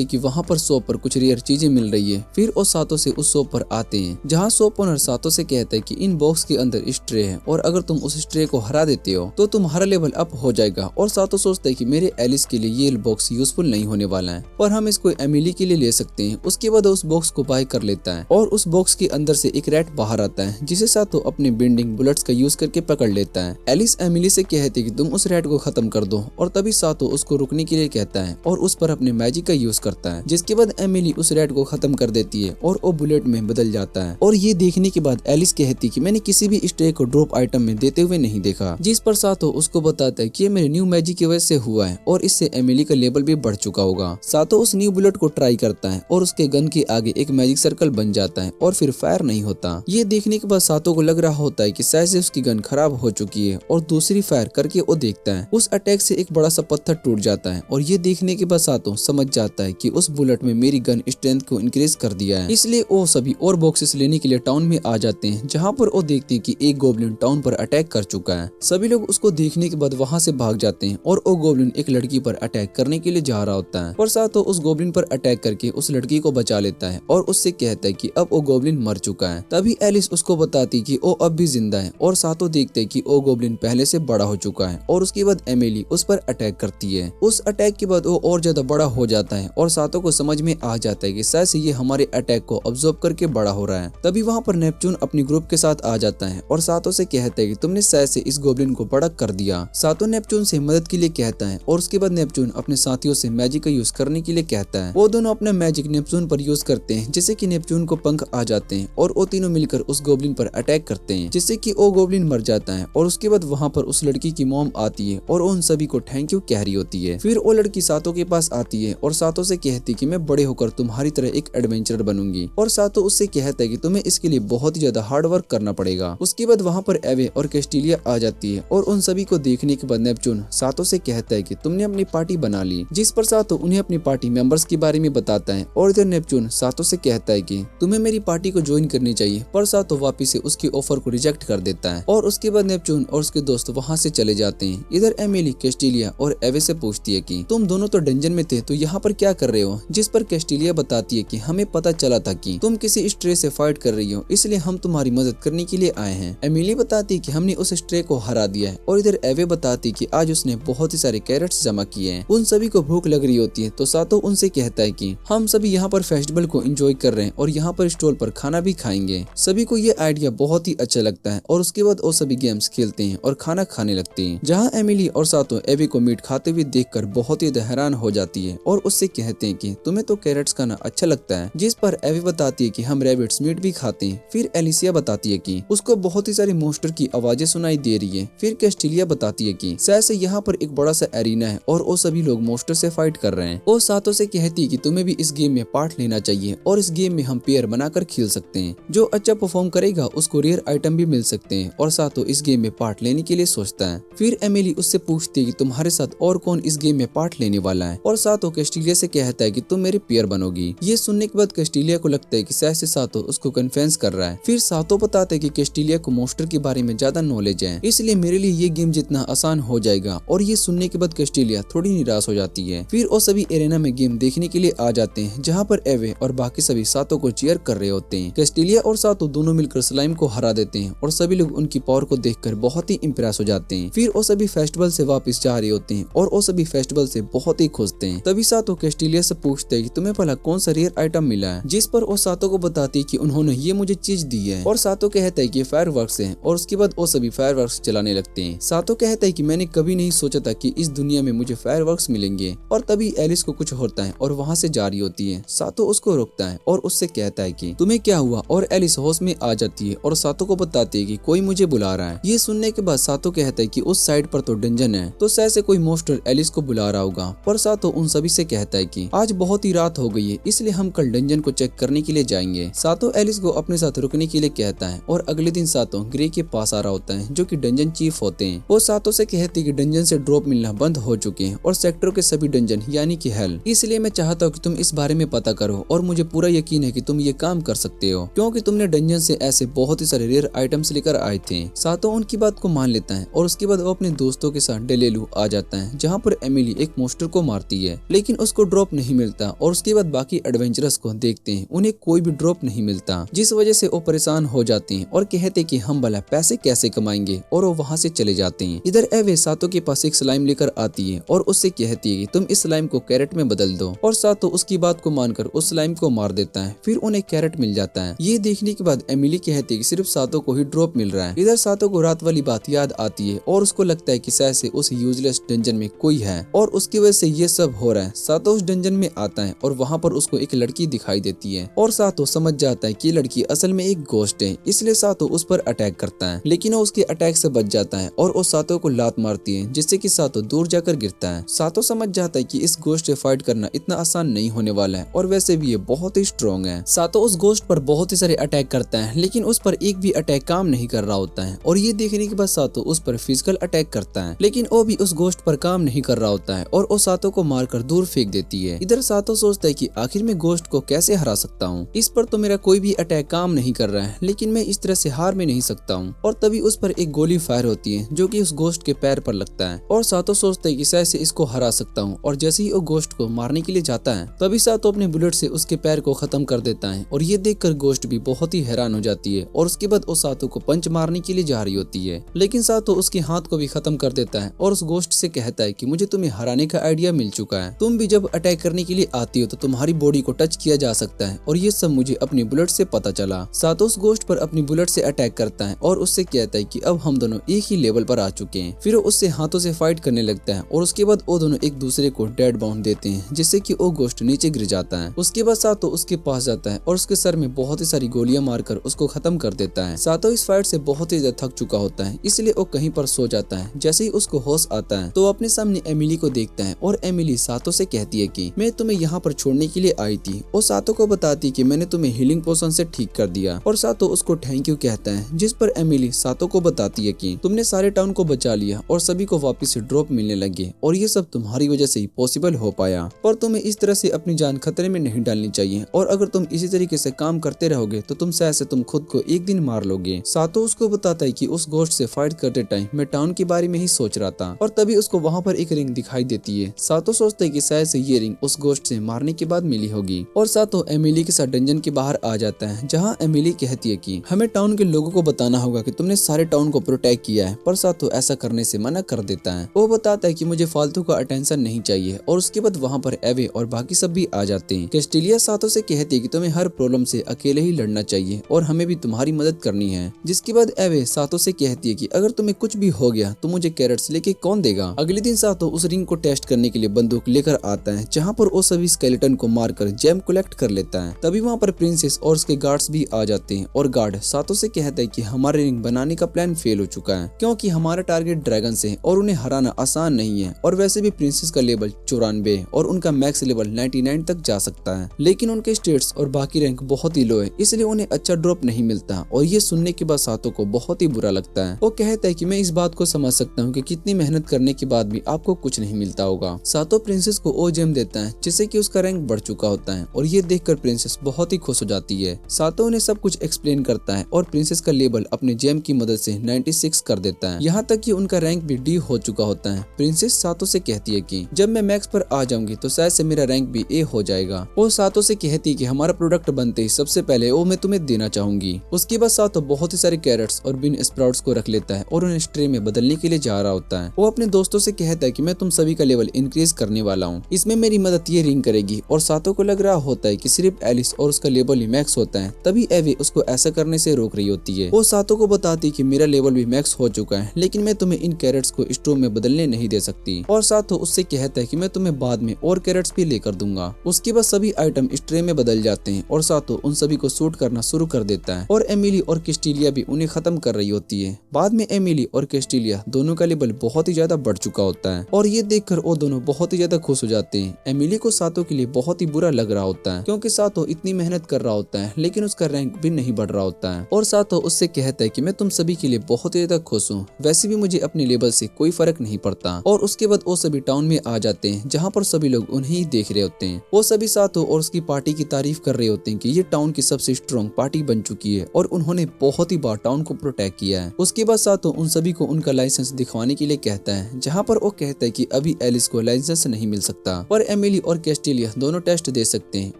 कि वहाँ पर शॉप पर कुछ रेयर चीजें मिल रही है। फिर वो सातो से उस शॉप पर आते हैं, जहाँ शॉप ओनर सातो से कहता है कि इन बॉक्स के अंदर स्ट्रे है और अगर तुम उस स्ट्रे को हरा देते हो तो तुम्हारा लेवल अप हो जाएगा। और सातो सोचता है कि मेरे एलिस के लिए ये बॉक्स यूजफुल नहीं होने वाला है, पर हम इसको एमिली के लिए ले सकते हैं। उसके बाद उस बॉक्स को बाय कर लेता है और उस बॉक्स के अंदर से एक रैट बाहर आता है, जिसे सातो अपने बेंडिंग बुलेट्स का यूज करके पकड़ लेता है। एलिस एमिली से कहती है कि तुम उस रैट को खत्म कर दो और तभी सातो उसको रुकने के लिए कहता है और उस पर अपने मैजिक का यूज करता है, जिसके बाद एमिली उस रैट को खत्म कर देती है और वो बुलेट में बदल जाता है और ये देखने के बाद एलिस कहती कि मैंने किसी भी स्ट्रे को ड्रॉप आइटम में देते हुए नहीं देखा, जिस पर सातो उसको बताता है कि ये मेरे न्यू मैजिक की वजह से हुआ है और इससे एमिली का लेवल भी बढ़ चुका होगा। सातो उस न्यू बुलेट को ट्राई करता है और उसके गन के आगे एक मैजिक सर्कल बन जाता है और फिर फायर नहीं होता। ये देखने के बाद सातो को लग रहा होता है कि शायद से उसकी गन खराब हो चुकी है और दूसरी फायर करके वो देखता है उस अटैक से एक बड़ा सा पत्थर टूट जाता है और ये देखने के बाद सातो समझ जाता है कि उस बुलेट में मेरी गन स्ट्रेंथ को इंक्रीज कर दिया है। इसलिए वो सभी और बॉक्सेस लेने के लिए टाउन में आ जाते हैं, जहाँ पर वो देखते हैं कि एक गोब्लिन टाउन पर अटैक कर चुका है। सभी लोग उसको देखने के बाद वहाँ से भाग जाते हैं और वो गोब्लिन एक लड़की पर अटैक करने के लिए जा रहा होता है, पर सातो उस गोब्लिन पर अटैक करके उस लड़की को बचा लेता है और उससे कहता है कि अब वो गोब्लिन मर चुका है। तभी एलिस उसको बताती कि वो अब भी जिंदा है और सातो देखते है कि वो गोब्लिन पहले से बड़ा हो चुका है और उसके बाद एमिली उस पर अटैक करती है। उस अटैक के बाद वो और ज्यादा बड़ा हो जाता है और सातो को समझ में आ जाता है कि शायद से ये हमारे अटैक को ऑब्जर्व करके बड़ा हो रहा है। तभी वहाँ पर नेपच्यून अपनी ग्रुप के साथ आ जाता है और सातो से कहता है कि तुमने शायद से इस गोब्लिन को बड़ा कर दिया। सातो नेपच्यून से मदद के लिए कहता है और उसके बाद नेपच्यून अपने साथियों से मैजिक का यूज करने के लिए कहता है। वो दोनों अपना मैजिक नेपच्यून पर यूज करते हैं जिससे कि नेपच्यून को पंख आ जाते हैं और वो तीनों मिलकर उस गोब्लिन पर अटैक करते हैं जिससे कि वो गोब्लिन मर जाता है। और उसके बाद वहाँ पर उस लड़की की मॉम आती है और उन सभी को थैंक यू कह रही होती है। फिर वो लड़की सातो के पास आती है और सातो से कहती कि मैं बड़े होकर तुम्हारी तरह एक एडवेंचरर बनूंगी और सातो उससे कहता है कि तुम्हें इसके लिए बहुत ही ज्यादा हार्ड वर्क करना पड़ेगा। उसके बाद वहाँ पर एवे और कैस्टिलिया आ जाती है और उन सभी को देखने के बाद नेपच्यून सातो से कहता है कि तुमने अपनी पार्टी बना ली, जिस पर सातो उन्हें अपनी पार्टी मेंबर्स के बारे में बताता है और इधर नेपच्यून सातो से कहता है कि तुम्हें मेरी पार्टी को ज्वाइन करनी चाहिए, पर सातो वापिस से उसकी ऑफर को रिजेक्ट कर देता है और उसके बाद नेपच्यून और उसके दोस्त वहाँ से चले जाते हैं। इधर एमिली कैस्टिलिया और एवे से पूछती है कि तुम दोनों तो डंजन में थे तो यहाँ पर क्या कर रहे हो, जिस पर कैस्टिलिया बताती है कि हमें पता चला था कि तुम किसी स्ट्रे से फाइट कर रही हो, इसलिए हम तुम्हारी मदद करने के लिए आए हैं। एमिली बताती कि हमने उस स्ट्रे को हरा दिया है और इधर एवे बताती कि आज उसने बहुत ही सारे कैरेट्स जमा किए हैं। उन सभी को भूख लग रही होती है तो सातो उनसे कहता है कि हम सभी यहाँ पर फेस्टिवल को एंजॉय कर रहे हैं और यहाँ पर स्टॉल पर खाना भी खाएंगे। सभी को ये आइडिया बहुत ही अच्छा लगता है और उसके बाद वो सभी गेम्स खेलते हैं और खाना खाने लगते हैं, जहाँ एमिली और सातो एवे को मीट खाते हुए देखकर बहुत ही हैरान हो जाती है और उससे कहते हैं कि तुम्हें तो कैरेट्स खाना अच्छा लगता है, जिस पर एवे बताती है कि हम रैबिट्स मीट भी खाते हैं। फिर एलिसिया बताती है कि उसको बहुत ही सारे मोस्टर की आवाजें सुनाई दे रही है। फिर कैस्टिलिया बताती है कि शायद से यहाँ पर एक बड़ा सा एरिना है और वो सभी लोग मोस्टर से फाइट कर रहे हैं। वो सातो से कहती है कि तुम्हें भी इस गेम में पार्ट लेना चाहिए और इस गेम में हम पेयर बनाकर खेल सकते हैं, जो अच्छा परफॉर्म करेगा उसको रेयर आइटम भी मिल सकते हैं और सातो इस गेम में पार्ट लेने के लिए सोचता है। फिर एमिली उससे पूछती है कि तुम्हारे साथ और कौन इस गेम में पार्ट लेने वाला है और सातो कैस्टिलिया से कहता है कि तुम मेरे पेयर बनोगी। ये सुनने के बाद कैस्टिलिया को लगता है कि शायद से सातो उसको कन्फ्रेंस कर रहा है। फिर सातो बताता है कि कैस्टिलिया को मोस्टर के बारे में ज्यादा नॉलेज है, इसलिए मेरे लिए ये गेम जितना आसान हो जाएगा। और ये सुनने के बाद कैस्टिलिया थोड़ी निराश हो जाती है। फिर वो सभी एरेना में गेम देखने के लिए आ जाते हैं, जहाँ पर एवे और बाकी सभी सातो को चीयर कर रहे होते हैं। कैस्टिलिया और सातो दोनों मिलकर स्लाइम को हरा देते हैं और सभी लोग उनकी पावर को देखकर बहुत ही इम्प्रेस हो जाते हैं। फिर वो सभी फेस्टिवल से वापस जा रहे होते हैं और वो सभी फेस्टिवल से बहुत ही खुश थे। तभी सातो कैस्टिलिया से पूछते हैं कि तुम्हें भला कौन सा रेयर आइटम मिला है, जिस पर वो सातो को बताती है कि उन्होंने ये मुझे चीज दी है और सातो कहता है कि फायर वर्क्स है और उसके बाद वो सभी फायर वर्क्स चलाने लगते हैं। सातो कहता है कि मैंने कभी नहीं सोचा था कि इस दुनिया में मुझे फायर वर्क्स मिलेंगे। और तभी एलिस को कुछ होता है और वहाँ से जा रही होती है। सातो उसको रोकता है और उससे कहता है कि तुम्हें क्या हुआ, और एलिस होश में आ जाती है और सातो को बताती है कि कोई मुझे बुला रहा है। ये सुनने के बाद सातो कहता है कि उस साइड पर तो डंजन है, तो शायद से कोई मोस्टर एलिस को बुला रहा होगा। पर सातो उन सभी से कहता है कि आज बहुत ही रात हो गई है, इसलिए हम कल डंजन को चेक करने के लिए जाएंगे। सातो एलिस को अपने साथ रुकने के लिए कहता है और अगले दिन सातो ग्रे के पास आ रहा होता है, जो कि डंजन चीफ होते हैं। वो सातो से कहते हैं कि डंजन से ड्रॉप मिलना बंद हो चुके हैं और सेक्टर के सभी डंजन यानी कि हेल, इसलिए मैं चाहता हूँ कि तुम इस बारे में पता करो और मुझे पूरा यकीन है कि तुम ये काम कर सकते हो, क्योंकि तुमने डंजन से ऐसे बहुत ही सारे रेयर आइटम्स लेकर आए थे। सातो उनकी बात को मान लेता है और उसके बाद वो अपने दोस्तों के साथ डेलेलू आ जाता है, जहाँ पर एमिली एक मोस्टर को मारती है, लेकिन उसको ड्रॉप नहीं मिलता। और उसके बाद बाकी एडवेंचरर्स को देखते हैं, उन्हें कोई भी ड्रॉप नहीं मिलता, जिस वजह से वो परेशान हो जाते हैं और कहते कि हम भला पैसे कैसे कमाएंगे, और वो वहाँ से चले जाते हैं। इधर एवे सातो के पास एक स्लाइम लेकर आती है और उससे कहती है कि तुम इस स्लाइम को कैरेट में बदल दो, और सातो उसकी बात को मानकर उस स्लाइम को मार देता है। फिर उन्हें कैरेट मिल जाता है। ये देखने के बाद एमिली कहती है कि सिर्फ सातो को ही ड्रॉप मिल रहा है। इधर सातो को रात वाली बात याद आती है और उसको लगता है कि शायद से उस यूजलेस डंजन में कोई है और उसकी वजह से ये सब हो रहा है। सातो उस डंजन में आता है और वहाँ पर उसको एक लड़की दिखाई देती है और सातो समझ जाता है कि लड़की असल में एक घोस्ट है, इसलिए सातो उस पर अटैक करता है, लेकिन वो उसके अटैक से बच जाता है और वो सातो को लात मारती है, जिससे कि सातो दूर जाकर गिरता है। सातो समझ जाता है कि इस घोस्ट से फाइट करना इतना आसान नहीं होने वाला है और वैसे भी ये बहुत ही स्ट्रॉन्ग है। सातो उस घोस्ट पर बहुत ही सारे अटैक करता है, लेकिन उस पर एक भी अटैक काम नहीं कर रहा होता है और ये देखने के बाद सातो उस पर फिजिकल अटैक करता है, लेकिन वो भी उस घोस्ट पर काम नहीं कर रहा होता है और वो सातो को मारकर दूर फेंक देती है। इधर सातो सोचता है कि आखिर मैं घोस्ट को कैसे हरा सकता हूँ, इस पर तो मेरा कोई भी अटैक काम नहीं कर रहा है, लेकिन मैं इस तरह से हार में नहीं सकता हूँ। और तभी उस पर एक गोली फायर होती है जो कि उस घोस्ट के पैर पर लगता है और सातो सोचता है कि शायद से इसको हरा सकता हूँ और जैसे ही वो घोस्ट को मारने के लिए जाता है तभी सातो अपने बुलेट से उसके पैर को खत्म कर देता है और ये देखकर घोस्ट भी बहुत ही हैरान हो जाती है और उसके बाद वो सातो को पंच मारने के लिए जा रही होती है, लेकिन सातो उसके हाथ को भी खत्म कर देता है और उस घोस्ट से कहता है कि मुझे तुम्हें हराने का आइडिया मिल चुका है, तुम भी जब अटैक करने के लिए आती हो तो तुम्हारी बॉडी को टच किया जा सकता है और ये सब मुझे अपनी बुलेट से पता चला। सातो उस घोस्ट पर अपनी बुलेट से अटैक करता है और उससे कहता है कि अब हम दोनों एक ही लेवल पर आ चुके हैं। फिर वो उससे हाथों से फाइट करने लगता है और उसके बाद वो दोनों एक दूसरे को डेड बाउंड देते हैं, जिससे कि वो घोस्ट नीचे गिर जाता है। उसके बाद सातो उसके पास जाता है और उसके सर में बहुत ही सारी गोलियां मारकर उसको खत्म कर देता है। सातो इस फाइट से बहुत ही ज्यादा थक चुका होता है, इसलिए वो कहीं पर सो जाता है। जैसे ही उसको होश आता है तो वो अपने सामने एमिली को देखता है और एमिली सातो से कहती है कि मैं तुम्हें यहाँ पर छोड़ने के लिए आई थी। वो सातो को बताती कि मैंने तुम्हें हीलिंग पोशन से ठीक कर दिया और सातो उसको थैंक यू कहता है, जिस पर एमिली सातो को बताती है कि तुमने सारे टाउन को बचा लिया और सभी को वापस से ड्रॉप मिलने लगे और ये सब तुम्हारी वजह से ही पॉसिबल हो पाया, पर तुम्हें इस तरह से अपनी जान खतरे में नहीं डालनी चाहिए और अगर तुम इसी तरीके से काम करते रहोगे तो तुम शायद से तुम खुद को एक दिन मार लोगे। सातो उसको बताता है कि उस घोस्ट से फाइट करते टाइम मैं टाउन के बारे में ही सोच रहा था और तभी उसको वहाँ पर एक रिंग दिखाई देती है। सातो सोचता है कि शायद से ये रिंग उस घोस्ट से मारने के बाद मिली होगी और सातो एमिली के साथ डंजन के बाहर आ जाता है, जहाँ एमिली कहती है कि हमें टाउन के लोगों को बताना होगा कि तुमने सारे टाउन को प्रोटेक्ट किया है, पर सातो ऐसा करने से मना कर देता है। वो बताता है कि मुझे फालतू का अटेंशन नहीं चाहिए और उसके बाद वहाँ पर एवे और बाकी सब भी आ जाते हैं। कैस्टिलिया सातो से कहती है कि तुम्हें हर प्रॉब्लम से अकेले ही लड़ना चाहिए और हमें भी तुम्हारी मदद करनी है, जिसके बाद एवे सातो से कहती है कि अगर तुम्हें कुछ भी हो गया तो मुझे कैरेट्स लेके कौन देगा। अगले दिन सातो उस रिंग को टेस्ट करने के लिए बंदूक लेकर आता है, जहाँ पर वो सभी स्केलेटन को मारकर जेम कलेक्ट कर लेता है। तभी वहाँ पर प्रिंसेस और उसके गार्ड्स भी आ जाते हैं और गार्ड सातो से कहता है कि हमारे रिंग बनाने का प्लान फेल हो चुका है क्योंकि हमारा टारगेट ड्रैगन है और उन्हें हराना आसान नहीं है और वैसे भी प्रिंसेस का लेवल 94 और उनका मैक्स लेवल 99 तक जा सकता है, लेकिन उनके स्टेट्स और बाकी रैंक बहुत ही लो है, इसलिए उन्हें अच्छा ड्रॉप नहीं मिलता और ये सुनने के बाद सातो को बहुत ही बुरा लगता है। वो कहता है कि मैं इस बात को समझ सकता हूँ कि कितनी मेहनत करने के बाद भी आपको कुछ नहीं मिलता होगा। सातो प्रिंसेस को ओ जेम देता है जिससे कि उसका रैंक बढ़ चुका होता है और ये देखकर प्रिंसेस बहुत ही खुश हो जाती है। सातो उन्हें सब कुछ एक्सप्लेन करता है और प्रिंसेस का लेवल अपने जेम की मदद से 96 कर देता है, यहाँ तक कि उनका रैंक भी डी हो चुका होता है। प्रिंसेस सातो से कहती है कि जब मैं मैक्स पर आ जाऊंगी तो शायद से मेरा रैंक भी ए हो जाएगा। वो सातो से कहती है कि हमारा प्रोडक्ट बनते ही सबसे पहले वो मैं तुम्हें देना चाहूंगी। उसके बाद सातो बहुत ही सारे कैरेट्स और बिन स्प्राउट्स को रख लेता है और उन्हें स्ट्रे में बदलने के लिए जा रहा होता है। वो अपने दोस्तों से कहता है कि मैं तुम सभी का लेवल इंक्रीज करने वाला हूँ, इसमें मेरी मदद ये रिंग करेगी और सातो को लग रहा होता है कि सिर्फ एलिस और उसका लेवल ही मैक्स होता है। तभी एवे उसको ऐसा करने से रोक रही होती है। वो सातो को बताती कि मेरा लेवल भी मैक्स हो चुका है, लेकिन मैं तुम्हें इन कैरेट्स को स्ट्रो में बदलने नहीं दे सकती और सातो उससे कहता है कि मैं तुम्हें बाद में और कैरेट्स भी लेकर दूंगा। उसके बाद सभी आइटम स्ट्रे में बदल जाते हैं और सातो उन सभी को शूट करना शुरू कर देता है और एमिली और कैस्टिलिया भी उन्हें खत्म कर रही होती है। बाद में एमिली और कैस्टिलिया दोनों का लेवल बहुत ही ज्यादा बढ़ चुका होता है और ये देखकर वो दोनों बहुत ही ज्यादा खुश हो जाते हैं। एमिली को सातो के लिए बहुत ही बुरा लग रहा होता है क्योंकि सातो इतनी मेहनत कर रहा होता है लेकिन उसका रैंक भी नहीं बढ़ रहा होता है और सातो उससे कहता है कि मैं तुम सभी के लिए बहुत ही ज्यादा खुश हूँ, वैसे भी मुझे अपने लेवल से कोई फर्क नहीं पड़ता। और उसके बाद वो सभी टाउन में आ जाते हैं जहाँ पर सभी लोग उन्हें ही देख रहे होते हैं। वो सभी सातो और उसकी पार्टी की तारीफ कर रहे होते हैं कि ये टाउन की सबसे स्ट्रॉन्ग पार्टी बन चुकी है और उन्होंने बहुत ही बार टाउन को प्रोटेक्ट किया है। उसके बाद सातो उन सभी को उनका लाइसेंस दिखवाने के लिए कहता है, जहाँ पर वो कहता है कि अभी एलिस को लाइसेंस नहीं मिल सकता पर एमिली और कैस्टिलिया दोनों टेस्ट दे सकते हैं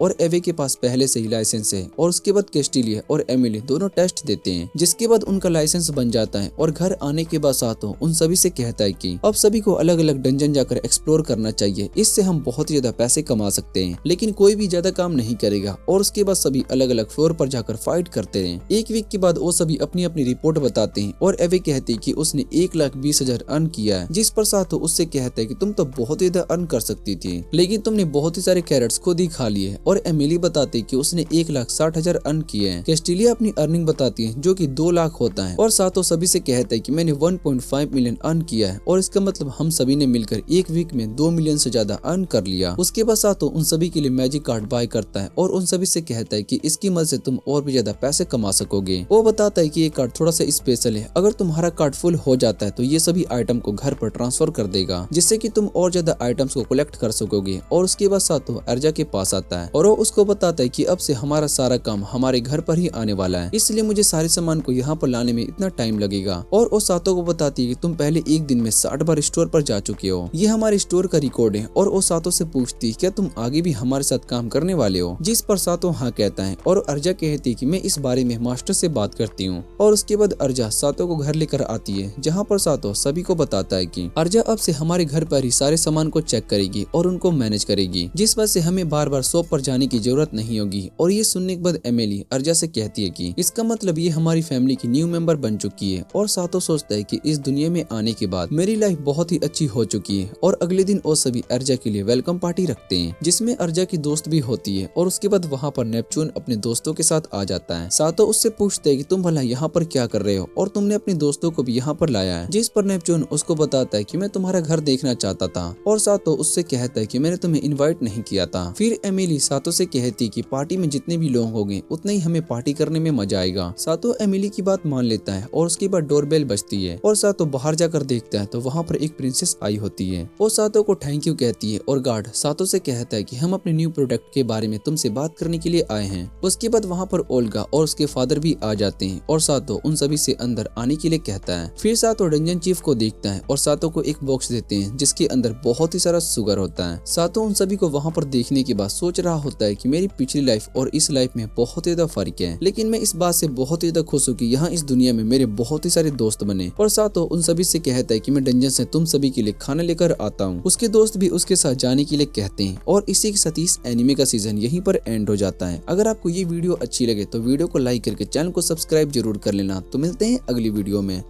और एवे के पास पहले से ही लाइसेंस है। और उसके बाद कैस्टिलिया और एमिली दोनों टेस्ट देते हैं, जिसके बाद उनका लाइसेंस बन जाता है। और घर आने के बाद सातो उन सभी से कहता है कि अब सभी को अलग अलग डंजन जाकर एक्सप्लोर करना चाहिए, इससे हम बहुत ही ज्यादा पैसे कमा सकते हैं, लेकिन कोई भी ज्यादा काम नहीं करेगा। और उसके बाद सभी अलग अलग फ्लोर पर जाकर फाइट करते हैं। एक वीक के बाद वो सभी अपनी अपनी रिपोर्ट बताते हैं और एवे कहती है कि उसने 1,20,000 अर्न किया है, जिस पर सातो उससे कहता है कि तुम तो बहुत ही ज्यादा अर्न कर सकती थी, लेकिन तुमने बहुत ही सारे कैरेट्स खुद ही खा लिए। और एमिली बताती कि उसने 1,60,000 60,000 अर्न किए हैं। कैस्टिलिया अपनी अर्निंग बताती है जो कि 2 लाख होता है और सातो सभी से कहता है कि मैंने 1.5 मिलियन अर्न किया है और इसका मतलब हम सभी ने मिलकर एक वीक में 2 मिलियन से ज्यादा अर्न कर लिया। उसके बाद सातो उन सभी के लिए मैजिक कार्ड बाय करता है और उन सभी से कहता है कि इसकी मदद से तुम और भी ज्यादा पैसे कमा सकोगे। वो बताता है कि ये कार्ड थोड़ा सा स्पेशल है, अगर तुम्हारा कार्ड फुल हो जाता है तो ये सभी आइटम को घर पर ट्रांसफर कर देगा जिससे कि तुम और ज्यादा आइटम्स को कलेक्ट कर सकोगे। और उसके बाद सातो अर्जा के पास आता है और वो उसको बताता है कि अब से हमारा सारा काम हमारे घर पर ही आने वाला है, इसलिए मुझे सारे सामान को यहाँ पर लाने में इतना टाइम लगेगा। और वो सातो को बताती है कि तुम पहले एक दिन में 60 बार स्टोर पर जा चुके हो, ये हमारे स्टोर का रिकॉर्ड है। और वो सातो से पूछती है क्या तुम आगे भी हमारे साथ काम करने वाले हो, जिस पर सातो हाँ कहता है और अर्जा कहती है कि मैं इस बारे में मास्टर से बात करती हूँ। और उसके बाद अर्जा सातो को घर लेकर आती है जहाँ पर सातो सभी को बताता है कि अर्जा अब से हमारे घर पर ही सारे सामान को चेक करेगी और उनको मैनेज करेगी, जिस वजह से हमें बार बार शॉप पर जाने की जरूरत नहीं होगी। और ये सुनने के बाद एमिली अर्जा से कहती है कि इसका मतलब ये हमारी फैमिली की न्यू मेंबर बन चुकी है। और सातो सोचता है कि इस दुनिया में आने के बाद मेरी लाइफ बहुत ही अच्छी हो चुकी है। और अगले दिन वो सभी अर्जा के लिए वेलकम पार्टी रखते हैं जिसमें अर्जा की दोस्त भी होती है। और उसके बाद वहाँ पर नेपच्यून अपने दोस्तों के साथ आ जाता है। सातो उससे पूछता है कि तुम भला यहाँ पर क्या कर रहे हो और तुमने अपने दोस्तों को भी यहाँ पर लाया है, जिस पर नेपच्यून उसको बताता है कि मैं तुम्हारा घर देखना चाहता था। और सातो उससे कहता है कि मैंने तुम्हें इनवाइट नहीं किया था। फिर एमिली सातो से कहती कि पार्टी में जितने भी लोग होंगे उतने ही हमें पार्टी करने में मजा आएगा। सातो एमिली की बात मान लेता है और उसके बाद डोरबेल बजती है और सातो बाहर जाकर देखता है तो वहाँ पर एक प्रिंसेस आई होती है। वो सातो को थैंक यू कहती है और गार्ड सातो से कहता है कि हम अपने न्यू प्रोडक्ट के बारे में तुमसे बात करने के लिए आए हैं। उसके बाद वहाँ पर ओल्गा और उसके फादर भी आ जाते हैं और सातो उन सभी से अंदर आने के लिए कहता है। फिर सातो डंजन चीफ को देखता है और सातो को एक बॉक्स देते हैं जिसके अंदर बहुत ही सारा शुगर होता है। सातो उन सभी को वहाँ पर देखने के बाद सोच रहा होता है कि मेरी पिछली लाइफ और इस लाइफ में बहुत ज्यादा फर्क है, लेकिन मैं इस बात से बहुत ज्यादा खुश हूँ कि यहाँ इस दुनिया में मेरे बहुत ही सारे दोस्त बने। और सातो उन सभी से कहता है कि मैं डंजन से तुम सभी के लिए खाना लेकर आता हूँ। उसके दोस्त भी उसके साथ जाने के लिए कहते हैं और इसी के साथ इस एनिमे का सीजन यहीं पर एंड हो जाता है। अगर आपको ये वीडियो अच्छी लगे तो वीडियो को लाइक करके चैनल को सब्सक्राइब जरूर कर लेना। तो मिलते हैं अगली वीडियो में।